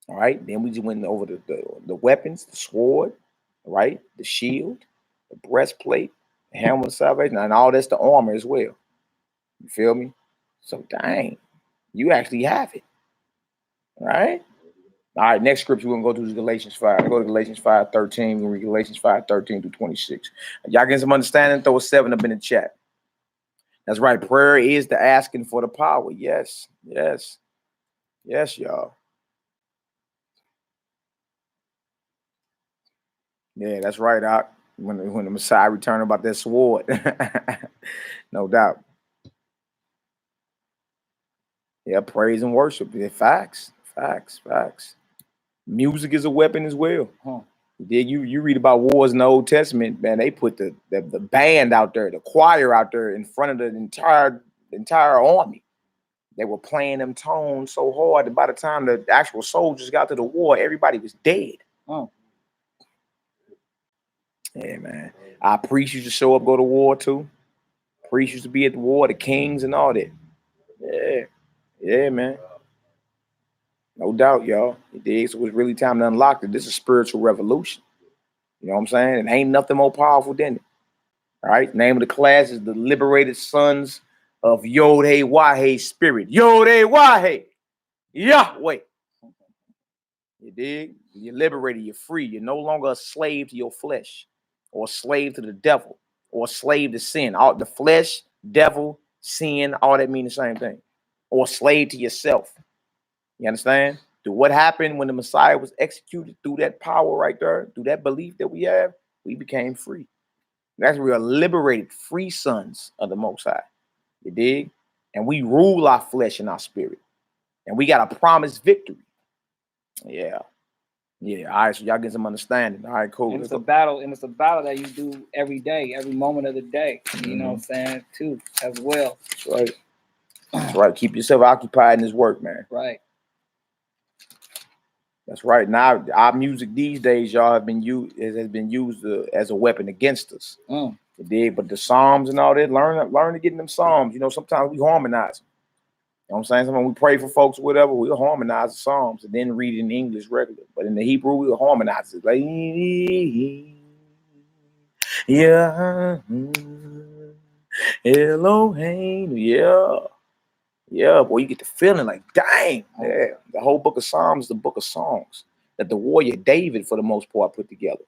All right. Then we just went over the weapons, the sword, right? The shield, the breastplate, the helmet of salvation, and all that's the armor as well. You feel me? So dang, you actually have it. Right? All right, next scripture we're gonna go to is Galatians 5. Go to Galatians 5:13. We'll read Galatians 5:13 through 26. Y'all get some understanding, throw a 7 up in the chat. That's right. Prayer is the asking for the power. Yes, yes, yes, y'all. Yeah, that's right, Doc. When the Messiah returned about that sword. No doubt. Yeah, praise and worship. Yeah, facts. Music is a weapon as well. You read about wars in the Old Testament, man. They put the band out there, the choir out there in front of the entire army. They were playing them tones so hard that by the time the actual soldiers got to the war, everybody was dead. Yeah, man. Our priests used to show up, go to war too. Priests used to be at the war, the kings and all that. Yeah, man. No doubt, y'all. It did. So it was really time to unlock it. This is a spiritual revolution. You know what I'm saying? And ain't nothing more powerful than it. All right. Name of the class is the Liberated Sons of Yhwh'S Spirit. Yhwh'S. Yahweh. You dig? You're liberated. You're free. You're no longer a slave to your flesh or a slave to the devil or a slave to sin. All the flesh, devil, sin, all that mean the same thing. Or a slave to yourself. You understand? Through what happened when the Messiah was executed, through that power right there, through that belief that we have, we became free. That's we are liberated, free sons of the Most High. You dig? And we rule our flesh and our spirit. And we got a promised victory. Yeah. Yeah. All right. So y'all get some understanding. All right, cool. And it's a battle, that you do every day, every moment of the day. You know what I'm saying? Too, as well. That's right. That's right. Keep yourself occupied in this work, man. Right. That's right. Now our music these days, y'all, has been used as a weapon against us. It did, but the Psalms and all that, learn to get in them Psalms. You know, sometimes we harmonize them. You know what I'm saying? Sometimes we pray for folks, whatever, we'll harmonize the Psalms and then read it in English regular. But in the Hebrew, we'll harmonize it. Like, yeah, Elohim, yeah. Yeah, boy, you get the feeling like, dang, yeah. The whole book of Psalms is the book of songs that the warrior David, for the most part, put together.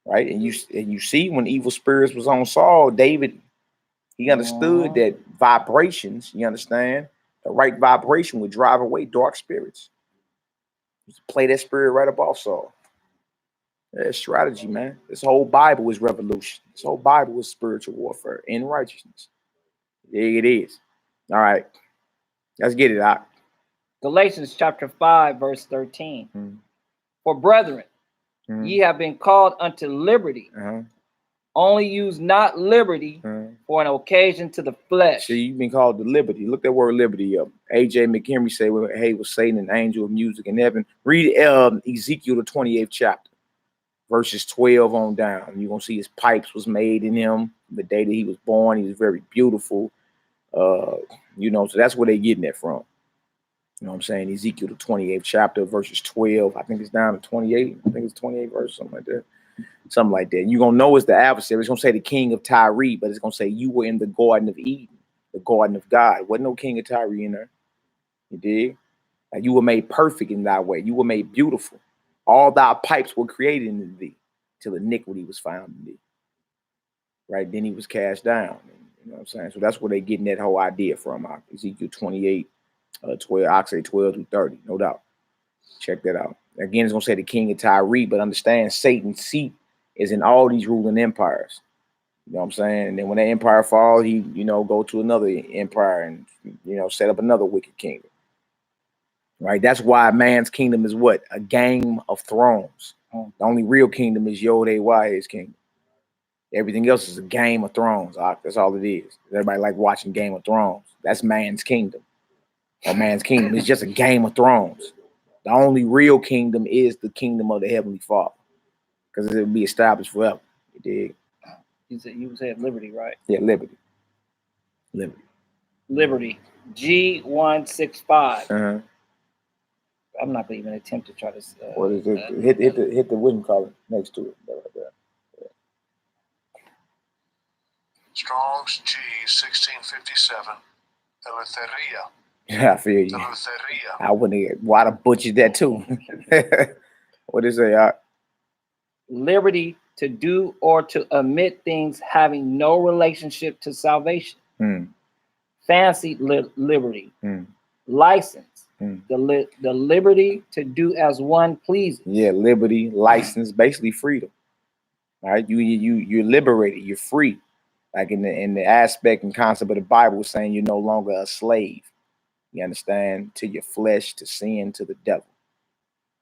Right? And you see when evil spirits was on Saul, David, he understood that vibrations, you understand, the right vibration would drive away dark spirits. Just play that spirit right up off Saul. That's strategy, man. This whole Bible is revolution. This whole Bible is spiritual warfare in righteousness. There it is. All right. Let's get it out. Galatians chapter 5, verse 13. For brethren, ye have been called unto liberty. Only use not liberty for an occasion to the flesh. See, you've been called to liberty. Look that word liberty up. A.J. McHenry say, well, hey, was Satan an angel of music in heaven? Read Ezekiel, the 28th chapter, verses 12 on down. You're going to see his pipes was made in him the day that he was born. He was very beautiful. You know, so that's where they're getting it from. You know what I'm saying? Ezekiel, the 28th chapter, verses 12. I think it's down to 28. I think it's 28 verse, something like that. Something like that. You're going to know it's the adversary. It's going to say the king of Tyre, but it's going to say you were in the Garden of Eden, the Garden of God. Wasn't no king of Tyre in there. You dig? Like you were made perfect in that way. You were made beautiful. All thy pipes were created in thee till iniquity was found in thee. Right? Then he was cast down. You know what I'm saying? So that's where they're getting that whole idea from. Ezekiel 28, 12, I'll say 12 to 30, no doubt. Check that out. Again, it's going to say the king of Tyre, but understand Satan's seat is in all these ruling empires. You know what I'm saying? And then when that empire falls, he, you know, go to another empire and, you know, set up another wicked kingdom. Right? That's why man's kingdom is what? A game of thrones. The only real kingdom is Yhwh'S kingdom. Everything else is a game of thrones. That's all it is. Everybody like watching Game of Thrones. That's man's kingdom. Or man's kingdom is just a game of thrones. The only real kingdom is the kingdom of the Heavenly Father. Because it will be established forever. You dig? You said liberty, right? Yeah, liberty. Liberty. G165. Uh-huh. I'm not gonna even attempt to try to. What is it? Hit the wooden collar next to it. Right there. Strong's G 1657. Eleutheria. Yeah, I feel you. Eleutheria. I wouldn't. Why to butcher that too? What is it? Liberty to do or to omit things having no relationship to salvation. Fancied liberty. License. The liberty to do as one pleases. Yeah, liberty, license, basically freedom. All right, you're liberated. You're free. Like in the aspect and concept of the Bible, saying you're no longer a slave. You understand? To your flesh, to sin, to the devil,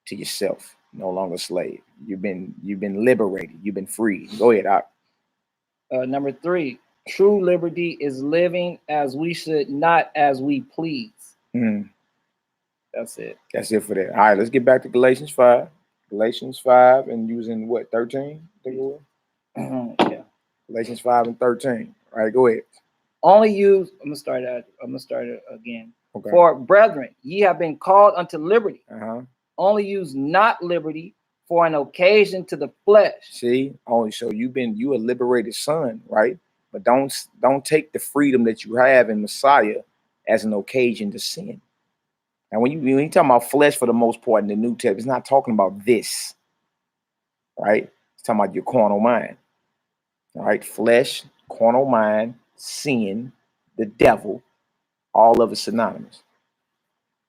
to yourself. No longer a slave. You've been liberated. You've been free. Go ahead, Doc. Number 3, true liberty is living as we should, not as we please. That's it. That's it for that. All right, let's get back to Galatians 5. Galatians 5 and using what, 13? I think it was? Yeah. Galatians 5 and 13. All right, go ahead. Only use. I'm gonna start it again. Okay. For brethren, ye have been called unto liberty. Only use not liberty for an occasion to the flesh. See, only so you a liberated son, right? But don't take the freedom that you have in Messiah as an occasion to sin. And when you talk about flesh, for the most part in the New Testament, it's not talking about this, right? It's talking about your carnal mind. All right, flesh, carnal mind, sin, the devil, all of it synonymous.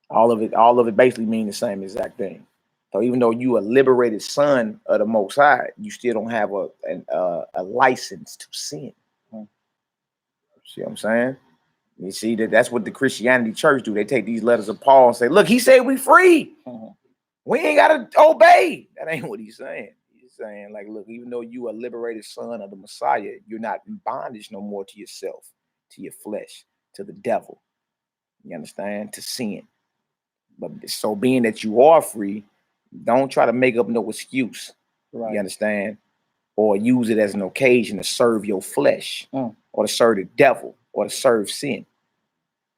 All of it basically mean the same exact thing. So even though you a liberated son of the Most High, you still don't have a license to sin. See what I'm saying? You see that's what the Christianity church do. They take these letters of Paul and say, look, he said we free. We ain't gotta obey. That ain't what he's saying. He's saying, like, look, even though you a liberated son of the Messiah, you're not in bondage no more to yourself, to your flesh, to the devil. You understand? To sin. But so being that you are free, don't try to make up no excuse. Right. You understand? Or use it as an occasion to serve your flesh or to serve the devil or to serve sin.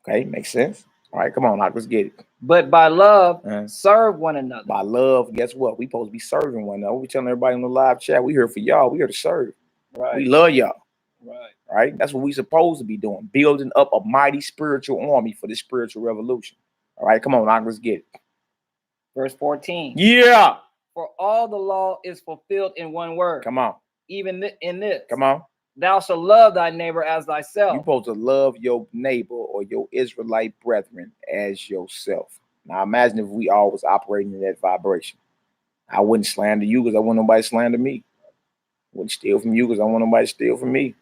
Okay, makes sense? All right, come on, let's get it. But by love, serve one another. By love, guess what? We supposed to be serving one another. We telling everybody in the live chat, we here for y'all. We here to serve. Right. We love y'all. Right. Right? That's what we supposed to be doing. Building up a mighty spiritual army for this spiritual revolution. All right, come on, let's get it. Verse 14. Yeah. For all the law is fulfilled in one word. Come on. Even in this. Come on. Thou shalt love thy neighbor as thyself. You're supposed to love your neighbor or your Israelite brethren as yourself. Now imagine if we all was operating in that vibration. I wouldn't slander you because I want nobody to slander me. I wouldn't steal from you because I want nobody to steal from me.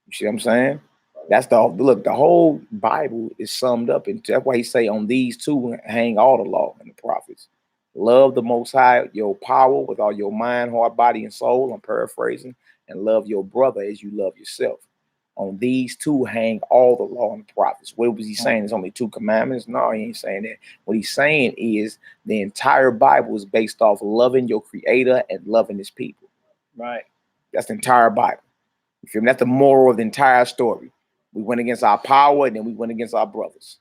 You see what I'm saying? That's the whole Bible is summed up, and that's why he say on these two hang all the law and the prophets. Love the Most High, your power with all your mind, heart, body, and soul. I'm paraphrasing. And love your brother as you love yourself. On these two hang all the law and the prophets. What was he saying? There's only 2 commandments? No, he ain't saying that. What he's saying is the entire Bible is based off loving your creator and loving his people. Right. That's the entire Bible. You feel me? That's the moral of the entire story. We went against our power and then we went against our brothers.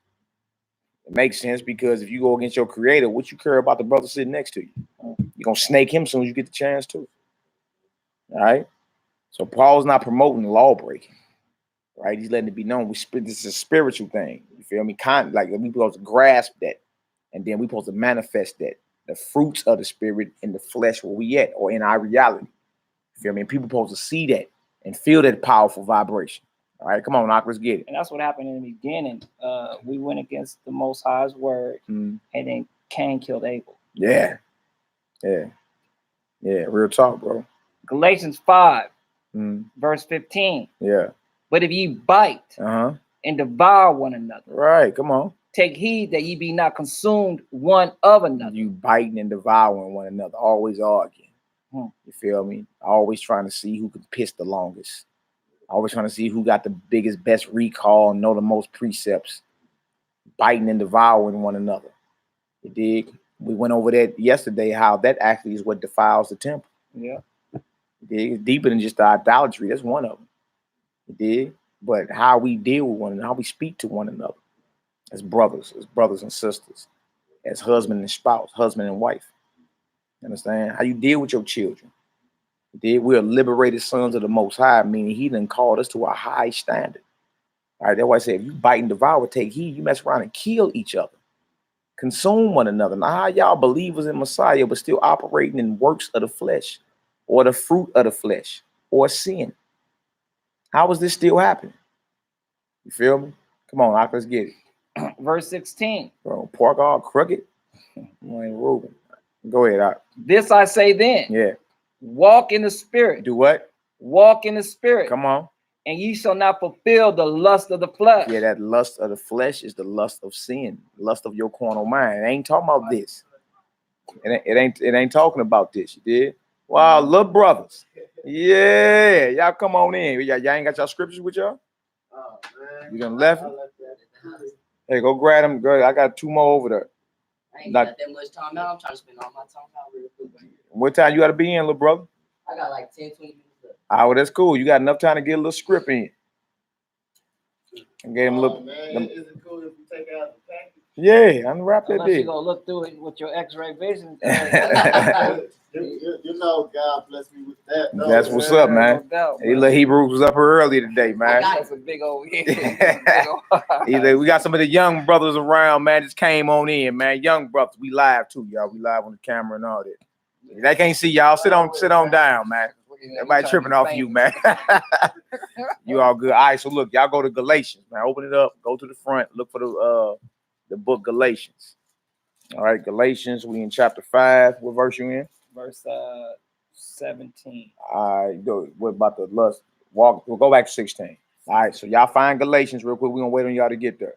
It makes sense because if you go against your creator, what you care about the brother sitting next to you? You're going to snake him as soon as you get the chance to. All right? So Paul's not promoting law breaking, right? He's letting it be known. This is a spiritual thing. You feel me? Like we supposed to grasp that, and then we supposed to manifest that. The fruits of the spirit in the flesh where we at, or in our reality. You feel me? And people supposed to see that and feel that powerful vibration. All right, come on, let's get it. And that's what happened in the beginning. We went against the Most High's word, and then Cain killed Abel. Yeah. Real talk, bro. Galatians 5. Verse 15. Yeah. But if ye bite and devour one another, right? Come on. Take heed that ye be not consumed one of another. You biting and devouring one another, always arguing. You feel me? Always trying to see who can piss the longest. Always trying to see who got the biggest, best recall and know the most precepts. Biting and devouring one another. You dig? We went over that yesterday, how that actually is what defiles the temple. Yeah. You dig? It's deeper than just the idolatry. That's one of them. You dig? but how we deal with one another, how we speak to one another as brothers and sisters, as husband and spouse, husband and wife. Understand? How you deal with your children. We are liberated sons of the Most High, meaning he done called us to a high standard. All right, that's why I say if you bite and devour, take heed, you mess around and kill each other. Consume one another. Now, how y'all believers in Messiah but still operating in works of the flesh or the fruit of the flesh or sin? How is this still happening? You feel me? Come on, let's get it. Verse 16. Bro, pork all crooked. You ain't Reuben. Go ahead, Doc. This I say then. Yeah. Walk in the spirit. Do what? Walk in the spirit. Come on. And ye shall not fulfill the lust of the flesh. Yeah, that lust of the flesh is the lust of sin, lust of your carnal mind. It ain't talking about this. It ain't talking about this. You did? Wow, little brothers. Yeah, y'all come on in. Y'all ain't got y'all scriptures with y'all? Oh, man. You done left it? Hey, go grab them. Girl, I got 2 more over there. I ain't got that much time now. I'm trying to spend all my time out real quick right here. What time you got to be in, little brother? I got like 10, 20 minutes left. Oh, well, that's cool. You got enough time to get a little script in. And get him a little. Man, is it cool if we take out the package? Yeah, unwrap that Unless you're bit. going to look through it with your X-ray vision. You know, God bless me with that. No, That's what's up, man. No doubt, Hey, little Hebrews was up here early today, man. That's a big old Either we got some of the young brothers around, man. Just came on in, man. Young brothers, we live too, y'all. We live on the camera and all that. They can't see y'all. Sit on down, man. Everybody tripping off you, man. You all good. All right, so look, y'all go to Galatians, man. Open it up, go to the front, look for the book Galatians. All right, Galatians, we in chapter 5. What verse you in? Verse 17. All right, what about the lust? We'll go back to 16. All right, so y'all find Galatians real quick. We're gonna wait on y'all to get there.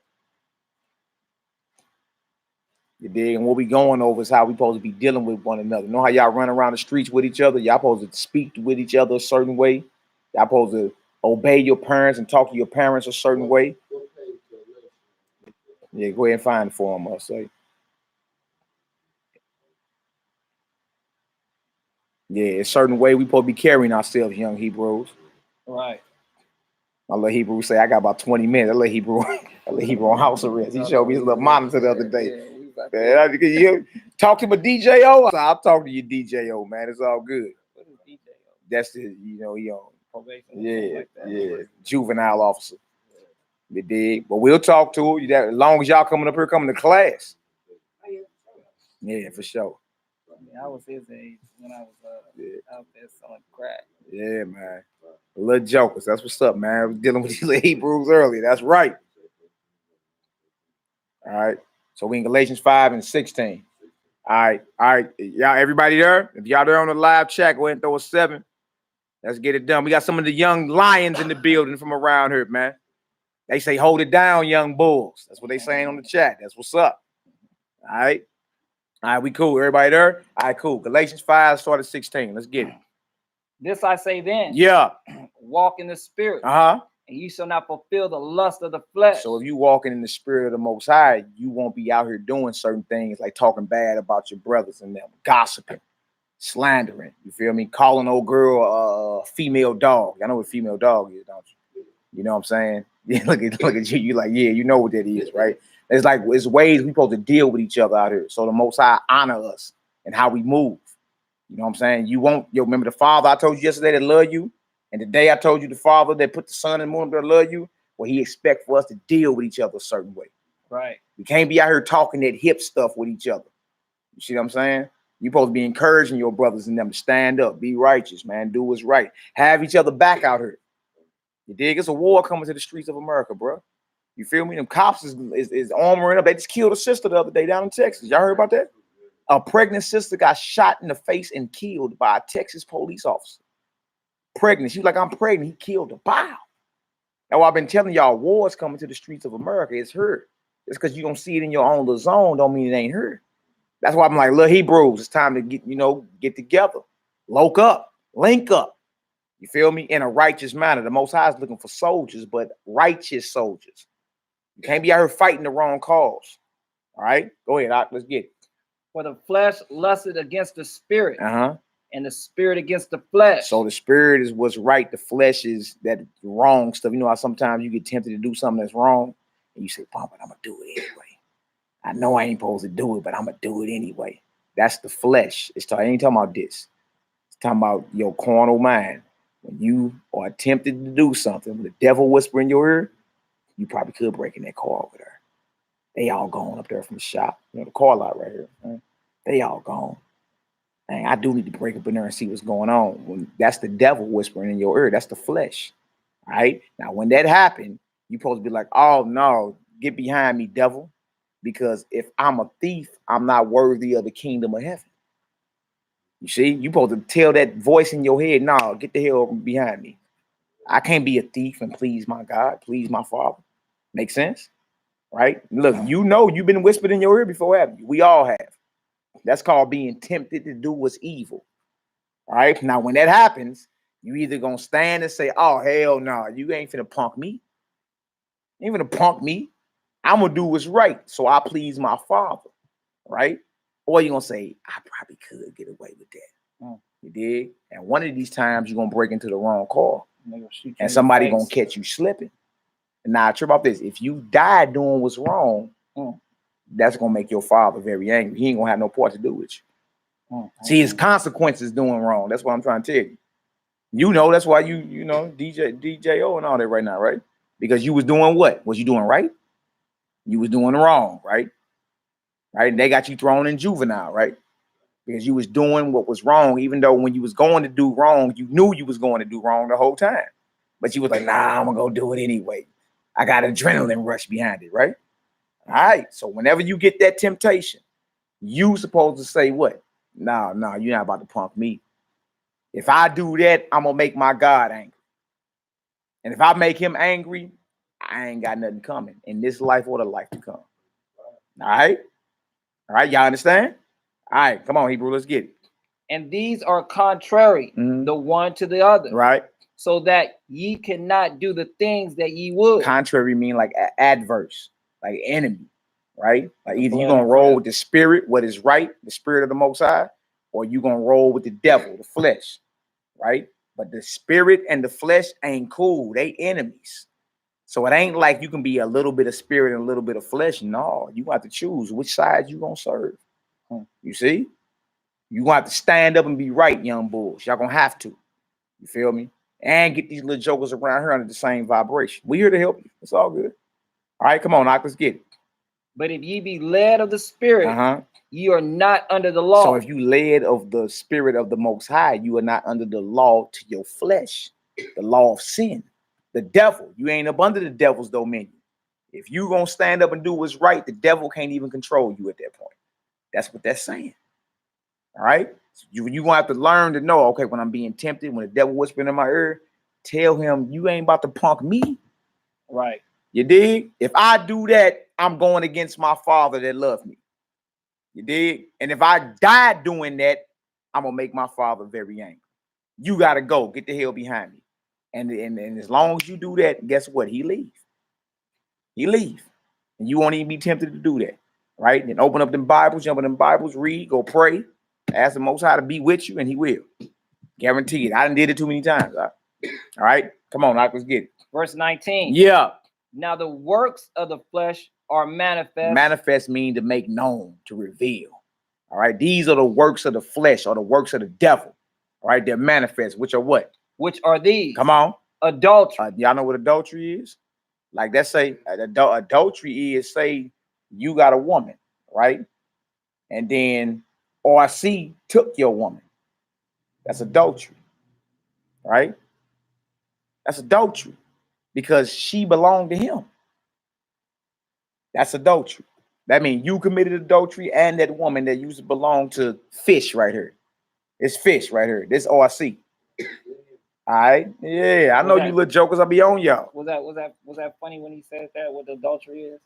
You dig? And what we going over is how we supposed to be dealing with one another. You know how y'all run around the streets with each other? Y'all supposed to speak with each other a certain way. Y'all supposed to obey your parents and talk to your parents a certain way. Yeah, go ahead and find it for them, I'll say. Yeah, a certain way we supposed to be carrying ourselves, young Hebrews. Right. I let Hebrew say, I got about 20 minutes. I let Hebrew on house arrest. He showed me his little monitor the other day. You talk to my DJO. I'll talk to your DJO, man. It's all good. What is DJO? That's the, he on Probation. yeah, Like that. yeah, juvenile officer. You dig? But we'll talk to you as long as y'all coming up here, coming to class. Yeah, for sure. I was his age when I was out there selling crack. Yeah, man. Little jokers. That's what's up, man. I was dealing with these little Hebrews earlier. That's right. All right. So we in Galatians 5 and 16. All right. Y'all, everybody there? If y'all there on the live chat, go ahead and throw a 7. Let's get it done. We got some of the young lions in the building from around here, man. They say, hold it down, young bulls. That's what they saying on the chat. That's what's up. All right. All right, we cool. Everybody there? All right, cool. Galatians 5, start at 16. Let's get it. This I say then. Yeah. Walk in the spirit. Uh-huh. And you shall not fulfill the lust of the flesh. So if you walking in the spirit of the Most High, you won't be out here doing certain things like talking bad about your brothers and them, gossiping, slandering. You feel me? Calling old girl a female dog. I know what female dog is, don't you? You know what I'm saying? Yeah, look at you. You like, yeah, you know what that is, right? It's like it's ways we supposed to deal with each other out here. So the Most High honor us and how we move. You know what I'm saying? You won't. Remember the Father I told you yesterday that love you, and today I told you the Father that put the Son and Moon that love you. Well, He expects for us to deal with each other a certain way. Right. We can't be out here talking that hip stuff with each other. You see what I'm saying? You're supposed to be encouraging your brothers and them to stand up, be righteous, man, do what's right, have each other back out here. You dig? It's a war coming to the streets of America, bro. You feel me? Them cops is armoring up. They just killed a sister the other day down in Texas. Y'all heard about that? A pregnant sister got shot in the face and killed by a Texas police officer. Pregnant. She was like, I'm pregnant. He killed her. Wow. Now, I've been telling y'all, war's coming to the streets of America. It's her. Just because you don't see it in your own little zone don't mean it ain't her. That's why I'm like, little Hebrews, it's time to get together. Loke up. Link up. You feel me? In a righteous manner. The Most High is looking for soldiers, but righteous soldiers. You can't be out here fighting the wrong cause. All right? Go ahead, let's get it. For the flesh lusted against the spirit. Uh-huh. and the spirit against the flesh. So the spirit is what's right. The flesh is that wrong stuff. You know how sometimes you get tempted to do something that's wrong, and you say, "Oh, but I'm gonna do it anyway. I know I ain't supposed to do it, but I'm gonna do it anyway." That's the flesh. I ain't talking about this. It's talking about your carnal mind. When you are tempted to do something, when the devil whisper in your ear, you probably could break in that car over there. They all gone up there from the shop. You know, the car lot right here. Right? They all gone. Dang, I do need to break up in there and see what's going on. When that's the devil whispering in your ear, that's the flesh. All right. Now, when that happened, you're supposed to be like, "Oh no, get behind me, devil." Because if I'm a thief, I'm not worthy of the kingdom of heaven. You see, you're supposed to tell that voice in your head, "No, get the hell behind me. I can't be a thief and please my God, please my Father." Make sense? Right? Look, you know you've been whispered in your ear before, haven't you? We all have. That's called being tempted to do what's evil. All right. Now, when that happens, you either gonna stand and say, "Oh, hell no, you ain't finna punk me. You ain't finna punk me. I'm gonna do what's right, so I please my Father." Right? Or you're gonna say, "I probably could get away with that." You dig? And one of these times you're gonna break into the wrong car, and somebody gonna catch you slipping. And now, trip about this: if you die doing what's wrong, that's gonna make your Father very angry. He ain't gonna have no part to do with you. See, his consequences doing wrong. That's what I'm trying to tell you. You know, that's why you know DJO and all that right now, right? Because you was doing what? Was you doing right? You was doing wrong, right? Right? And they got you thrown in juvenile, right? Because you was doing what was wrong, even though when you was going to do wrong, you knew you was going to do wrong the whole time. But you was like, "Nah, I'm gonna go do it anyway. I got adrenaline rush behind it," right? All right. So whenever you get that temptation, you supposed to say what? No, you're not about to punk me. If I do that, I'm gonna make my God angry. And if I make him angry, I ain't got nothing coming in this life or the life to come. All right? All right, y'all understand? All right, come on, Hebrew, let's get it. And these are contrary, the one to the other. Right. So that ye cannot do the things that ye would. Contrary mean like adverse, like enemy, right? Like either you're gonna roll with the spirit, what is right, the spirit of the Most High, or you're gonna roll with the devil, the flesh, right? But the spirit and the flesh ain't cool. They enemies. So it ain't like you can be a little bit of spirit and a little bit of flesh. No, you have to choose which side you gonna serve. You see? You gonna have to stand up and be right, young bulls. Y'all gonna have to. You feel me? And get these little jokers around here under the same vibration. We here to help you. It's all good. All right, come on, Knock, let's get it. But if ye be led of the spirit, ye are not under the law. So if you led of the spirit of the Most High, you are not under the law to your flesh, the law of sin, the devil. You ain't up under the devil's dominion. If you gonna stand up and do what's right, the devil can't even control you at that point. That's what that's saying. All right. So you gonna have to learn to know, okay, when I'm being tempted, when the devil whispering in my ear, tell him you ain't about to punk me. Right. You dig? If I do that, I'm going against my Father that loves me. You dig? And if I die doing that, I'm gonna make my Father very angry. You gotta go. Get the hell behind me. And as long as you do that, guess what? He leave. He leave. And you won't even be tempted to do that. Right? And open up them Bibles, jump in them Bibles, read, go pray, ask the Most High to be with you, and he will. Guarantee it. I done did it too many times. All right? Come on, let's get it. Verse 19. Yeah. Now the works of the flesh are manifest. Manifest mean to make known, to reveal. All right. These are the works of the flesh or the works of the devil. All right. They're manifest, which are what? Which are these? Come on. Adultery. Y'all know what adultery is? Like, let's say adultery is, say you got a woman, right? And then RC took your woman. That's adultery. Right? That's adultery. Because she belonged to him. That's adultery. That means you committed adultery and that woman that used to belong to fish right here. It's fish right here. This RC. All right. Yeah, I know you little jokers. I'll be on y'all. Was that funny when he said that? What the adultery is?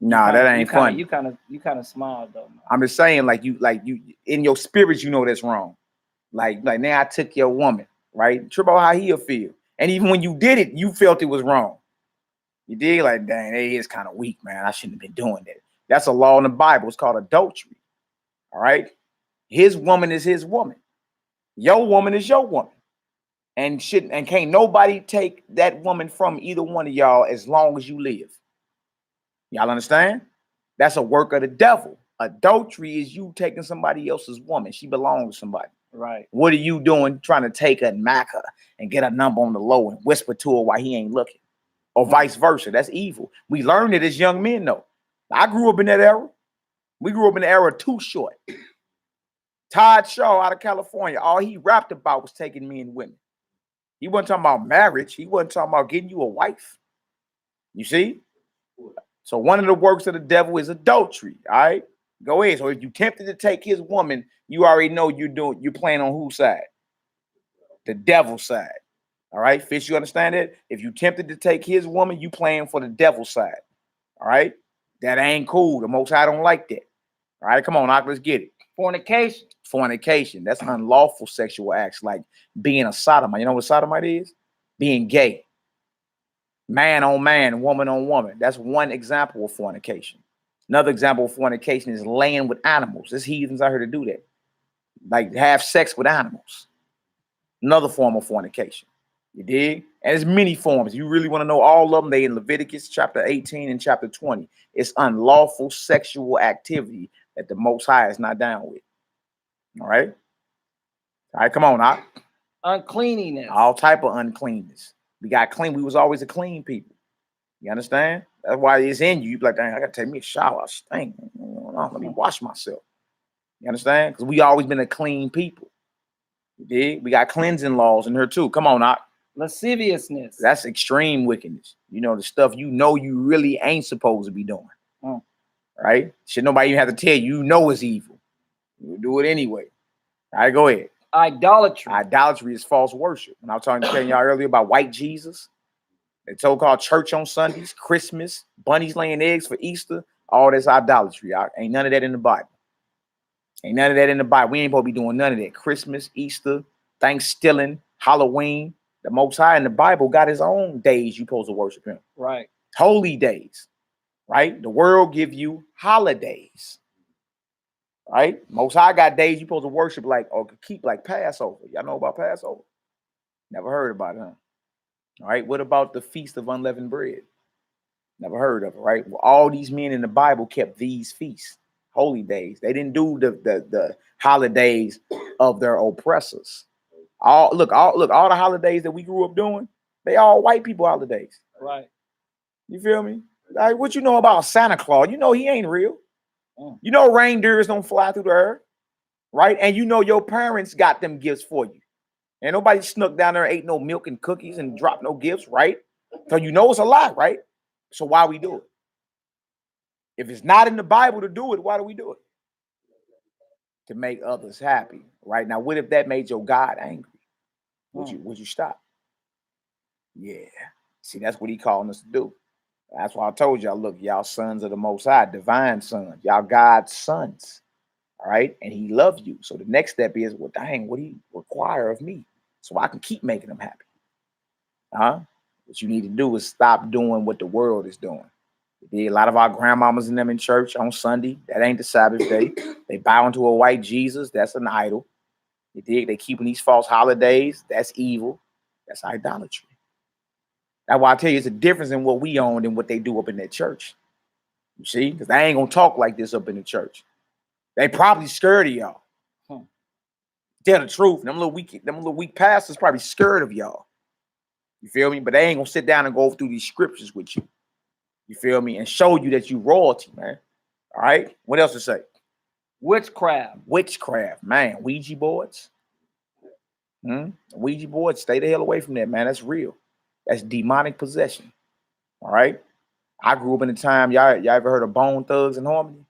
Nah, that ain't funny. You kind of smiled though. Man. I'm just saying, like you in your spirit, you know that's wrong. Like now I took your woman, right? Trip out how he'll feel. And even when you did it, you felt it was wrong. You did, like, dang, it is kind of weak, man. I shouldn't have been doing that. That's a law in the Bible. It's called adultery. All right. His woman is his woman. Your woman is your woman. And can't nobody take that woman from either one of y'all as long as you live. Y'all understand? That's a work of the devil. Adultery is you taking somebody else's woman. She belongs to somebody. Right. What are you doing trying to take her and mack her and get a number on the low and whisper to her while he ain't looking? Or vice versa. That's evil. We learned it as young men, though. I grew up in that era. We grew up in the era Too Short. Todd Shaw out of California, all he rapped about was taking men and women. He wasn't talking about marriage. He wasn't talking about getting you a wife. You see? So one of the works of the devil is adultery. All right? Go ahead. So if you tempted to take his woman, you already know you're playing on whose side? The devil's side. All right, Fish, you understand it? If you tempted to take his woman, you playing for the devil's side. All right? That ain't cool. The Most High don't like that. All right, come on, Doc, let's get it. Fornication. Fornication. That's unlawful sexual acts like being a sodomite. You know what sodomite is? Being gay. Man on man, woman on woman. That's one example of fornication. Another example of fornication is laying with animals. There's heathens out here to do that. Like have sex with animals. Another form of fornication. You dig? And there's many forms. You really want to know all of them, they in Leviticus chapter 18 and chapter 20. It's unlawful sexual activity that the Most High is not down with. All right? All right, come on, Doc. Uncleanliness. All type of uncleanness. We got clean. We was always a clean people. You understand? That's why it's in you. You be like, dang, I got to take me a shower. I stink. Let me wash myself. You understand? Because we always been a clean people. You dig? We got cleansing laws in here too. Come on, Doc. Lasciviousness. That's extreme wickedness. You know, the stuff you know you really ain't supposed to be doing. Right? Should nobody even have to tell you, you know it's evil. You do it anyway. All right, go ahead. Idolatry. Idolatry is false worship. When I was telling y'all earlier about white Jesus, they so-called church on Sundays, Christmas, bunnies laying eggs for Easter, all this idolatry. Ain't none of that in the Bible. Ain't none of that in the Bible. We ain't supposed to be doing none of that. Christmas, Easter, Thanksgiving, Halloween. The Most High in the Bible got his own days you supposed to worship him. Right. Holy days. Right? The world give you holidays. Right? Most High got days you supposed to worship like or keep like Passover. Y'all know about Passover? Never heard about it, huh? All right. What about the Feast of Unleavened Bread? Never heard of it, right? Well, all these men in the Bible kept these feasts, holy days. They didn't do the holidays of their oppressors. All the holidays that we grew up doing, they all white people holidays. Right. You feel me? Like what you know about Santa Claus? You know he ain't real. You know reindeers don't fly through the air, right? And you know your parents got them gifts for you. And nobody snuck down there and ate no milk and cookies and dropped no gifts, right? So you know it's a lie, right? So why we do it? If it's not in the Bible to do it, why do we do it? To make others happy, right? Now, what if that made your God angry? Would you stop? Yeah. See, that's what he calling us to do. That's why I told y'all, look, y'all sons of the Most High, divine sons, y'all God's sons, all right? And he loves you. So the next step is, well, dang, what he require of me so I can keep making them happy? What you need to do is stop doing what the world is doing. A lot of our grandmamas and them in church on Sunday, that ain't the Sabbath day. They bow into a white Jesus, that's an idol. They keeping these false holidays, that's evil. That's idolatry. That's why I tell you, it's a difference in what we own and what they do up in that church. You see? Because they ain't going to talk like this up in the church. They probably scared of y'all. Tell the truth. Them little weak pastors probably scared of y'all. You feel me? But they ain't going to sit down and go through these scriptures with you. You feel me? And show you that you royalty, man. All right? What else to say? Witchcraft. Witchcraft, man. Ouija boards. Ouija boards, stay the hell away from that, man. That's real. That's demonic possession. All right? I grew up in the time, y'all ever heard of Bone Thugs and Harmony?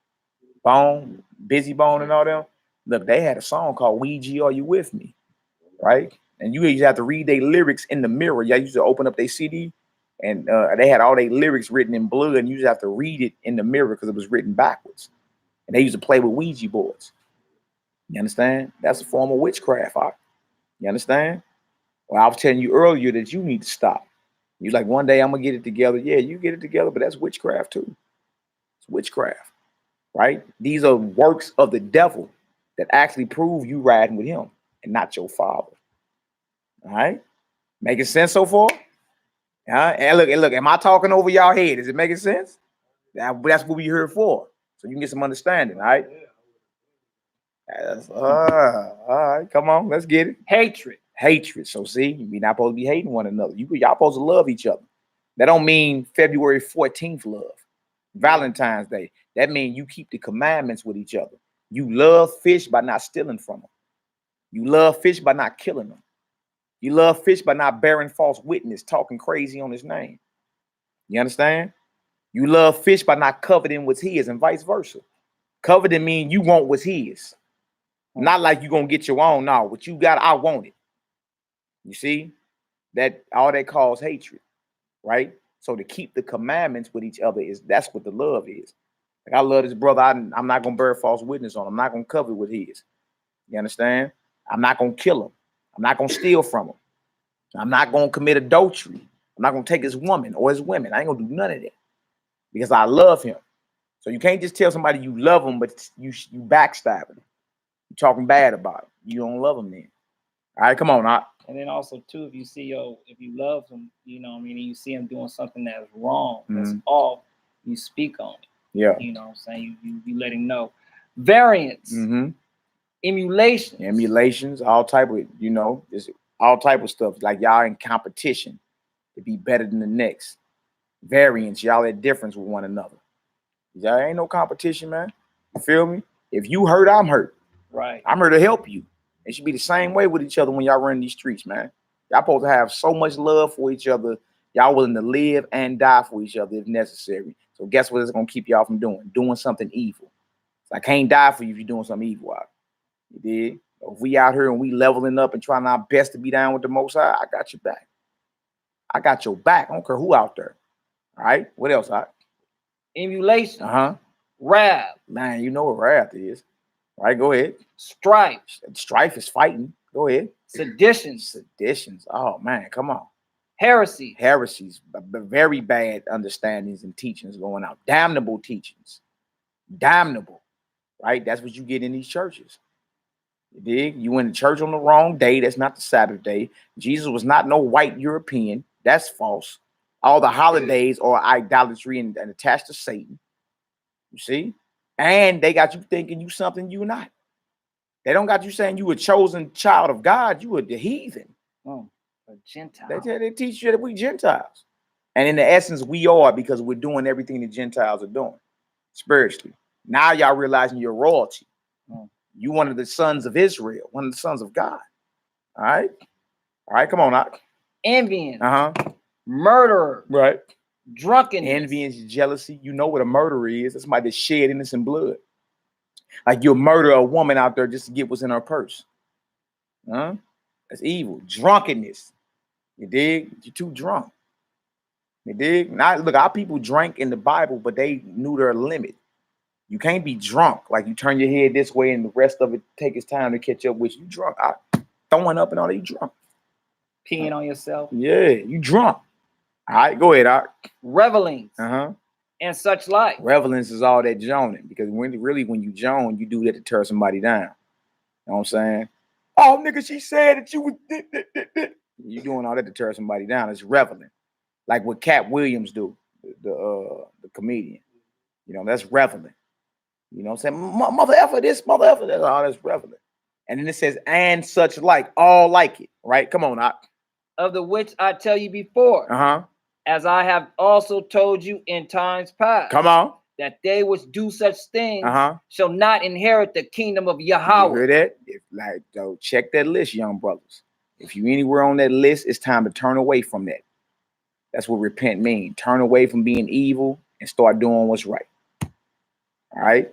Bone, Busy Bone and all them? Look, they had a song called Ouija, Are You With Me? Right? And you used to have to read their lyrics in the mirror. Y'all used to open up their CD and they had all their lyrics written in blood and you just have to read it in the mirror because it was written backwards. And they used to play with Ouija boards. You understand? That's a form of witchcraft. You understand? Well, I was telling you earlier that you need to stop. You're like, one day I'm going to get it together. Yeah, you get it together, but that's witchcraft too. It's witchcraft, right? These are works of the devil that actually prove you riding with him. and not your father. All right? Making sense so far? And look, am I talking over y'all head? Is it making sense? That's what we here for. So you can get some understanding, all right? All right, come on, let's get it. Hatred. So see, we're not supposed to be hating one another. Y'all supposed to love each other. That don't mean February 14th love. Valentine's Day. That means you keep the commandments with each other. You love fish by not stealing from them. You love fish by not killing them. You love fish by not bearing false witness, talking crazy on his name. You understand? You love fish by not coveting what's his and vice versa. Coveting means you want what's his. Not like you gonna get your own. No, what you got, I want it. You see? That all that causes hatred, right? So to keep the commandments with each other that's what the love is. Like I love this brother. I'm not gonna bear false witness on him. I'm not gonna covet with his. You understand? I'm not gonna kill him. I'm not gonna steal from him. I'm not gonna commit adultery. I'm not gonna take his woman or his women. I ain't gonna do none of that because I love him. So you can't just tell somebody you love them, but you backstabbing them. You talking bad about them. You don't love them then. All right, come on, Doc. And then also too, if you love him, you know what I mean, and you see him doing something that's wrong, that's off, you speak on it. Yeah. You know what I'm saying? You let him know. Variance, emulations, all type of, just all type of stuff. Like y'all in competition to be better than the next. Variance, y'all at difference with one another. Y'all ain't no competition, man. You feel me? If you hurt, I'm hurt. Right. I'm here to help you. It should be the same way with each other when y'all run these streets, man. Y'all supposed to have so much love for each other. Y'all willing to live and die for each other if necessary. So guess what it's going to keep y'all from doing? Doing something evil. So I can't die for you if you're doing something evil out. You did? So if we out here and we leveling up and trying our best to be down with the Most High, I got your back. I got your back. I don't care who out there. All right? What else? Emulation. Wrath. Man, you know what wrath is. All right, go ahead. Strife. Strife is fighting. Go ahead. Seditions. Oh, man, come on. Heresies. Very bad understandings and teachings going out. Damnable teachings. Damnable. Right? That's what you get in these churches. You dig? You went to church on the wrong day. That's not the Sabbath day. Jesus was not no white European. That's false. All the holidays are idolatry and attached to Satan. You see? And they got you thinking you something you're not. They don't got you saying you a chosen child of God. You are the heathen. A Gentile. They teach you that we Gentiles. And in the essence, we are, because we're doing everything the Gentiles are doing spiritually. Now y'all realizing your royalty. You one of the sons of Israel, one of the sons of God. All right. All right, come on out. Envying. Murderer. Right. Drunkenness. Envy and jealousy. You know what a murderer is. It's somebody that shed innocent blood. Like you'll murder a woman out there just to get what's in her purse. That's evil. Drunkenness. You dig? You're too drunk. You dig? Now, look, our people drank in the Bible, but they knew their limit. You can't be drunk. Like you turn your head this way and the rest of it take its time to catch up with you. Drunk. Throwing up and all that, you drunk. Peeing on yourself. Yeah, you drunk. All right, go ahead, Art. Revelings. And such like. Revelings is all that joning, because when you joan, you do that to tear somebody down. You know what I'm saying? Oh, nigga, she said that you was. You doing all that to tear somebody down. It's reveling, like what Cat Williams do, the comedian. You know, that's reveling. You know what I'm saying? Mother effer this, mother effer that. All that's reveling. And then it says, and such like, all like it, right? Come on, Art. Of the which I tell you before. As I have also told you in times past. Come on. That they which do such things shall not inherit the kingdom of Yahweh. You hear that? So check that list, young brothers. If you anywhere on that list, it's time to turn away from that. That's what repent means. Turn away from being evil and start doing what's right. All right?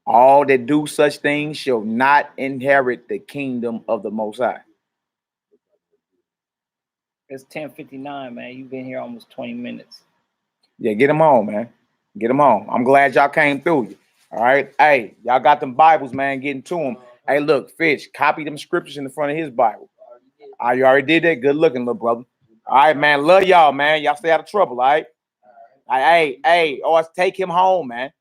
All that do such things shall not inherit the kingdom of the Most High. It's 10:59, man. You've been here almost 20 minutes. Yeah, get them on, man. Get them on. I'm glad y'all came through. All right. Hey, y'all got them Bibles, man. Getting to them. Hey, look, Fish, copy them scriptures in the front of his Bible. You already did that? Good looking, little brother. All right, man. Love y'all, man. Y'all stay out of trouble, all right? Hey, let's take him home, man.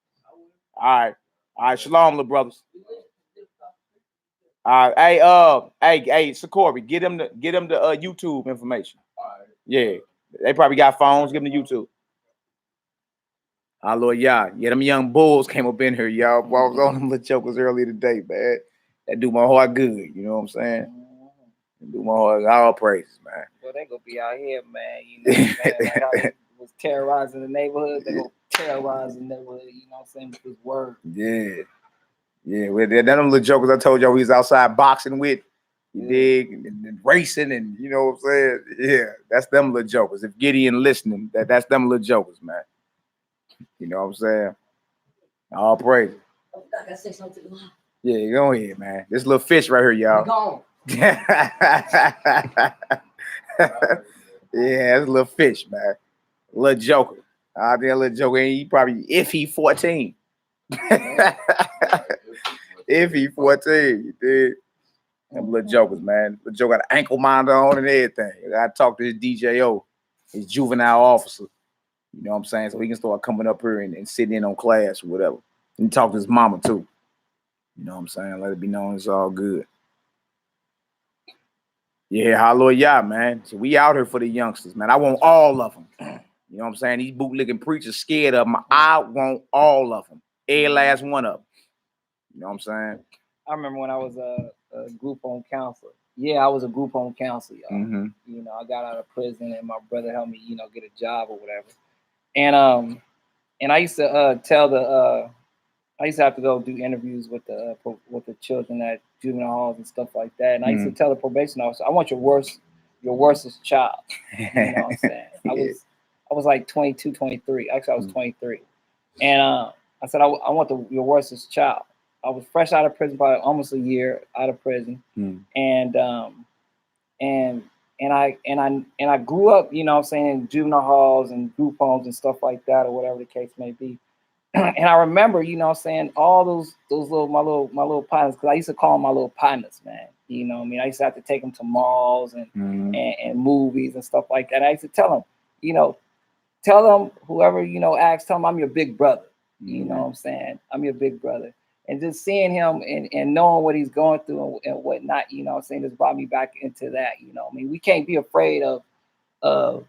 All right. Shalom, little brothers. Hey, Sakori, get them the YouTube information. All right. Yeah, they probably got phones. Give them the YouTube. Lord, yeah, them young bulls came up in here, y'all. I was on them little jokers earlier today, man. That do my heart good. You know what I'm saying? Do my heart all praises, man. Well, they gonna be out here, man. You know, man, like how they was terrorizing the neighborhood. They gonna terrorize the neighborhood. You know what I'm saying? With this word. Yeah. Well, them little jokers I told y'all we was outside boxing with. You dig? And racing, and you know what I'm saying? Yeah, that's them little jokers. If Gideon listening, that's them little jokers, man. You know what I'm saying? All praise. I gotta say something. Yeah, go ahead, man. This little fish right here, y'all. Yeah, it's a little fish, man. A little joker. Out there, little joker. He probably, if he 14. If he 14, you did. Them little jokers, man. The joker got an ankle monitor on and everything. I gotta talk to his DJO, his juvenile officer. You know what I'm saying? So he can start coming up here and sitting in on class or whatever. And talk to his mama too. You know what I'm saying? Let it be known it's all good. Yeah, hallelujah, man. So we out here for the youngsters, man. I want all of them. You know what I'm saying? These bootlegging preachers scared of them. I want all of them. Every last one of them. You know what I'm saying? I remember when I was a group home counselor. Yeah, I was a group home counselor, y'all. Mm-hmm. You know, I got out of prison and my brother helped me, you know, get a job or whatever. And I used to I used to have to go do interviews with the children at juvenile halls and stuff like that. And I used to tell the probation officer, I want your worstest child. You know what I'm saying? I was like 22, 23. Actually, I was 23. And I said, I want your worstest child. I was fresh out of prison, probably almost a year out of prison. And I grew up, you know what I'm saying, in juvenile halls and group homes and stuff like that, or whatever the case may be. And I remember, you know what I'm saying, all those my little partners, because I used to call them my little partners, man. You know what I mean? I used to have to take them to malls and movies and stuff like that. I used to tell them, you know, whoever, you know, asks, tell them I'm your big brother. You know what I'm saying? I'm your big brother. And just seeing him and knowing what he's going through and whatnot, you know what I'm saying, just brought me back into that. You know what I mean? We can't be afraid of the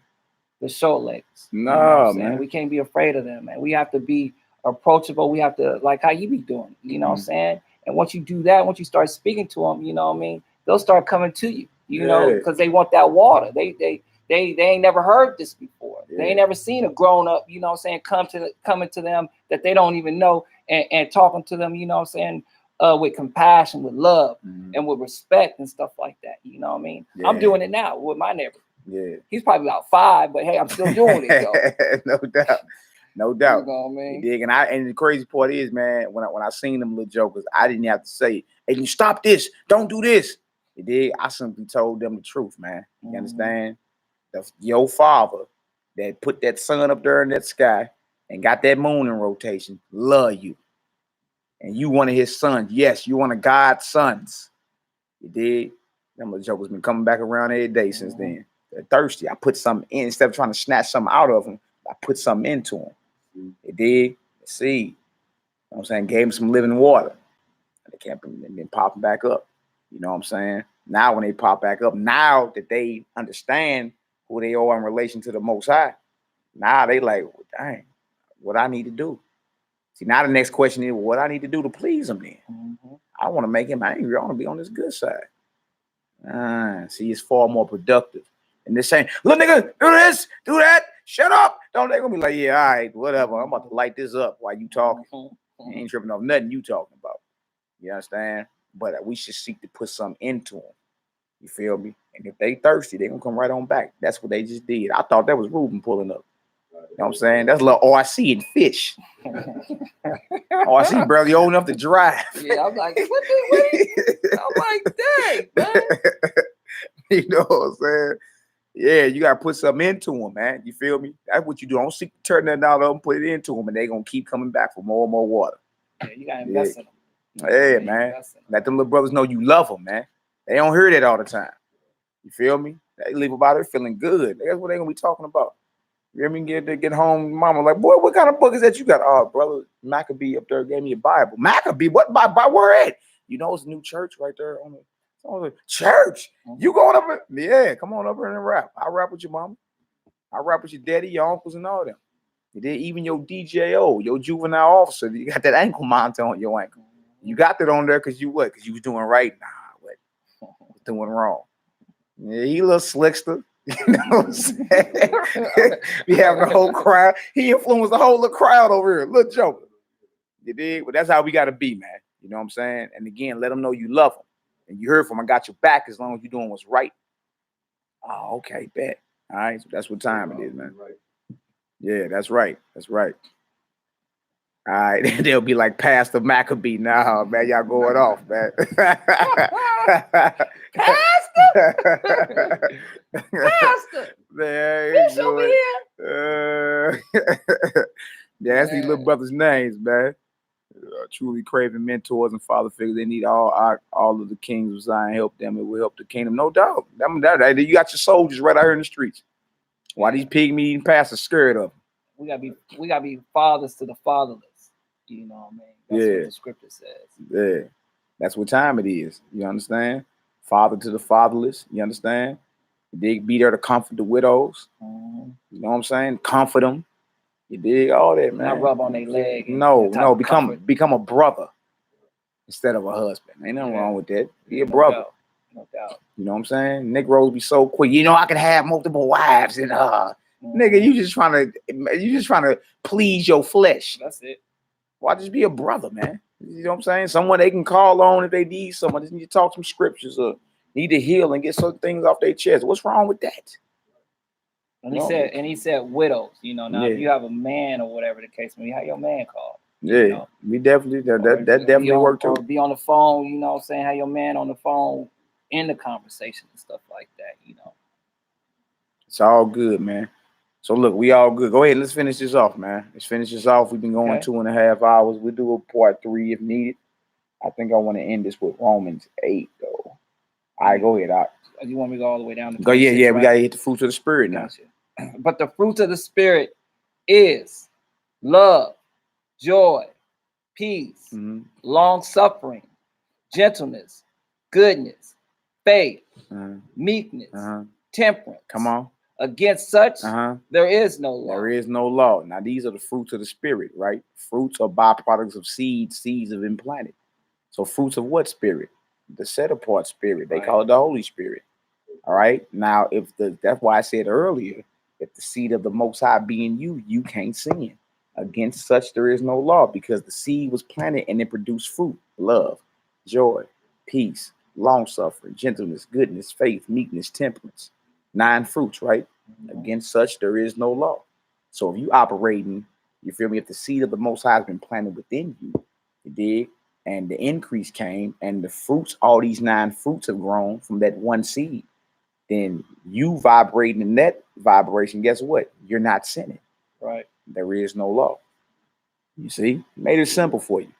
short legs. No, you know man. We can't be afraid of them, man. We have to be approachable. We have to, like how you be doing, you know what I'm saying? And once you do that, once you start speaking to them, you know what I mean, they'll start coming to you, you know, because they want that water. They ain't never heard this before. They ain't never seen a grown up, you know what I'm saying, coming to them that they don't even know and talking to them, you know what I'm saying, with compassion, with love, and with respect and stuff like that. You know what I mean? I'm doing it now with my neighbor. Yeah. He's probably about 5, but hey, I'm still doing it, yo. No doubt. No doubt. You know what I mean? You dig? And the crazy part is, man, when I seen them little jokers, I didn't have to say, hey, you stop this, don't do this. You dig? I simply told them the truth, man. You understand? Your father that put that sun up there in that sky and got that moon in rotation love you. And you one of his sons. Yes, you one of God's sons. You dig? Them little jokers been coming back around every day since then. They're thirsty. I put something in. Instead of trying to snatch something out of them, I put something into them. You dig? See. You know what I'm saying? Gave them some living water. They can't been popping back up. You know what I'm saying? Now when they pop back up, now that they understand who they are in relation to the Most High, now they like, well, dang, what I need to do. See, now the next question is, what I need to do to please him then? I want to make him angry. I want to be on his good side. See, it's far more productive. And they're saying, little nigga, do this, do that, shut up. Don't they gonna be like, yeah, all right, whatever. I'm about to light this up while you talking. I ain't tripping off nothing you talking about. You understand? But we should seek to put something into them. You feel me? And if they thirsty, they gonna come right on back. That's what they just did. I thought that was Ruben pulling up. You know what I'm saying? That's a little RC and fish. RC barely old enough to drive. Yeah, I'm like, what? I'm like, dang, man. You know what I'm saying? Yeah, you gotta put something into them, man. You feel me? That's what you do. Don't seek to turn that out of them, put it into them, and they gonna keep coming back for more and more water. Yeah, you gotta invest in them. Yeah, man. Let them little brothers know you love them, man. They don't hear that all the time. You feel me? They leave about it feeling good. That's what they gonna be talking about. You hear me? Get home, mama like, boy, what kind of book is that you got? Oh, brother, Maccabee up there gave me a Bible. Maccabee? What? By where at? You know, it's a new church right there on the church. You going up? Yeah, come on up here and rap. I'll rap with your mama. I'll rap with your daddy, your uncles, and all them. You did even your DJO, your juvenile officer. You got that ankle monitor on your ankle. You got that on there because you what? Because you was doing right. Nah, what? Doing wrong. Yeah, he a little slickster. You know what I'm saying? We having the whole crowd. He influenced the whole crowd over here. Little joker. You dig? But that's how we got to be, man. You know what I'm saying? And again, let them know you love them. And you heard from I got your back as long as you're doing what's right. Oh, okay, bet. All right, so that's what time it is, man. Yeah, that's right. That's right. All right, they'll be like Pastor Maccabee. Nah, man, y'all going off, man. Pastor! Man, Fish over here. Yeah, that's these little brothers' names, man. Truly craving mentors and father figures. They need all of the kings of Zion. Help them. It will help the kingdom, no doubt. You got your soldiers right out here in the streets. Why these pygmy eating pastors scared of them? We gotta be fathers to the fatherless. You know what I mean? That's what the scripture says. Yeah, that's what time it is. You understand? Father to the fatherless. You understand? They be there to comfort the widows. You know what I'm saying? Comfort them. You dig all that, man. Not rub on their leg. No. Become a brother instead of a husband. Ain't nothing wrong with that. Be a brother. No doubt. You know what I'm saying? Negroes be so quick. You know, I can have multiple wives and nigga, you just trying to please your flesh. That's it. Why just be a brother, man? You know what I'm saying? Someone they can call on if they need someone. They need to talk some scriptures or need to heal and get some things off their chest. What's wrong with that? And he said widows, you know. Now if you have a man or whatever the case may be, how your man called. Yeah, you know? We definitely that definitely worked too. Or be on the phone, you know what I'm saying, have your man on the phone in the conversation and stuff like that, you know. It's all good, man. So look, we all good. Go ahead, let's finish this off, man. Let's finish this off. We've been going 2.5 hours. We'll do a part 3 if needed. I think I want to end this with Romans 8, though. All right, go ahead. You want me to go all the way down to go? Yeah, right? We gotta hit the fruits of the spirit now. But the fruits of the spirit is love, joy, peace, long suffering, gentleness, goodness, faith, meekness, temperance. Come on. Against such, there is no law. There is no law. Now, these are the fruits of the spirit, right? Fruits are byproducts of seeds. Seeds have been planted. So fruits of what spirit? The set apart spirit. They call it the Holy Spirit. All right. Now, that's why I said earlier, if the seed of the Most High be in you, you can't sin. Against such, there is no law, because the seed was planted and it produced fruit: love, joy, peace, long suffering, gentleness, goodness, faith, meekness, temperance. 9 fruits, right? Against such, there is no law. So if you operating, you feel me? If the seed of the Most High has been planted within you, you dig, and the increase came, and the fruits, all these 9 fruits have grown from that one seed, then you vibrating in that vibration, guess what? You're not sinning. Right. There is no law. You see? Made it simple for you,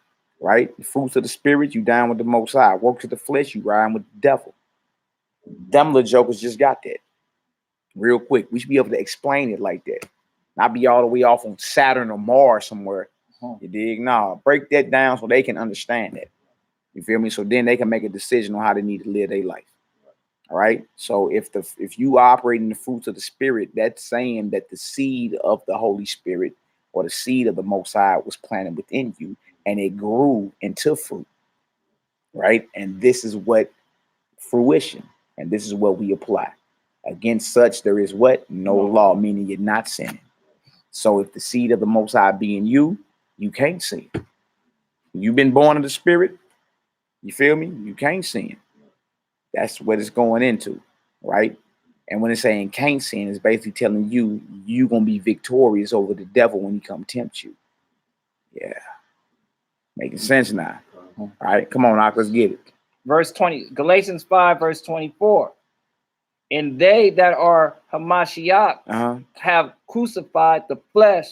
right? The fruits of the spirit, you down with the Most High. Works of the flesh, you riding with the devil. Them little jokers just got that. Real quick, we should be able to explain it like that. Not be all the way off on Saturn or Mars somewhere. You dig? No, break that down so they can understand that. You feel me? So then they can make a decision on how they need to live their life. All right. So if you operate in the fruits of the spirit, that's saying that the seed of the Holy Spirit or the seed of the Most High was planted within you, and it grew into fruit. Right. And this is what fruition, and this is what we apply. Against such, there is what? No law, meaning you're not sinning. So if the seed of the Most High be in you, you can't sin. You've been born of the spirit. You feel me? You can't sin. That's what it's going into, right? And when it's saying can't sin, it's basically telling you you're going to be victorious over the devil when he come tempt you. Yeah. Making sense now. All right, come on, Doc, let's get it. Verse 20, Galatians 5, verse 24. And they that are Hamashiach have crucified the flesh.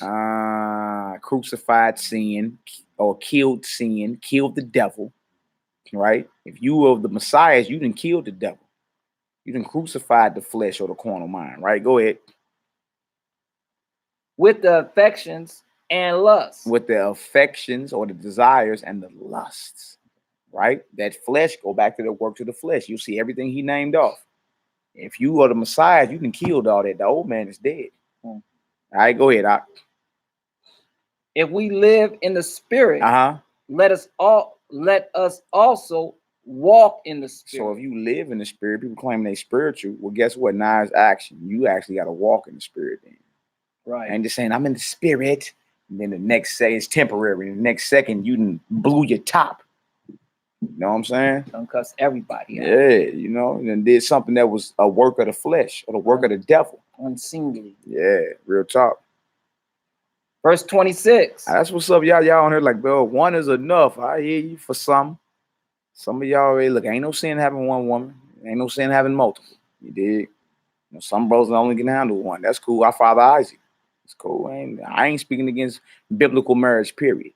Crucified sin, or killed the devil, right? If you were the Messiah, you didn't kill the devil. You didn't crucify the flesh or the carnal mind, right? Go ahead. With the affections and lusts. With the affections or the desires and the lusts. right? That flesh, go back to the work to the flesh. You'll see everything he named off. If you are the Messiah, you can kill all that. The old man is dead. All right, go ahead. If we live in the spirit, let us also walk in the spirit. So if you live in the spirit, people claim they spiritual. Well, guess what? Now it's action. You actually got to walk in the spirit then. Right. And just saying, I'm in the spirit. And then the next second, it's temporary. The next second, you done blew your top. You know what I'm saying? Don't cuss everybody out. Yeah, you know, and did something that was a work of the flesh or the work of the devil. Unseemly. Yeah, real talk. Verse 26. That's what's up, y'all. Y'all on here like, bro, one is enough. I hear you for some. Some of y'all already look, ain't no sin having one woman. Ain't no sin having multiple. You dig? You know, some brothers only can handle one. That's cool. Our father Isaac. It's cool. I ain't speaking against biblical marriage, period.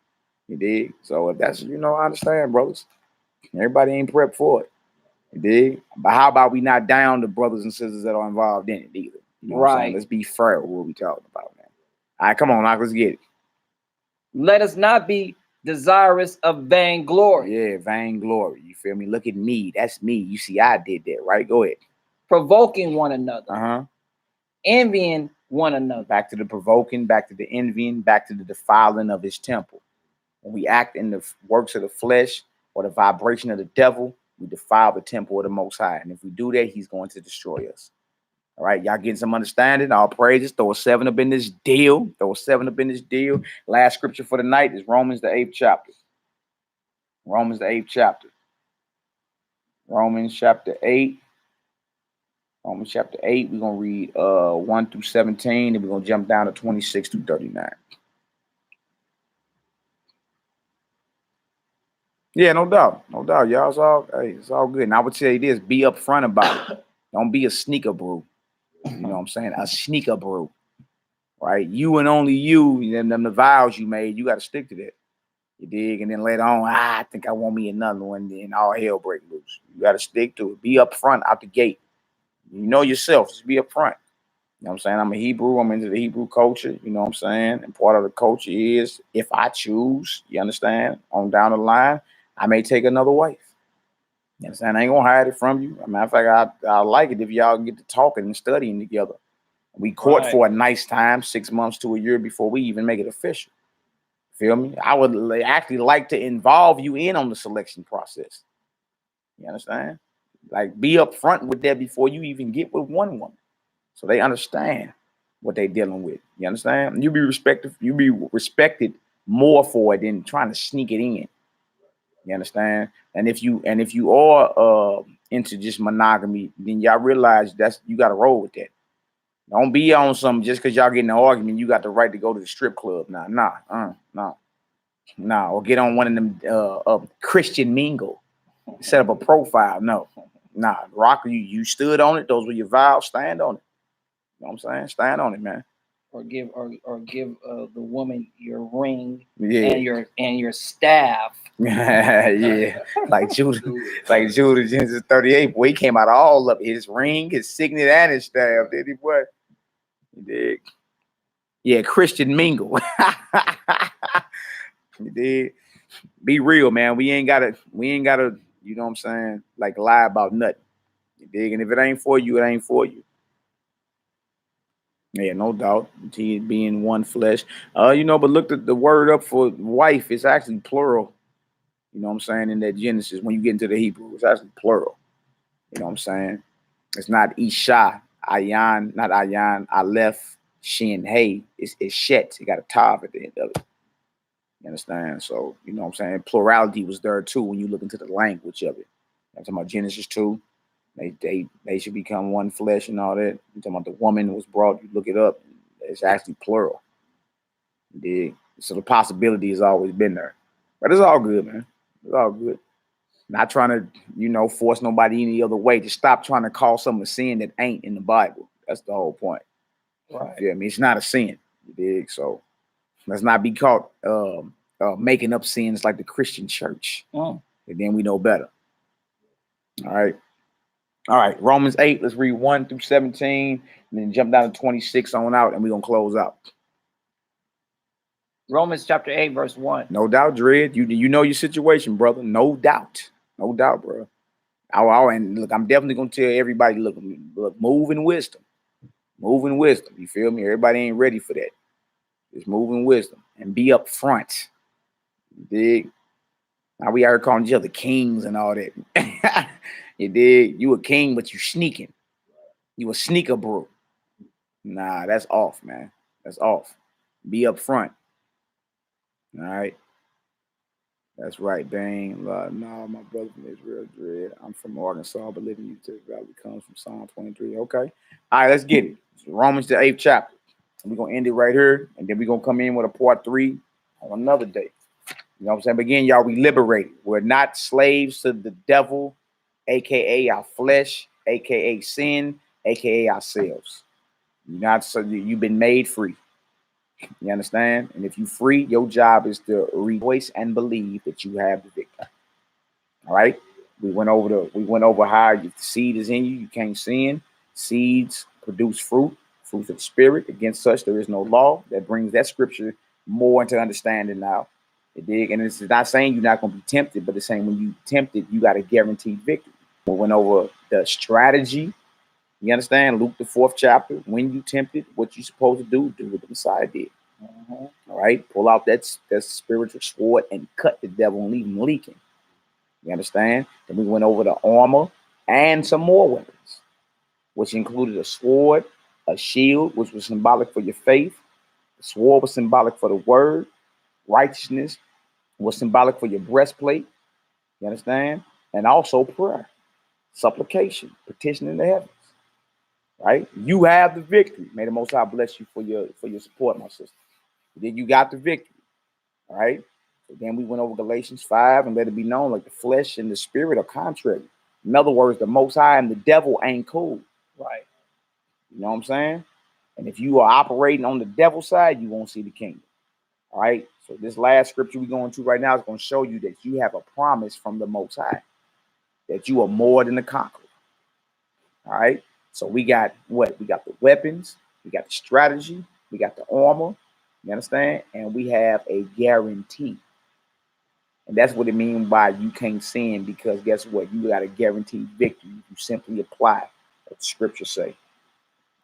You dig? So if that's, you know, I understand, brothers. Everybody ain't prepped for it. You dig? But how about we not down the brothers and sisters that are involved in it either? You know what I'm saying? Let's be fair with what we talking about, man. All right, come on, now, let's get it. Let us not be desirous of vainglory. Yeah, vainglory. You feel me? Look at me. That's me. You see, I did that, right? Go ahead. Provoking one another. Envying one another. Back to the provoking, back to the envying, back to the defiling of his temple. When we act in the works of the flesh or the vibration of the devil, we defile the temple of the Most High. And if we do that, he's going to destroy us. All right, y'all getting some understanding? All praises. Throw a 7 up in this deal. Throw a 7 up in this deal. Last scripture for the night is Romans the 8th chapter. Romans the 8th chapter. Romans chapter 8. Romans chapter 8. We're going to read 1 through 17. And we're going to jump down to 26 through 39. Yeah, no doubt. No doubt. Y'all, it's all good. And I would tell you this, be upfront about it. Don't be a sneaker brew. You know what I'm saying? A sneaker brew. Right? You and only you, and them the vows you made, you got to stick to that. You dig? And then later on, I think I want me another one. Then all hell break loose. You got to stick to it. Be upfront out the gate. You know yourself. Just be upfront. You know what I'm saying? I'm a Hebrew. I'm into the Hebrew culture. You know what I'm saying? And part of the culture is if I choose, you understand, on down the line, I may take another wife. You understand? I ain't going to hide it from you. As a matter of fact, I like it if y'all get to talking and studying together. We court for a nice time, 6 months to a year before we even make it official. Feel me? I would actually like to involve you in on the selection process. You understand? Like, be upfront with that before you even get with one woman. So they understand what they're dealing with. You understand? You be respected more for it than trying to sneak it in. You understand? And if you are into just monogamy, then y'all realize you got to roll with that. Don't be on something just because y'all get in an argument, you got the right to go to the strip club. No. Or get on one of them Christian mingle, set up a profile. No. Rock, you stood on it. Those were your vows. Stand on it. You know what I'm saying? Stand on it, man. Or give the woman your ring and your staff. Yeah, like Judah Genesis 38. Boy, he came out all of his ring, his signet, and his staff. Did he, boy? He did. Yeah, Christian mingle. He did. Be real, man. We ain't gotta, you know what I'm saying, like lie about nothing. You dig? And if it ain't for you, it ain't for you. Yeah, no doubt. He being one flesh. But look at the word up for wife. It's actually plural. You know what I'm saying? In that Genesis, when you get into the Hebrew, it's actually plural. You know what I'm saying? It's not Isha, Ayan, not Ayan, Aleph, Shin, Hey. It's Shet. It got a tav at the end of it. You understand? So, you know what I'm saying? Plurality was there too when you look into the language of it. I'm talking about Genesis 2. They should become one flesh and all that. You're talking about the woman was brought, you look it up, it's actually plural. So the possibility has always been there. But it's all good, man. It's all good. Not trying to, force nobody any other way. Just stop trying to call something a sin that ain't in the Bible. That's the whole point. Right. Yeah, I mean, it's not a sin. You dig? So let's not be caught making up sins like the Christian church. And then we know better. All right. Romans 8, let's read 1 through 17, and then jump down to 26 on out, and we're going to close out. Romans chapter 8, verse 1. No doubt, Dread. You know your situation, brother. No doubt. No doubt, bro. And look, I'm definitely gonna tell everybody, look, move in wisdom. Move in wisdom. You feel me? Everybody ain't ready for that. Just move in wisdom and be up front. You dig? Now we are calling each other kings and all that. You dig? You a king, but you sneaking. You a sneaker bro. Nah, that's off, man. That's off. Be up front. All right. That's right, dang. No, my brother from Israel, Dread. I'm from Arkansas, but living in Utah Valley comes from Psalm 23. Okay. All right, let's get it. It's Romans the 8th chapter. We're going to end it right here, and then we're going to come in with a part 3 on another day. You know what I'm saying? But again, y'all, we liberated. We're not slaves to the devil, a.k.a. our flesh, a.k.a. sin, a.k.a. ourselves. You've been made free. You understand? And if you're free, your job is to rejoice and believe that you have the victory. All right. We went over how the seed is in you. You can't sin. Seeds produce fruits of the spirit. Against such there is no law. That brings that scripture more into understanding now. You dig? And it's not saying you're not going to be tempted, but it's saying when you tempted, you got a guaranteed victory. We went over the strategy. You understand? Luke the 4th chapter. When you tempted, what you supposed to do what the Messiah did. All right, pull out that spiritual sword and cut the devil and leave him leaking. You understand? Then we went over the armor and some more weapons, which included a sword, a shield, which was symbolic for your faith. The sword was symbolic for the word. Righteousness was symbolic for your breastplate. You understand? And also prayer, supplication, petition in the heavens. Right? You have the victory. May the Most High bless you for your support, my sister. Then you got the victory. All right. So then we went over Galatians 5 and let it be known like the flesh and the spirit are contrary. In other words, the Most High and the devil ain't cool. Right. You know what I'm saying? And if you are operating on the devil side, you won't see the kingdom. All right. So this last scripture we're going to right now is going to show you that you have a promise from the Most High, that you are more than a conqueror. All right. So we got what? We got the weapons, we got the strategy, we got the armor. You understand? And we have a guarantee. And that's what it means by you can't sin, because guess what? You got a guaranteed victory. You simply apply what the scriptures say. You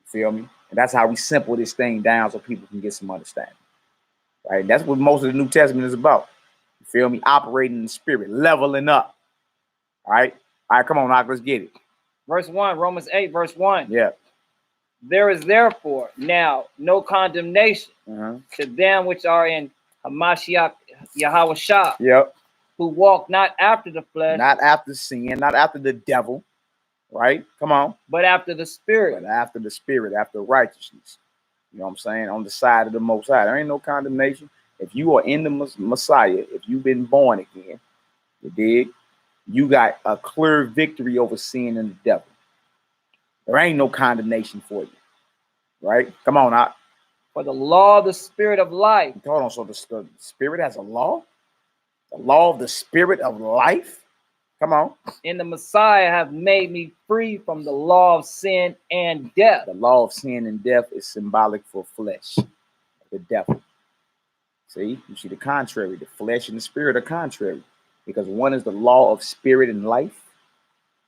feel me? And that's how we simple this thing down so people can get some understanding. Right? And that's what most of the New Testament is about. You feel me? Operating in the spirit, leveling up. All right? All right, come on, Knock, let's get it. Verse 1, Romans 8, verse 1. Yeah. There is therefore now no condemnation to them which are in Hamashiach Yahweh, yep, who walk not after the flesh, not after sin, not after the devil, right? Come on, but after the spirit. But after the spirit, after righteousness. You know what I'm saying? On the side of the Most High, there ain't no condemnation. If you are in the Messiah, if you've been born again, you dig? You got a clear victory over sin and the devil. There ain't no condemnation for you. Right? Come on out. For the law of the spirit of life. Hold on. So the spirit has a law? The law of the spirit of life? Come on. In the Messiah have made me free from the law of sin and death. The law of sin and death is symbolic for flesh, the devil. See? You see the contrary. The flesh and the spirit are contrary. Because one is the law of spirit and life,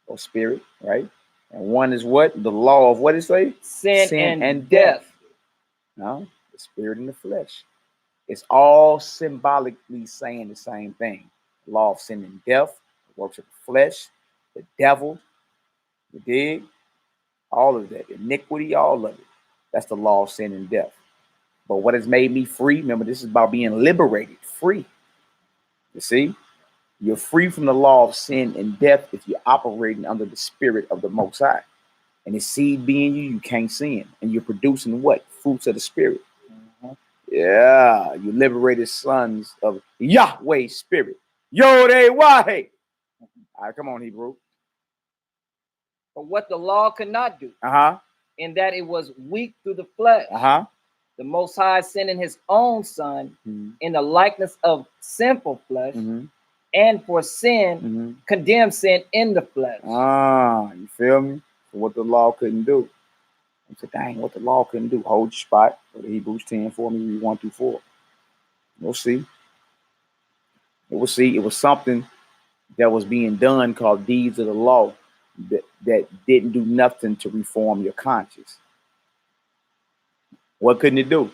or spirit, right? And one is what? The law of what it say? Sin and death. No, the spirit and the flesh. It's all symbolically saying the same thing. The law of sin and death, the works of the flesh, the devil, you dig? All of that. Iniquity, all of it. That's the law of sin and death. But what has made me free? Remember, this is about being liberated, free. You see? You're free from the law of sin and death if you're operating under the spirit of the Most High. And the seed being you can't sin. And you're producing what? Fruits of the spirit. Yeah, you liberated sons of Yahweh's spirit. Yhwh'S. All right, come on, Hebrew. But what the law could not do, in that it was weak through the flesh, the Most High sending his own son in the likeness of sinful flesh, and for sin, condemned sin in the flesh. You feel me? So what the law couldn't do. I said, dang, what the law couldn't do. Hold your spot. Go to Hebrews 10 for me, read 1 through 4. We'll see. We'll see. It was something that was being done called deeds of the law that didn't do nothing to reform your conscience. What couldn't it do?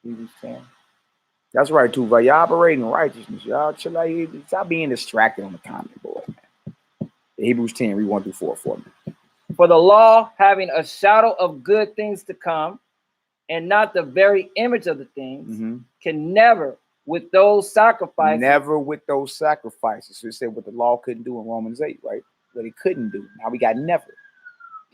Hebrews 10. That's right, too. Y'all operating in righteousness. Y'all chill out here. Stop being distracted on the comment board, man. Hebrews 10, read 1 through 4 for me. For the law, having a shadow of good things to come, and not the very image of the things, can never with those sacrifices. Never with those sacrifices. So it said what the law couldn't do in Romans 8, right? What it couldn't do. Now we got never.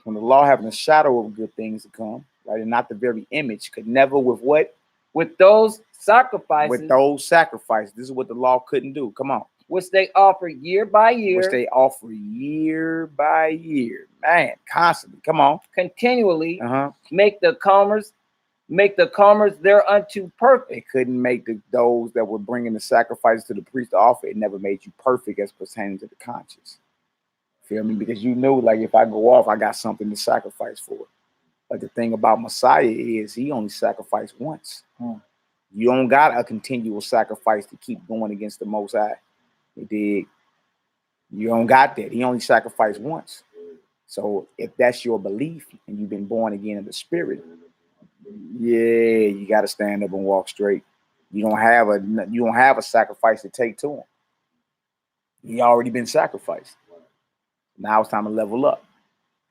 When the law having a shadow of good things to come, right? And not the very image, could never with what? With those sacrifices. With those sacrifices. This is what the law couldn't do. Come on. Which they offer year by year. Which they offer year by year. Man, constantly. Come on. Continually make the comers thereunto perfect. It couldn't make those that were bringing the sacrifices to the priest to offer. It never made you perfect as pertaining to the conscience. Feel me? Because you know, like, if I go off, I got something to sacrifice for. But the thing about Messiah is he only sacrificed once. You don't got a continual sacrifice to keep going against the Most High. You dig? You don't got that. He only sacrificed once. So if that's your belief and you've been born again in the spirit, yeah, you got to stand up and walk straight. You don't have a sacrifice to take to him. He already been sacrificed. Now it's time to level up.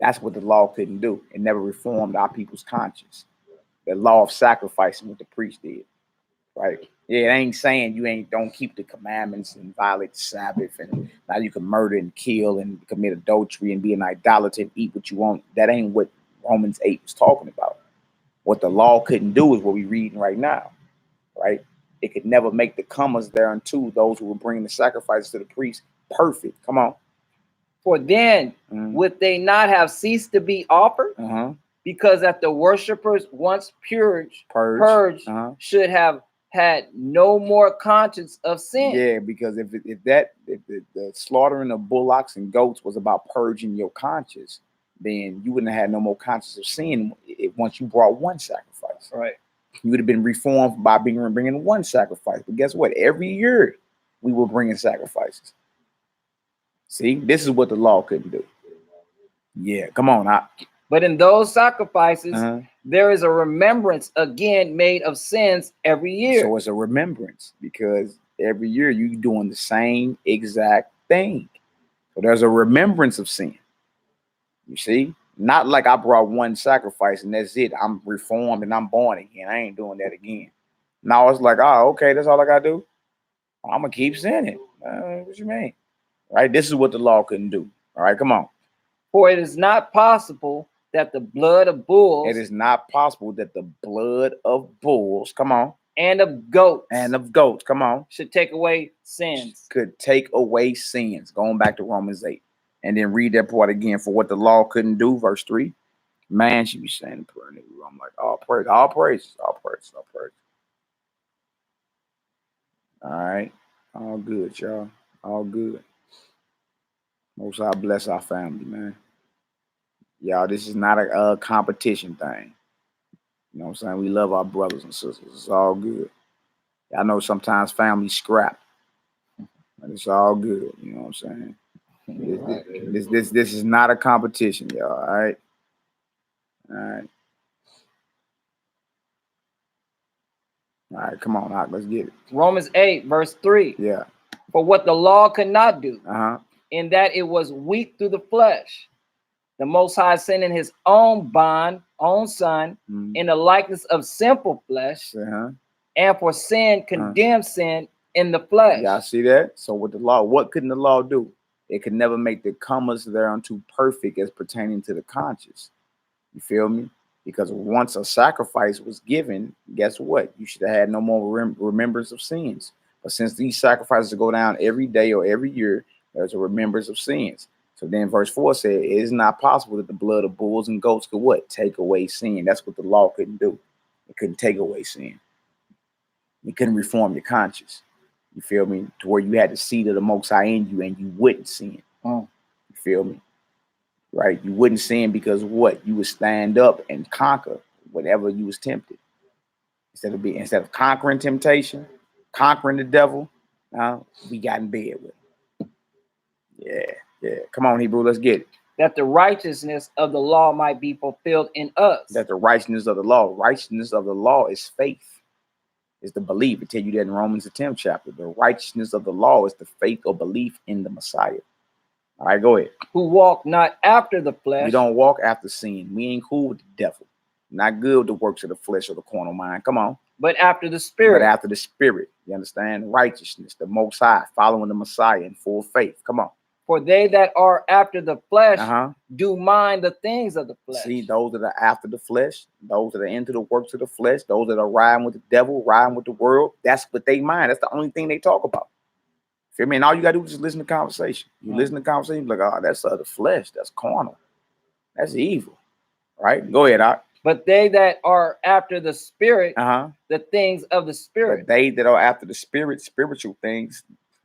That's what the law couldn't do. It never reformed our people's conscience. The law of sacrificing what the priest did, right? Yeah, it ain't saying you don't keep the commandments and violate the Sabbath, and now you can murder and kill and commit adultery and be an idolater and eat what you want. That ain't what Romans 8 was talking about. What the law couldn't do is what we're reading right now, right? It could never make the comers thereunto, those who were bringing the sacrifices to the priest, perfect. Come on. For then would they not have ceased to be offered? Because that the worshipers once purged should have had no more conscience of sin. Yeah, because if the slaughtering of bullocks and goats was about purging your conscience, then you wouldn't have had no more conscience of sin once you brought one sacrifice. Right. You would have been reformed by bringing one sacrifice. But guess what? Every year we were bringing sacrifices. See, this is what the law couldn't do. Yeah, come on. But in those sacrifices, there is a remembrance again made of sins every year. So it's a remembrance because every year you're doing the same exact thing. So there's a remembrance of sin. You see? Not like I brought one sacrifice and that's it. I'm reformed and I'm born again. I ain't doing that again. Now it's like, oh, okay, that's all I got to do. I'm going to keep sinning. What you mean? Right? This is what the law couldn't do. All right, come on. For it is not possible that the blood of bulls. It is not possible that the blood of bulls, come on. And of goats. Come on. Should take away sins. Could take away sins. Going back to Romans 8. And then read that part again. For what the law couldn't do, verse 3. Man should be saying the prayer. I'm like, all praise, all praise, all praise, all praise. All right. All good, y'all. All good. Most High bless our family, man. Y'all, this is not a competition thing. You know what I'm saying? We love our brothers and sisters. It's all good. I know sometimes families scrap, but it's all good. You know what I'm saying? This is not a competition, y'all. All right. All right. All right, come on, let's get it. Romans 8, verse 3. Yeah. For what the law could not do, in that it was weak through the flesh, the Most High sending his own son, in the likeness of sinful flesh, and for sin condemned sin in the flesh. Y'all see that? So with the law, what couldn't the law do? It could never make the comers thereunto perfect as pertaining to the conscience. You feel me? Because once a sacrifice was given, guess what? You should have had no more remembrance of sins. But since these sacrifices go down every day or every year, there's a remembrance of sins. So then verse 4 said, it is not possible that the blood of bulls and goats could what? Take away sin. That's what the law couldn't do. It couldn't take away sin. It couldn't reform your conscience. You feel me? To where you had the seed of the Most High in you and you wouldn't sin. You feel me? Right? You wouldn't sin because what? You would stand up and conquer whatever you was tempted. Instead of conquering temptation, conquering the devil, we got in bed with him. Yeah. Come on, Hebrew, let's get it. That the righteousness of the law might be fulfilled in us. That the righteousness of the law is faith. Is the belief. It tell you that in Romans the 10th chapter. The righteousness of the law is the faith or belief in the Messiah. All right, go ahead. Who walk not after the flesh. We don't walk after sin. We ain't cool with the devil. Not good with the works of the flesh or the carnal mind. Come on. But after the spirit. But after the spirit. You understand? Righteousness, the Most High, following the Messiah in full faith. Come on. For they that are after the flesh do mind the things of the flesh. See, those that are after the flesh, those that are into the works of the flesh, those that are riding with the devil, riding with the world, that's what they mind. That's the only thing they talk about. Feel me? And all you got to do is just listen to conversation. You listen to conversation, like, oh, that's the flesh. That's carnal. That's evil. Right? Go ahead, Doc. But they that are after the spirit, the things of the spirit. But they that are after the spirit, spiritual things,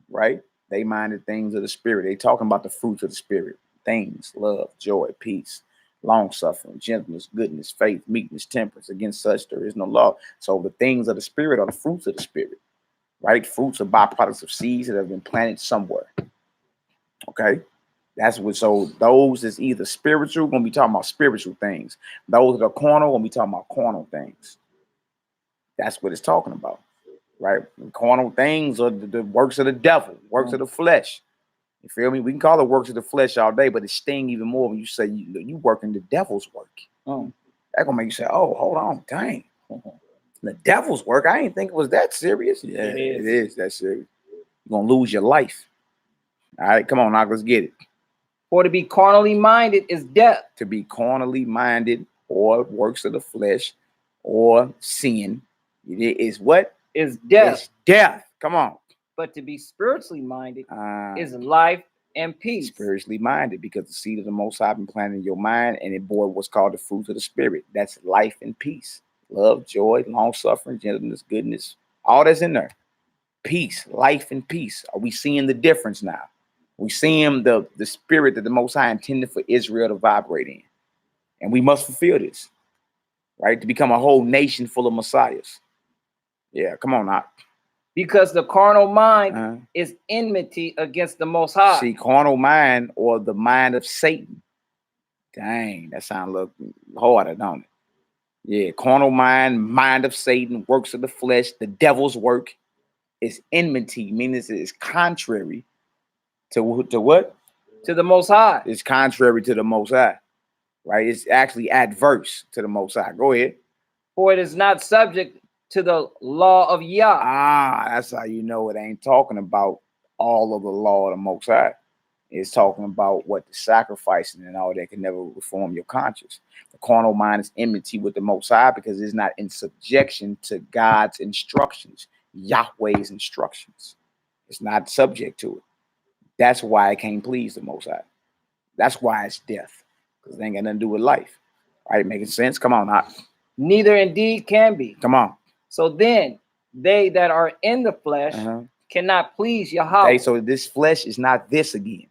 right? They mind the things of the spirit. They talking about the fruits of the spirit. Things, love, joy, peace, long-suffering, gentleness, goodness, faith, meekness, temperance. Against such there is no law. So the things of the spirit are the fruits of the spirit, right? Fruits are byproducts of seeds that have been planted somewhere. Okay? That's what, so those is either spiritual, gonna be talking about spiritual things. Those that are carnal, gonna be talking about carnal things. That's what it's talking about. Right? And carnal things are the works of the devil, works of the flesh. You feel me? We can call it works of the flesh all day, but it sting even more when you say you working the devil's work. That gonna make you say, oh, hold on, dang. The devil's work? I didn't think it was that serious. Yeah, it is that serious. You're gonna lose your life. All right, come on, now let's get it. For to be carnally minded is death. To be carnally minded or works of the flesh or sin, it is what? Is death. It's death. Come on. But to be spiritually minded is life and peace. Spiritually minded, because the seed of the Most High been planted in your mind, and it bore what's called the fruits of the spirit. That's life and peace. Love, joy, long suffering, gentleness, goodness. All that's in there. Peace, life, and peace. Are we seeing the difference now? We seeing the spirit that the Most High intended for Israel to vibrate in. And we must fulfill this, right? To become a whole nation full of messiahs. Yeah, come on now. Because the carnal mind is enmity against the Most High. See, carnal mind, or the mind of Satan. Dang, that sounds a little harder, don't it? Yeah, carnal mind, mind of Satan, works of the flesh, the devil's work is enmity, meaning it's contrary to what? To the Most High. It's contrary to the Most High, right? It's actually adverse to the Most High. Go ahead. For it is not subject to the law of Yah. That's how you know it ain't talking about all of the law of the Most High. It's talking about what the sacrificing and all that can never reform your conscience. The carnal mind is enmity with the Most High because it's not in subjection to God's instructions, Yahweh's instructions. It's not subject to it. That's why it can't please the Most High. That's why it's death, because it ain't got nothing to do with life. All right, making sense? Come on, now. Neither indeed can be. Come on. So then, they that are in the flesh cannot please Yahweh. Okay, so this flesh is not this again.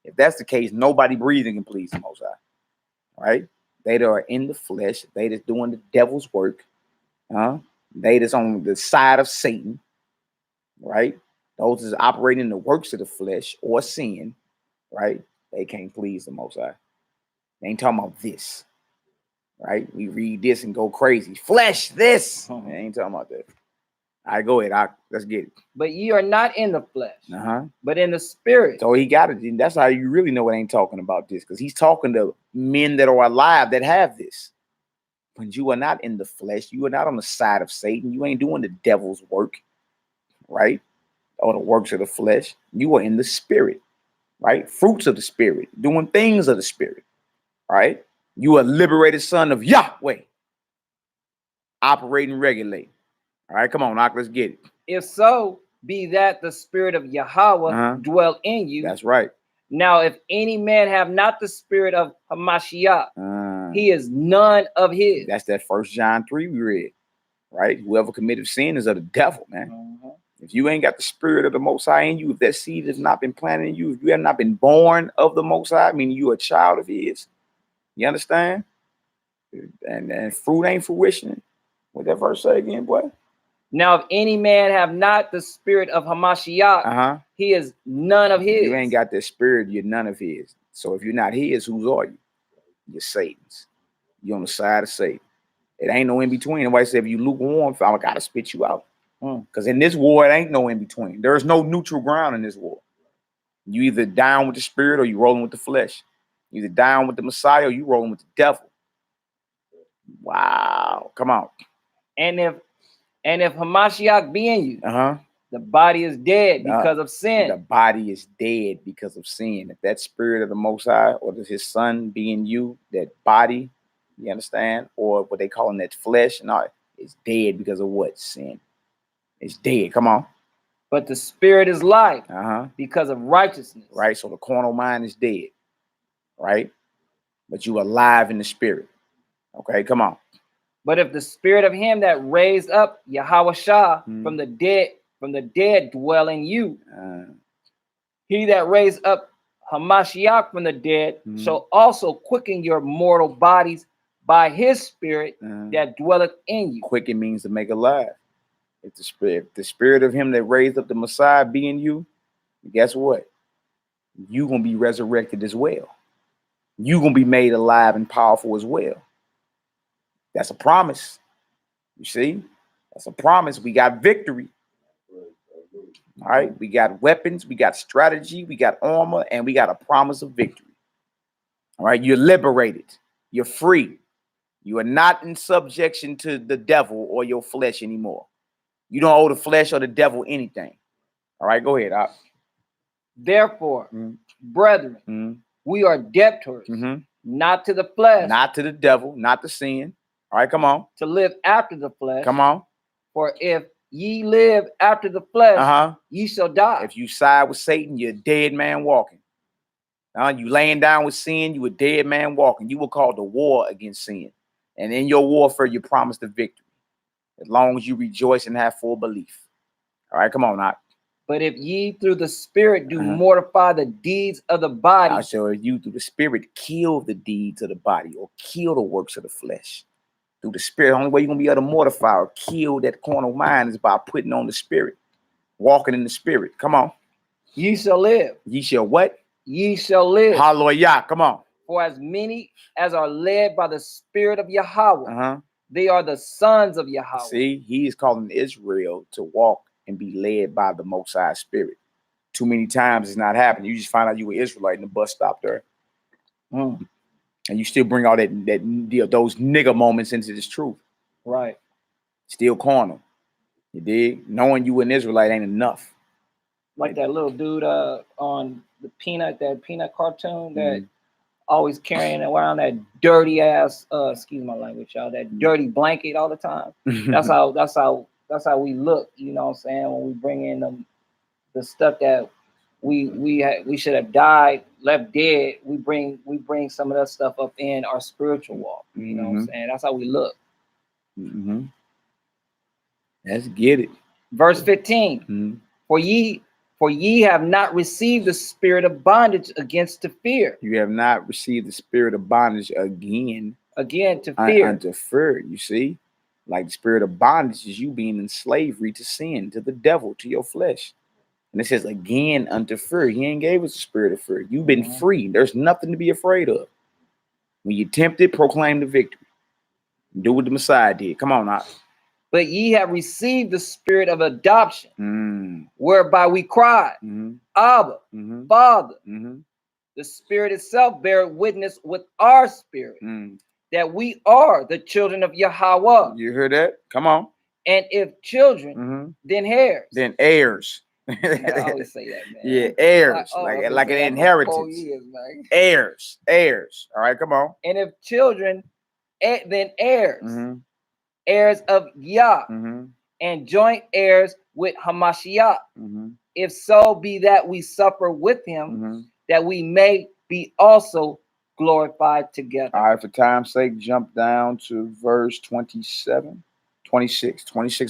If that's the case, nobody breathing can please the Most High. Right? They that are in the flesh, they that's doing the devil's work, they that's on the side of Satan, right? Those that's operating in the works of the flesh or sin, right? They can't please the Most High. They ain't talking about this. Right? We read this and go crazy. Flesh, this. They ain't talking about that. All right, go ahead. Let's get it. But ye are not in the flesh, but in the spirit. So he got it. And that's how you really know it ain't talking about this, because he's talking to men that are alive that have this. But you are not in the flesh. You are not on the side of Satan. You ain't doing the devil's work, right? Or the works of the flesh. You are in the spirit, right? Fruits of the spirit, doing things of the spirit, right? You are a liberated son of Yahweh. Operating, regulating. All right, come on, Doc, let's get it. If so, be that the spirit of Yahweh dwell in you. That's right. Now, if any man have not the spirit of Hamashiach, he is none of his. That's that 1 John 3 we read, right? Whoever committed sin is of the devil, man. If you ain't got the spirit of the Most High in you, if that seed has not been planted in you, if you have not been born of the Most High, meaning you are a child of his. You understand? And fruit ain't fruition. What that verse say again, boy? Now, if any man have not the spirit of Hamashiach, he is none of his. You ain't got the spirit, you're none of his. So if you're not his, whose are you? You're Satan's. You're on the side of Satan. It ain't no in between. Nobody said if you lukewarm, I gotta spit you out. Because in this war, it ain't no in between. There's no neutral ground in this war. You either down with the spirit or you rolling with the flesh. You either down with the Messiah or you rolling with the devil. Wow. Come on. And if Hamashiach be in you, the body is dead because of sin. The body is dead because of sin. If that spirit of the Most High or his son be in you, that body, you understand, or what they call that flesh, and all, is dead because of what? Sin. It's dead. Come on. But the spirit is life because of righteousness. Right. So the carnal mind is dead. Right. But you are alive in the spirit. Okay. Come on. But if the spirit of him that raised up Yahuwah from the dead dwell in you, he that raised up Hamashiach from the dead shall also quicken your mortal bodies by his spirit that dwelleth in you. Quicken means to make alive. If the spirit of him that raised up the Messiah be in you, guess what? You're going to be resurrected as well. You're going to be made alive and powerful as well. That's a promise. You see? That's a promise. We got victory. All right? We got weapons. We got strategy. We got armor. And we got a promise of victory. All right? You're liberated. You're free. You are not in subjection to the devil or your flesh anymore. You don't owe the flesh or the devil anything. All right, go ahead. Therefore, brethren, we are debtors, not to the flesh, not to the devil, not to sin. All right, come on. To live after the flesh. Come on. For if ye live after the flesh, ye shall die. If you side with Satan, you're a dead man walking. You laying down with sin, you a dead man walking. You will call the war against sin. And in your warfare, you promise the victory. As long as you rejoice and have full belief. All right, come on now. But if ye through the spirit do mortify the deeds of the body. So if you through the spirit kill the deeds of the body or kill the works of the flesh. Through the spirit, the only way you're going to be able to mortify or kill that carnal mind is by putting on the spirit. Walking in the spirit. Come on. Ye shall live. Ye shall what? Ye shall live. Hallelujah. Come on. For as many as are led by the spirit of Yahweh. They are the sons of Yahweh. See, he is calling Israel to walk and be led by the Most High Spirit. Too many times it's not happening. You just find out you were Israelite in the bus stop there. And you still bring all those nigger moments into this truth. Right. Still carnal. You dig? Knowing you an Israelite ain't enough. Like that little dude on the Peanut cartoon that always carrying around that dirty ass, excuse my language, y'all, that dirty blanket all the time. That's how we look, you know what I'm saying, when we bring in the stuff that we should have died, left dead. We bring some of that stuff up in our spiritual walk. You know what I'm saying? That's how we look. Let's get it. Verse 15. For ye have not received the spirit of bondage against to fear. You have not received the spirit of bondage again to fear. Unto fear, you see? Like the spirit of bondage is you being in slavery to sin, to the devil, to your flesh. And it says again unto fear. He ain't gave us the spirit of fear. You've been free. There's nothing to be afraid of. When you're tempted, proclaim the victory. Do what the Messiah did. Come on now. But ye have received the spirit of adoption, whereby we cry, Abba, Father. The spirit itself beareth witness with our spirit that we are the children of Yahweh. You heard that? Come on. And if children, then heirs. Then heirs. I always say that, man. Yeah, heirs. Like an inheritance. Heirs. All right, come on. And if children, then heirs. Heirs of Yah, and joint heirs with Hamashiach. If so be that we suffer with him, that we may be also glorified together. All right, for time's sake, jump down to verse 26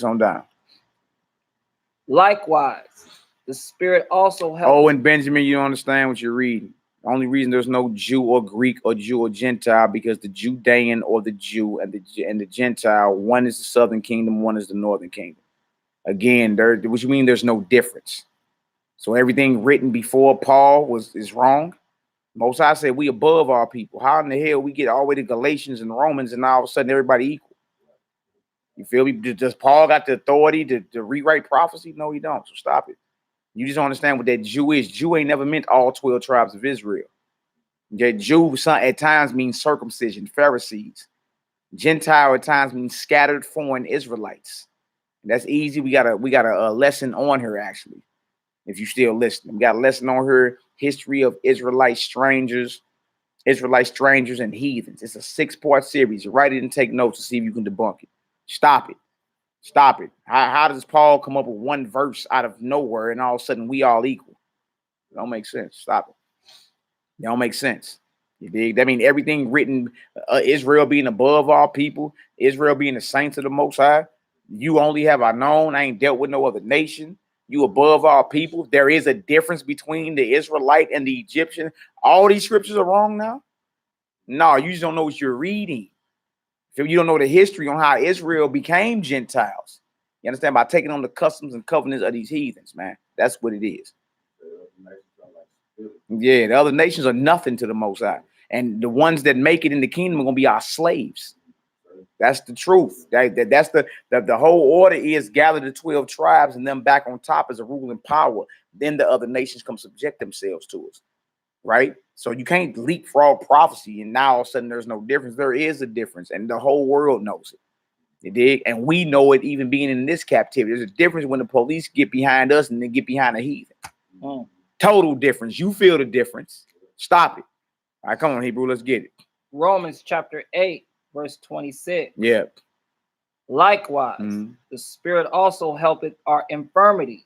on down. Likewise, the spirit also helps. Oh, and Benjamin, you don't understand what you're reading. The only reason there's no Jew or Greek or Jew or Gentile because the Judean or the Jew and the Gentile, one is the southern kingdom, one is the northern kingdom. Again, which means there's no difference. So everything written before Paul is wrong. Most High said we above our people. How in the hell we get all the way to Galatians and Romans and all of a sudden everybody equal? You feel me? Does Paul got the authority to rewrite prophecy? No, he don't. So stop it. You just don't understand what that Jew is. Jew ain't never meant all 12 tribes of Israel. That Jew at times means circumcision, Pharisees. Gentile at times means scattered foreign Israelites. And that's easy. We got a lesson on her actually. If you still listening, we got a lesson on her history of Israelite strangers and heathens. It's a 6-part series. Write it and take notes to see if you can debunk it. Stop it. Stop it. How does Paul come up with one verse out of nowhere and all of a sudden we all equal? It don't make sense. Stop it. It don't make sense. You dig? That mean everything written, Israel being above all people, Israel being the saints of the Most High. You only have I known. I ain't dealt with no other nation. You above all people. There is a difference between the Israelite and the Egyptian. All these scriptures are wrong now? No, you just don't know what you're reading. If you don't know the history on how Israel became Gentiles. You understand? By taking on the customs and covenants of these heathens, man. That's what it is. Yeah, the other nations are nothing to the Most High. And the ones that make it in the kingdom are going to be our slaves. That's the truth. That's the whole order is gather the 12 tribes and them back on top as a ruling power. Then the other nations come subject themselves to us. Right? So you can't leapfrog prophecy and now all of a sudden there's no difference. There is a difference and the whole world knows it. You dig? And we know it even being in this captivity. There's a difference when the police get behind us and they get behind a heathen. Total difference. You feel the difference. Stop it. All right, come on, Hebrew. Let's get it. Romans chapter 8, verse 26. Yeah. Likewise, the Spirit also helpeth our infirmities.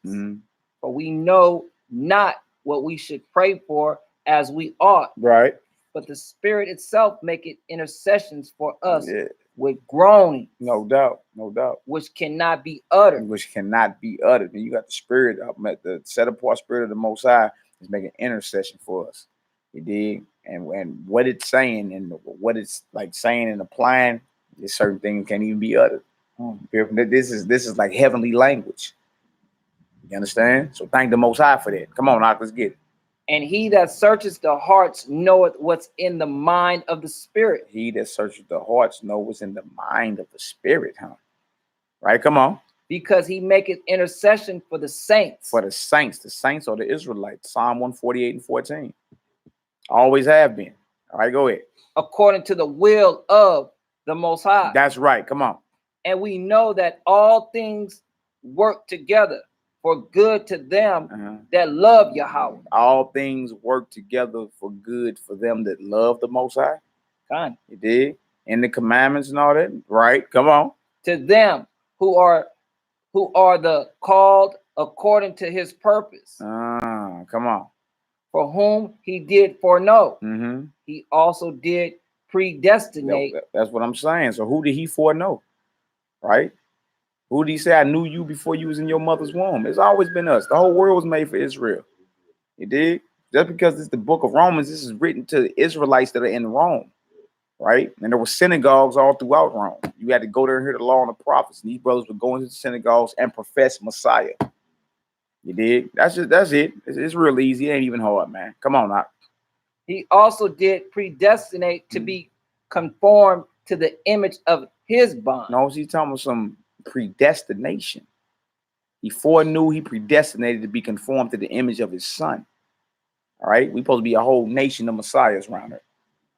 For we know not what we should pray for as we ought. Right. But the Spirit itself maketh intercessions for us with groaning. No doubt. No doubt. Which cannot be uttered. Which cannot be uttered. And you got the Spirit, the set apart Spirit of the Most High is making intercession for us. You dig? And what it's saying and what it's like saying and applying, there's certain things can't even be uttered. This is like heavenly language. You understand? So thank the Most High for that. Come on, Doc, let's get it. And he that searches the hearts knoweth what's in the mind of the Spirit. He that searches the hearts knows what's in the mind of the Spirit, huh? Right? Come on. Because he maketh intercession for the saints. For the saints. The saints are the Israelites. Psalm 148 and 14. Always have been. All right, go ahead. According to the will of the Most High. That's right. Come on. And we know that all things work together for good to them that love Yahweh. All things work together for good for them that love the Most High. Fine. You did. And the commandments and all that. Right. Come on. To them who are the called according to his purpose. Come on. For whom he did foreknow. He also did predestinate. That's what I'm saying. So who did he foreknow? Right? Who did he say, I knew you before you was in your mother's womb? It's always been us. The whole world was made for Israel. You dig? Just because it's the book of Romans, this is written to the Israelites that are in Rome. Right? And there were synagogues all throughout Rome. You had to go there and hear the law and the prophets. And these brothers would go into the synagogues and profess Messiah. You dig? That's it. It's real easy. It ain't even hard, man. Come on now. He also did predestinate to be conformed to the image of his bond. No, he's talking about some predestination. He foreknew, he predestinated to be conformed to the image of his son. All right. We supposed to be a whole nation of messiahs around here.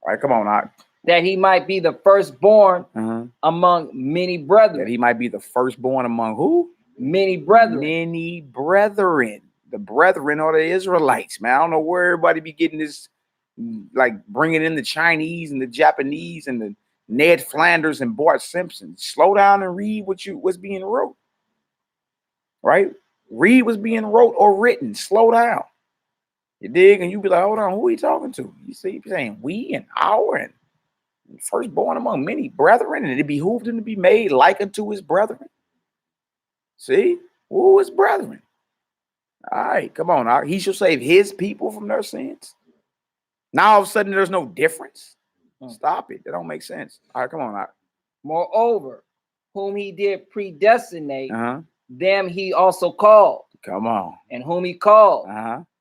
All right, come on now. That he might be the firstborn among many brethren. That he might be the firstborn among who? Many brethren. Many brethren. The brethren are the Israelites, man. I don't know where everybody be getting this, like bringing in the Chinese and the Japanese and the Ned Flanders and Bart Simpson. Slow down and read what's being wrote. Right? Read what's being wrote or written. Slow down. You dig? And you be like, hold on, who are you talking to? You see, you're saying we and our and firstborn among many brethren, and it behooved him to be made like unto his brethren. See? Who is brethren? All right, come on. He shall save his people from their sins. Now all of a sudden there's no difference. Stop it. That don't make sense. All right, come on out. Moreover, whom he did predestinate, them he also called. Come on. And whom he called,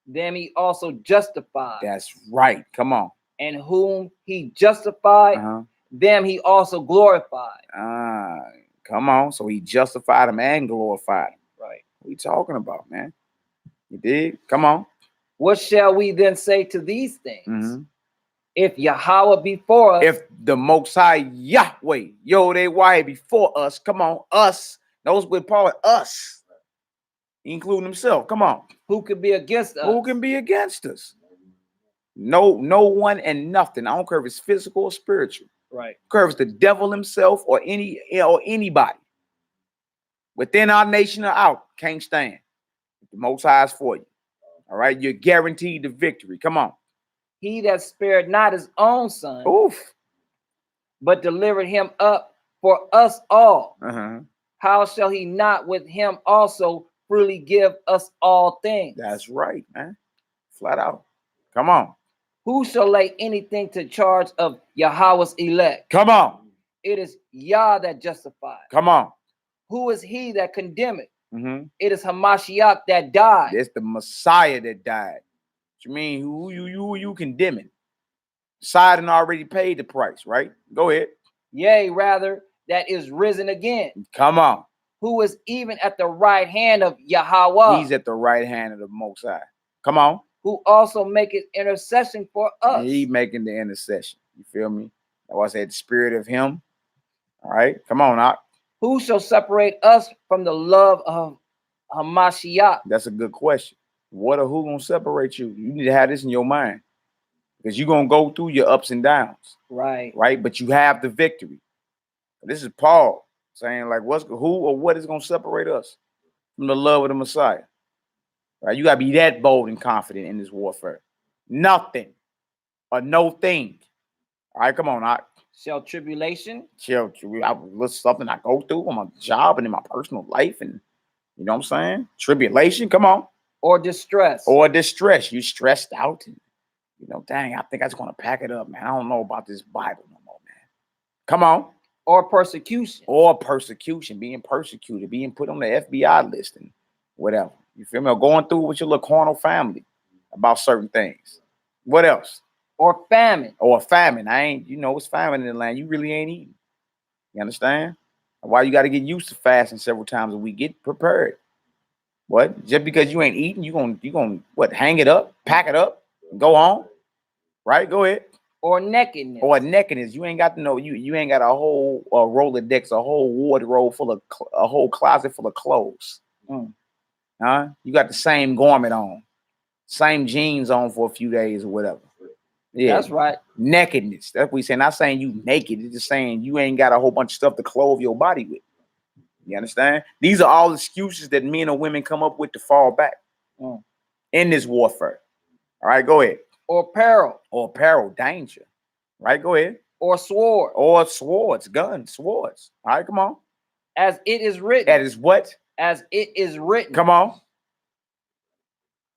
them he also justified. That's right. Come on. And whom he justified, them he also glorified. Come on. So he justified him and glorified him. Right. What are you talking about, man? You dig? Come on. What shall we then say to these things? If Yahweh be for us, if the Most High Yahweh, Yhw'H'S before us, come on, us, those with Paul, us, including himself, come on. Who could be against us? Who can be against us? No one and nothing. I don't care if it's physical or spiritual. Right. I don't care if it's the devil himself or anybody. Within our nation or out, can't stand. The Most High is for you. All right, you're guaranteed the victory. Come on. He that spared not his own son, but delivered him up for us all. How shall he not with him also freely give us all things? That's right, man. Flat out. Come on. Who shall lay anything to charge of Yahweh's elect? Come on. It is Yah that justifies. Come on. Who is he that condemneth? It is Hamashiach that died. It's the Messiah that died. What you mean? Who you condemning? Sidon already paid the price, right? Go ahead. Yea, rather, that is risen again. Come on. Who is even at the right hand of Yahweh. He's at the right hand of the Most High. Come on. Who also maketh intercession for us. He making the intercession. You feel me? That's why I said the spirit of him. All right. Come on out. Who shall separate us from the love of Hamashiach? That's a good question. What or who gonna separate you? You need to have this in your mind. Because you're gonna go through your ups and downs. Right. Right? But you have the victory. This is Paul saying, like, who or what is gonna separate us from the love of the Messiah? Right? You gotta be that bold and confident in this warfare. Nothing or no thing. All right, come on. Shall tribulation? Something I go through on my job and in my personal life, and you know what I'm saying? Tribulation, come on. Or distress. Or distress. You stressed out. And, you know, dang, I think I just want to pack it up, man. I don't know about this Bible no more, man. Come on. Or persecution. Or persecution. Being persecuted. Being put on the FBI list and whatever. You feel me? Or going through with your little carnal family about certain things. What else? Or famine. Or famine. It's famine in the land. You really ain't eating. You understand? Why you got to get used to fasting several times a week. Get prepared. What? Just because you ain't eating, you gonna what? Hang it up, pack it up, and go home. Right? Go ahead. Or nakedness. Or nakedness. You ain't got to know. You ain't got a whole Rolodex, a whole wardrobe full of a whole closet full of clothes. Huh? You got the same garment on, same jeans on for a few days or whatever. Yeah, that's right. Nakedness. That's what we say. Not saying you naked. It's just saying you ain't got a whole bunch of stuff to clothe your body with. You understand? These are all excuses that men or women come up with to fall back in this warfare. All right, go ahead. Or peril. Or peril, danger. Right, go ahead. Or sword. Or swords, guns, swords. All right, come on. As it is written. That is what? As it is written. Come on.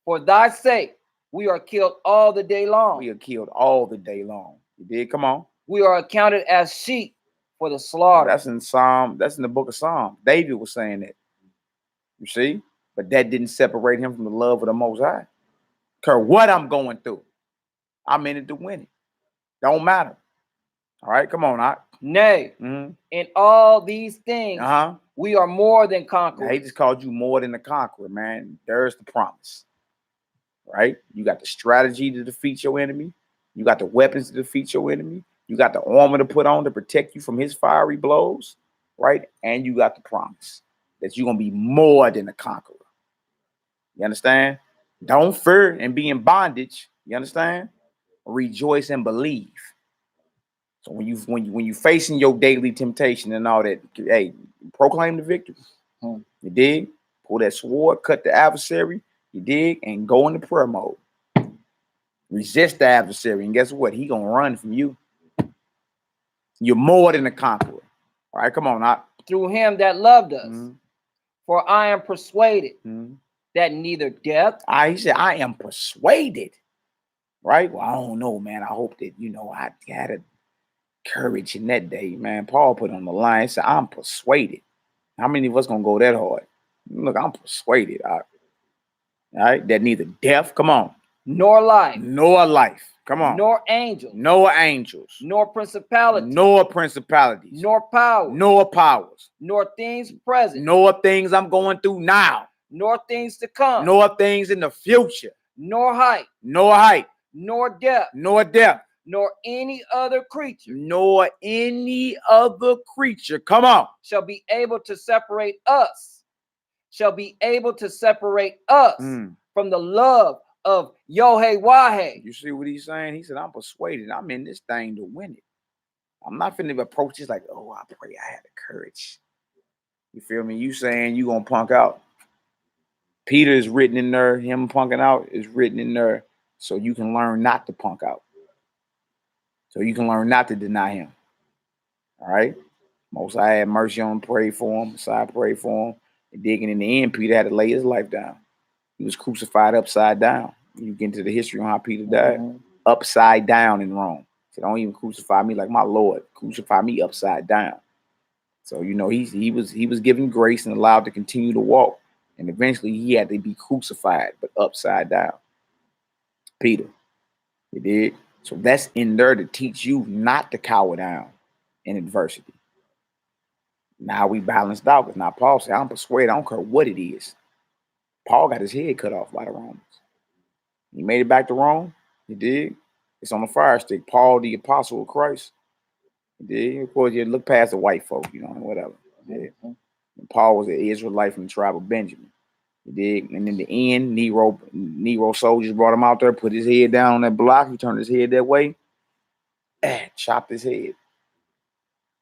For thy sake, we are killed all the day long. We are killed all the day long. You did? Come on. We are accounted as sheep for the slaughter. That's in the book of Psalms. David was saying that. You see? But that didn't separate him from the love of the Most High. Care what I'm going through. I'm in it to win it. Don't matter. All right, come on. Nay, in all these things, we are more than conquerors. Now, he just called you more than a conqueror, man. There's the promise. Right? You got the strategy to defeat your enemy. You got the weapons to defeat your enemy. You got the armor to put on to protect you from his fiery blows. Right? And you got the promise that you're going to be more than a conqueror. You understand? Don't fear and be in bondage. You understand? Rejoice and believe. So when you facing your daily temptation and all that, hey, proclaim the victory. You dig? Pull that sword, cut the adversary. You dig? And go into prayer mode. Resist the adversary. And guess what? He gonna run from you. You're more than a conqueror. All right, come on. Through him that loved us. For I am persuaded that neither death. He said, I am persuaded. right? Well, I don't know, man. I hope that, I had a courage in that day, man. Paul put on the line and said, I'm persuaded. How many of us gonna go that hard? Look, I'm persuaded. All right, that neither death, come on, nor life, come on, nor angels, nor principalities, nor powers, nor things present, nor things I'm going through now, nor things to come, nor things in the future, nor height, nor depth, nor any other creature, come on, shall be able to separate us from the love of Yhwh'S. You see what he's saying? He said, I'm persuaded. I'm in this thing to win it. I'm not finna approach this like, oh, I pray I had the courage. You feel me? You saying you gonna punk out. Peter is written in there. Him punking out is written in there so you can learn not to punk out. So you can learn not to deny him. All right? Most I had mercy on him, prayed for him. So I prayed for him. And digging in the end, Peter had to lay his life down. He was crucified upside down. You get into the history on how Peter died. Upside down in Rome. So don't even crucify me like my Lord. Crucify me upside down. So, he was given grace and allowed to continue to walk. And eventually he had to be crucified, but upside down. Peter. You did. So that's in there to teach you not to cower down in adversity. Now we balanced out. Because now Paul said, I'm persuaded. I don't care what it is. Paul got his head cut off by the Romans. He made it back to Rome. He did. It's on the fire stick. Paul, the apostle of Christ. He did. Of course, you look past the white folk, whatever. And Paul was an Israelite from the tribe of Benjamin. He did. And in the end, Nero soldiers brought him out there, put his head down on that block. He turned his head that way. Chopped his head.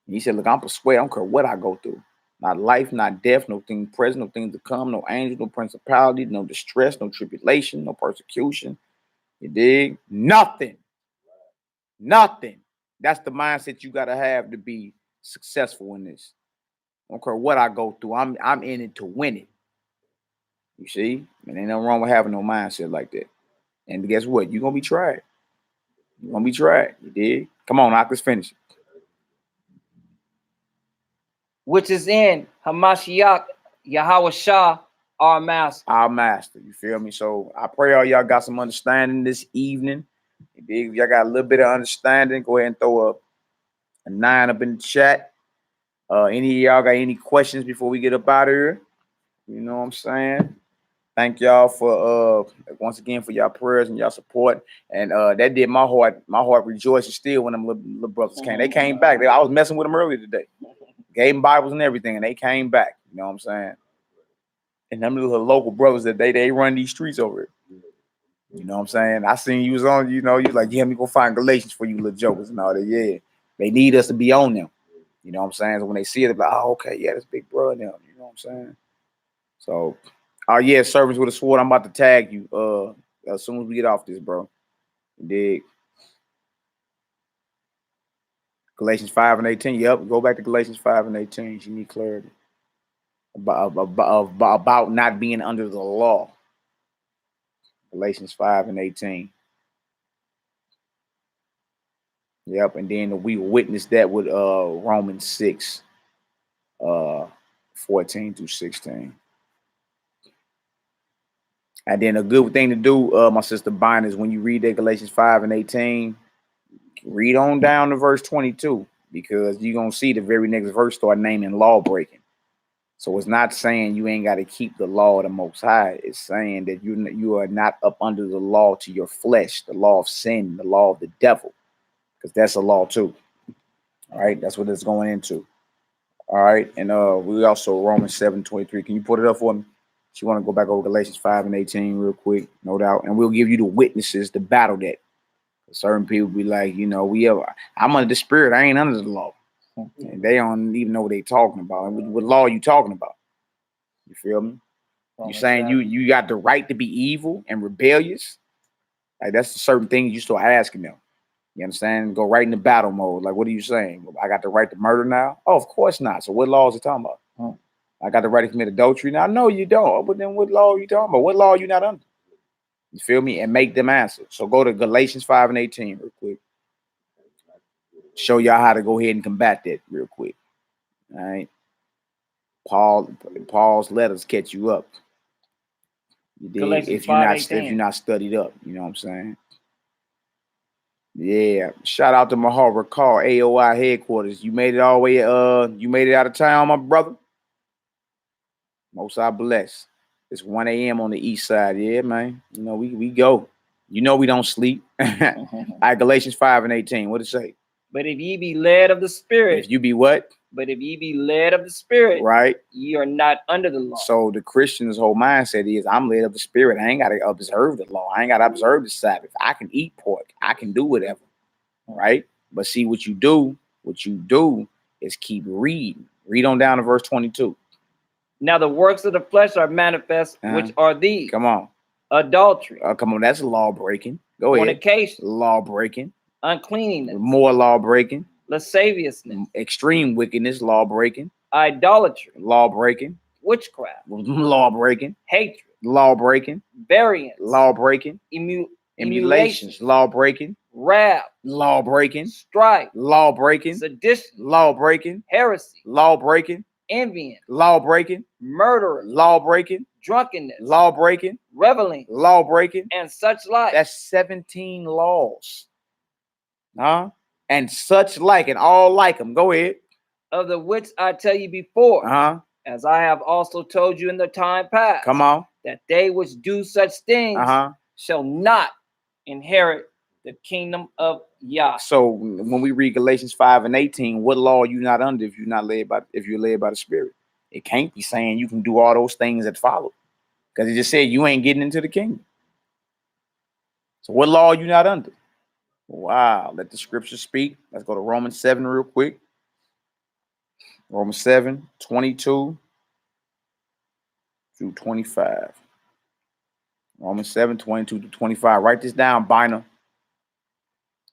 And he said, look, I'm persuaded. I don't care what I go through. Not life, not death, no thing present, no things to come, no angel, no principality, no distress, no tribulation, no persecution. You dig? Nothing. That's the mindset you got to have to be successful in this. I don't care what I go through. I'm in it to win it. You see? And ain't nothing wrong with having no mindset like that. And guess what? You're going to be tried. You dig? Come on, let's finish it. Which is in Hamashiach, Yahweh, our master. You feel me? So I pray all y'all got some understanding this evening. If y'all got a little bit of understanding, go ahead and throw a 9 up in the chat. Any of y'all got any questions before we get up out of here? You know what I'm saying? Thank y'all for once again for y'all prayers and y'all support. And that did my heart rejoices still when them little brothers came. They came back. I was messing with them earlier today. Gave them Bibles and everything, and they came back. You know what I'm saying? And them little local brothers that they run these streets over here. You know what I'm saying? I seen you was on, you was like, yeah, let me go find Galatians for you little jokers and all that. Yeah. They need us to be on them. You know what I'm saying? So when they see it, they're like, oh, okay, yeah, that's big brother now. You know what I'm saying? So, yeah, servants with a sword, I'm about to tag you as soon as we get off this, bro. You dig? Galatians 5:18. Yep, go back to Galatians 5:18. You need clarity about not being under the law. Galatians 5:18. Yep, and then we witnessed that with Romans 6, 14 through 16. And then a good thing to do, my sister Bine, is when you read that Galatians 5:18, read on down to verse 22, because you're going to see the very next verse start naming law breaking. So it's not saying you ain't got to keep the law of the Most High. It's saying that you are not up under the law to your flesh, the law of sin, the law of the devil, because that's a law too. All right, that's what it's going into. All right, and we also Romans 7:23. Can you put it up for me? You want to go back over Galatians 5:18 real quick, no doubt, and we'll give you the witnesses to battle that. Certain people be like, I'm under the spirit, I ain't under the law. And they don't even know what they talking about. And what law are you talking about? You feel me? You saying you got the right to be evil and rebellious? Like, that's a certain thing you start asking them. You understand? Go right into battle mode. Like, what are you saying? I got the right to murder now? Oh, of course not. So what laws are you talking about? I got the right to commit adultery now? No, you don't. But then what law are you talking about? What law are you not under? You feel me? And make them answer. So go to Galatians 5 and 18 real quick. Show y'all how to go ahead and combat that real quick. All right. Paul's letters catch you up. You did, if you're not studied up, you know what I'm saying? Yeah. Shout out to Mahal Recall, AOI headquarters. You made it all the way, you made it out of town, my brother. Most I bless. It's 1 a.m. on the east side. Yeah, man. You know, we go. You know we don't sleep. All right, Galatians 5 and 18. What it say? But if ye be led of the Spirit. If you be what? But if ye be led of the Spirit, right, ye are not under the law. So the Christian's whole mindset is, I'm led of the Spirit. I ain't got to observe the law. I ain't got to observe the Sabbath. I can eat pork. I can do whatever. Right? But see, what you do is keep reading. Read on down to verse 22. Now the works of the flesh are manifest, which are these. Come on. Adultery. Come on, that's law breaking. Go ahead. Fornication. Law breaking. Uncleanness. More law breaking. Lasciviousness. Extreme wickedness. Law breaking. Idolatry. Law breaking. Witchcraft. Law breaking. Hatred. Law breaking. Variance. Law breaking. Emulations. Law breaking. Wrath. Law breaking. Strife. Law breaking. Sedition. Law breaking. Heresy. Law breaking. Envying. Law breaking. Murder. Law breaking. Drunkenness. Law breaking. Reveling. Law breaking. And such like. That's 17 laws. And such like, and all like them. Go ahead. Of the which I tell you before. As I have also told you in the time past. Come on. That they which do such things shall not inherit the kingdom of Yah. So when we read Galatians 5 and 18, what law are you not under if you're led by the Spirit? It can't be saying you can do all those things that follow. Because it just said you ain't getting into the kingdom. So what law are you not under? Wow, let the scripture speak. Let's go to Romans 7 real quick. Romans 7, 22 through 25. Romans 7, 22 to 25. Write this down, Biner.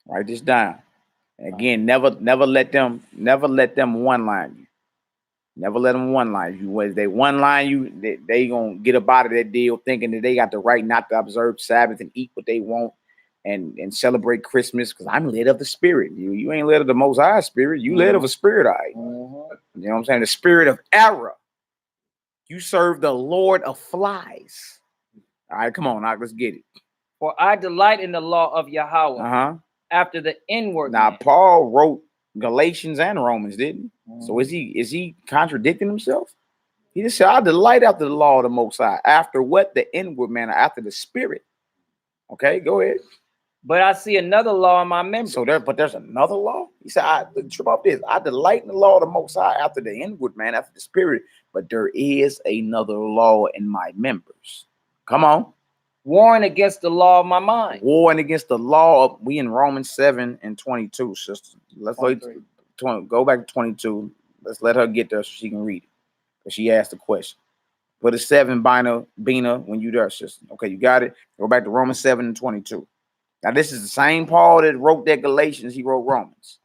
Write this down. And again, never let them one line you. Never let them one line you. When they one line you, they gonna get up out of that deal thinking that they got the right not to observe Sabbath and eat what they want and celebrate Christmas because I'm led of the Spirit. You ain't led of the Most High Spirit. You led of a spirit, You know what I'm saying? The spirit of error. You serve the Lord of flies. All right, come on, now let's get it. For I delight in the law of Yahweh after the inward. Now, Paul wrote Galatians and Romans, didn't he? So is he contradicting himself? He just said, I delight after the law of the Most High. After what? The inward man, after the Spirit. Okay, go ahead. But I see another law in my members. So there's another law? He said, trip off this. I delight in the law of the Most High after the inward man, after the Spirit. But there is another law in my members. Come on. Warring against the law of my mind. Warring against the law of, we in Romans 7 and 22, sister. Let's go back to 22. Let's let her get there so she can read it. Because she asked the question. Put a 7, Bina, when you there, sister. Okay, you got it. Go back to Romans 7 and 22. Now, this is the same Paul that wrote that Galatians. He wrote Romans.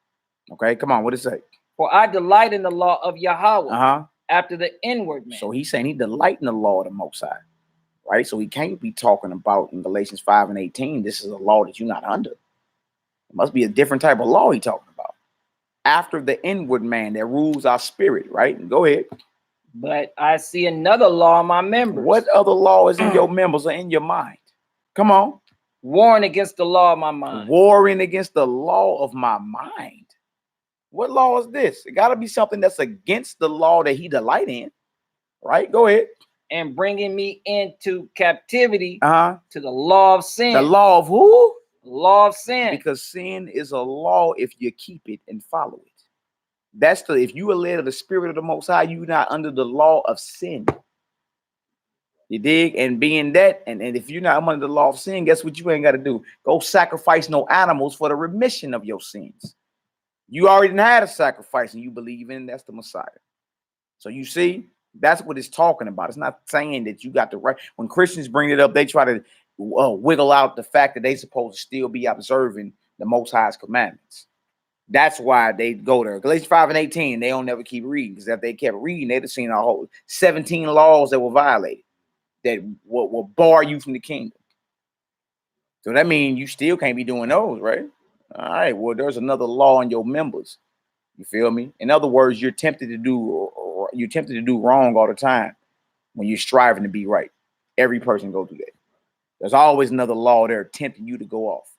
Okay, come on. What it say? For I delight in the law of Yahweh after the inward man. So he's saying he delight in the law of the Most High. Right? So he can't be talking about in Galatians 5 and 18, this is a law that you're not under. It must be a different type of law he's talking about. After the inward man that rules our spirit, right? Go ahead. But I see another law in my members. What other law is in your members or in your mind? Come on. Warring against the law of my mind. Warring against the law of my mind. What law is this? It got to be something that's against the law that he delight in. Right? Go ahead. And bringing me into captivity to the law of sin. The law of who? Law of sin. Because sin is a law if you keep it and follow it. That's if you are led of the Spirit of the Most High, you're not under the law of sin. You dig? And being that, and if you're not under the law of sin, guess what you ain't got to do? Go sacrifice no animals for the remission of your sins. You already had a sacrifice and you believe in, that's the Messiah. So you see, that's what it's talking about. It's not saying that you got the right. When Christians bring it up, they try to wiggle out the fact that they supposed to still be observing the Most High's commandments. That's why they go there. Galatians 5 and 18, they don't never keep reading, because if they kept reading, they'd have seen a whole 17 laws that were violated that will bar you from the kingdom. So that means you still can't be doing those, right? All right. Well, there's another law on your members. You feel me? In other words, you're tempted to do wrong all the time when you're striving to be right. Every person go through that. There's always another law there tempting you to go off,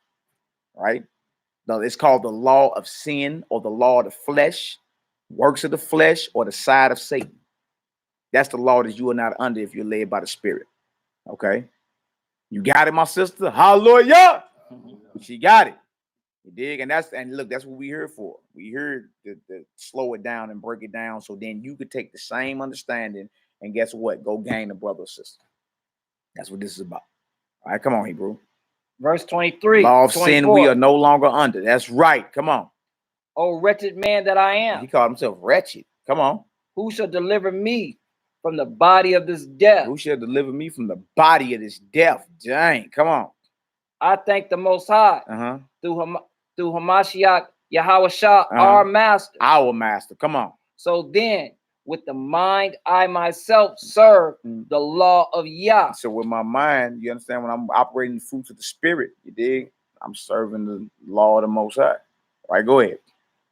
right? Now, it's called the law of sin or the law of the flesh, works of the flesh, or the side of Satan. That's the law that you are not under if you're led by the Spirit. Okay? You got it, my sister? Hallelujah! She got it. You dig? And look, that's what we here for. We here to slow it down and break it down so then you could take the same understanding and guess what? Go gain a brother or sister. That's what this is about. All right, come on, Hebrew. Verse 23. Law of 24. sin we are no longer under. That's right. Come on. Oh, wretched man that I am. He called himself wretched. Come on. Who shall deliver me from the body of this death? Who shall deliver me from the body of this death? Dang, come on. I thank the Most High through Hamashiach Yahweh, our master. Our master. Come on. So then, with the mind, I myself serve the law of Yah. So with my mind, you understand, when I'm operating the fruits of the Spirit, you dig? I'm serving the law of the Most High. All right, go ahead.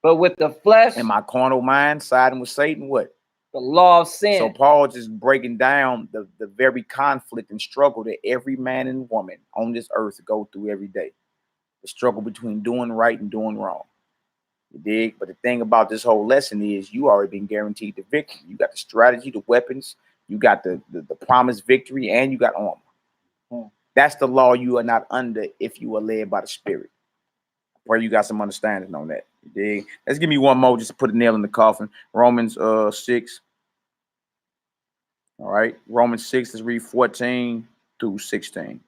But with the flesh, and my carnal mind siding with Satan, what? The law of sin. So Paul just breaking down the very conflict and struggle that every man and woman on this earth go through every day. The struggle between doing right and doing wrong. You dig? But the thing about this whole lesson is you already been guaranteed the victory. You got the strategy, the weapons, you got the promised victory, and you got armor. That's the law you are not under if you are led by the Spirit. I pray you got some understanding on that. You dig? Let's give me one more just to put a nail in the coffin. Romans 6. All right. Romans 6, let's read 14 through 16.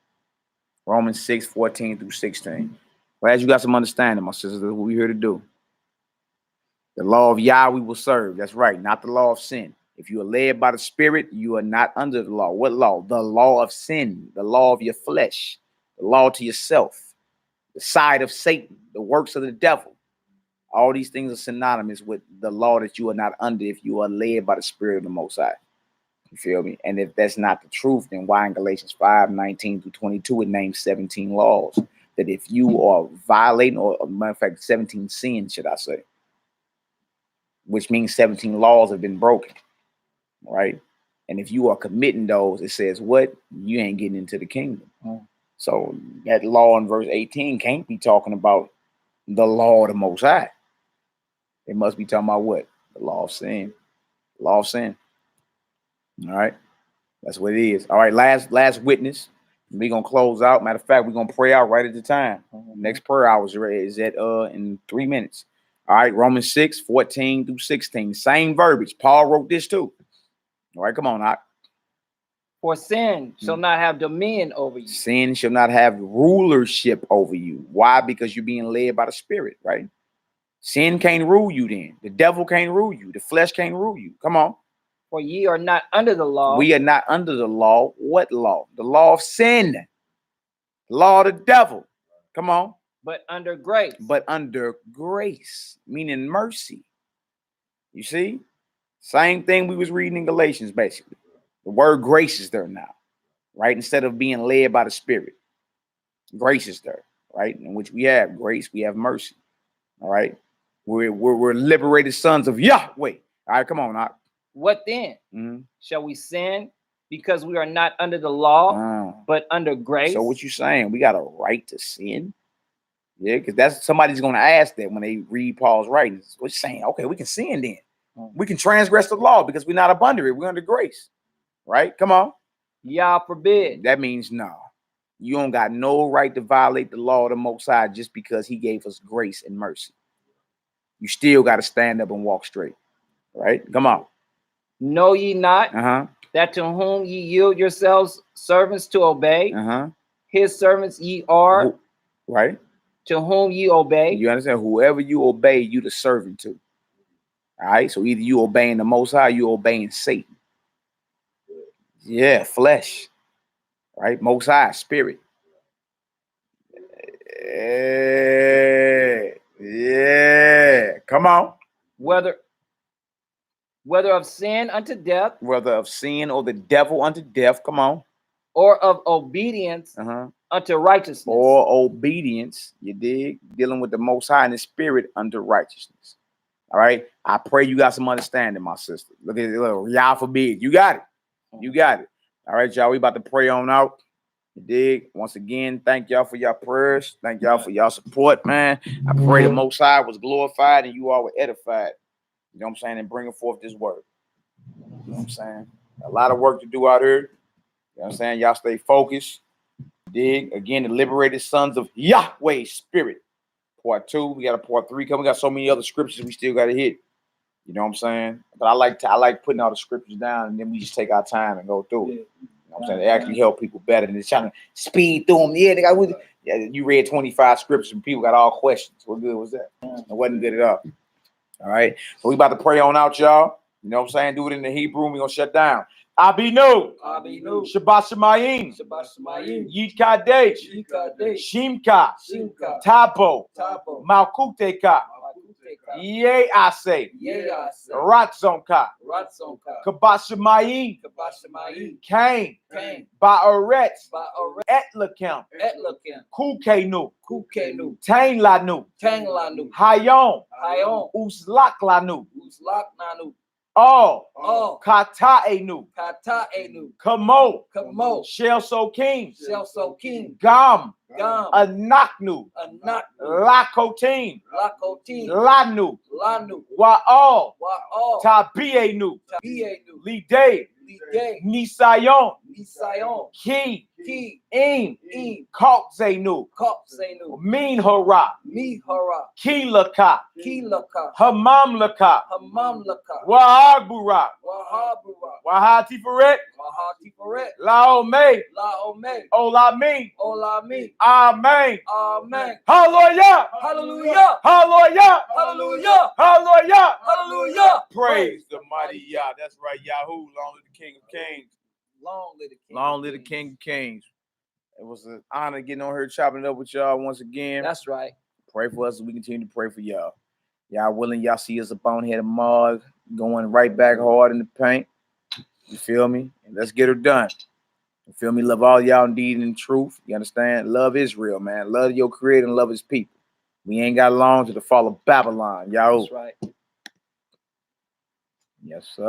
Romans 6, 14 through 16. Well, as you got some understanding, my sisters, that's what we're here to do. The law of Yah we will serve. That's right, not the law of sin. If you are led by the Spirit, you are not under the law. What law? The law of sin, the law of your flesh, the law to yourself, the side of Satan, the works of the devil. All these things are synonymous with the law that you are not under if you are led by the Spirit of the Most High. You feel me? And if that's not the truth, then why in Galatians 5, 19 through 22, it names 17 laws that if you are violating, or matter of fact, 17 sins, should I say, which means 17 laws have been broken, right? And if you are committing those, it says what? You ain't getting into the kingdom. So that law in verse 18 can't be talking about the law of the Most High. It must be talking about what? The law of sin. Law of sin. All right. That's what it is. All right. Last witness. We're going to close out. Matter of fact, we're going to pray out right at the time. Next prayer hour is at in 3 minutes. All right. Romans 6, 14 through 16. Same verbiage. Paul wrote this too. All right. Come on, Doc. For sin shall not have dominion over you. Sin shall not have rulership over you. Why? Because you're being led by the Spirit, right? Sin can't rule you then. The devil can't rule you. The flesh can't rule you. Come on. For ye are not under the law. We are not under the law. What law? The law of sin. The law of the devil. Come on. But under grace. But under grace, meaning mercy. You see? Same thing we was reading in Galatians, basically. The word grace is there now, right? Instead of being led by the Spirit. Grace is there, right? In which we have grace, we have mercy. All right. We're liberated sons of Yahweh. All right, come on now. What then? Shall we sin because we are not under the law, but under grace? So what you saying? We got a right to sin? Yeah, because that's somebody's going to ask that when they read Paul's writings. What you saying? Okay, we can sin then. We can transgress the law because we're not up under it. We're under grace. Right? Come on. Yah forbid. That means no. You don't got no right to violate the law of the Most High just because he gave us grace and mercy. You still got to stand up and walk straight. Right? Come on. Know ye not that to whom ye yield yourselves servants to obey, his servants ye are, right? To whom ye obey. You understand? Whoever you obey, you the servant to. All right? So either you obeying the Most High, you obeying Satan. Yeah, flesh. Right? Most High, spirit. Yeah. Come on. Whether of sin unto death, whether of sin or the devil unto death, come on, or of obedience unto righteousness. Or obedience, you dig? Dealing with the Most High in the spirit unto righteousness. All right. I pray you got some understanding, my sister. Look at it. Look, y'all forbid. You got it. You got it. All right, y'all. We about to pray on out. You dig? Once again, thank y'all for your prayers. Thank y'all for y'all support, man. I pray the Most High was glorified and you all were edified. You know what I'm saying? And bringing forth this word. You know what I'm saying? A lot of work to do out here. You know what I'm saying? Y'all stay focused. Dig? Again, the liberated sons of Yahweh's spirit. Part 2. We got a part 3 coming. We got so many other scriptures we still got to hit. You know what I'm saying? But I like putting all the scriptures down and then we just take our time and go through it. You know what I'm saying? They actually help people better than just trying to speed through them. Yeah, they got with yeah, you read 25 scriptures and people got all questions. What good was that? It wasn't good at all. All right. So we about to pray on out, y'all. You know what I'm saying? Do it in the Hebrew. We're gonna shut down. Abinu. Abinu. Shabbat Shemayim. Shabbat Shemayim. Yid Kadesh. Yid Kadesh. Shimka. Shimka. Tabo. Tabo. Malkuteka. Yea, I say. Yea, I say. Ratzonka. Ratzonka. Kabashamayim. Kabashamayim. Cain. Cain. Ba'aret. Ba'aret. Etlakim. Etlakim. Kukenu. Kukenu. Tain Lanu. Tang Lanu. Hayom. Hayom. Uslak Lanu. Uslak Nanu. Oh. Kata Enu. Kata Enu. Kamo. Kamo. Shel Sokim. Shel Sokim. Gam. Gam. Anaknu. Anak. Lakotin. Lakotin. Lanu. Lanu. Wa'al. Wa'al. Tabienu. Tabienu. Lide. Lide. Nisayon. Nisayon. Ki. Ki. Im. Im. Kokzenu. Kopsenu. Min hara. Mihara. Kilaka. Kilaka. Hamamlaka. Hamamlaka. Wa'abura. Wahabura. Wahatifaret. Wahatifaret. Laome. Laome. Olamin. Olami. Amen. Amen. Hallelujah. Hallelujah. Hallelujah. Hallelujah. Hallelujah. Hallelujah. Praise the mighty Yah. That's right, Yahoo. Long live the King of Kings. Long live the King. Long live the King of Kings. It was an honor getting on here chopping it up with y'all once again. That's right. Pray for us as we continue to pray for y'all. Y'all willing, y'all see us up on here tomorrow, going right back hard in the paint. You feel me? And let's get her done. You feel me? Love all y'all indeed and in truth. You understand? Love Israel, man. Love your creator and love his people. We ain't got long to the fall of Babylon, y'all. That's right. Yes, sir.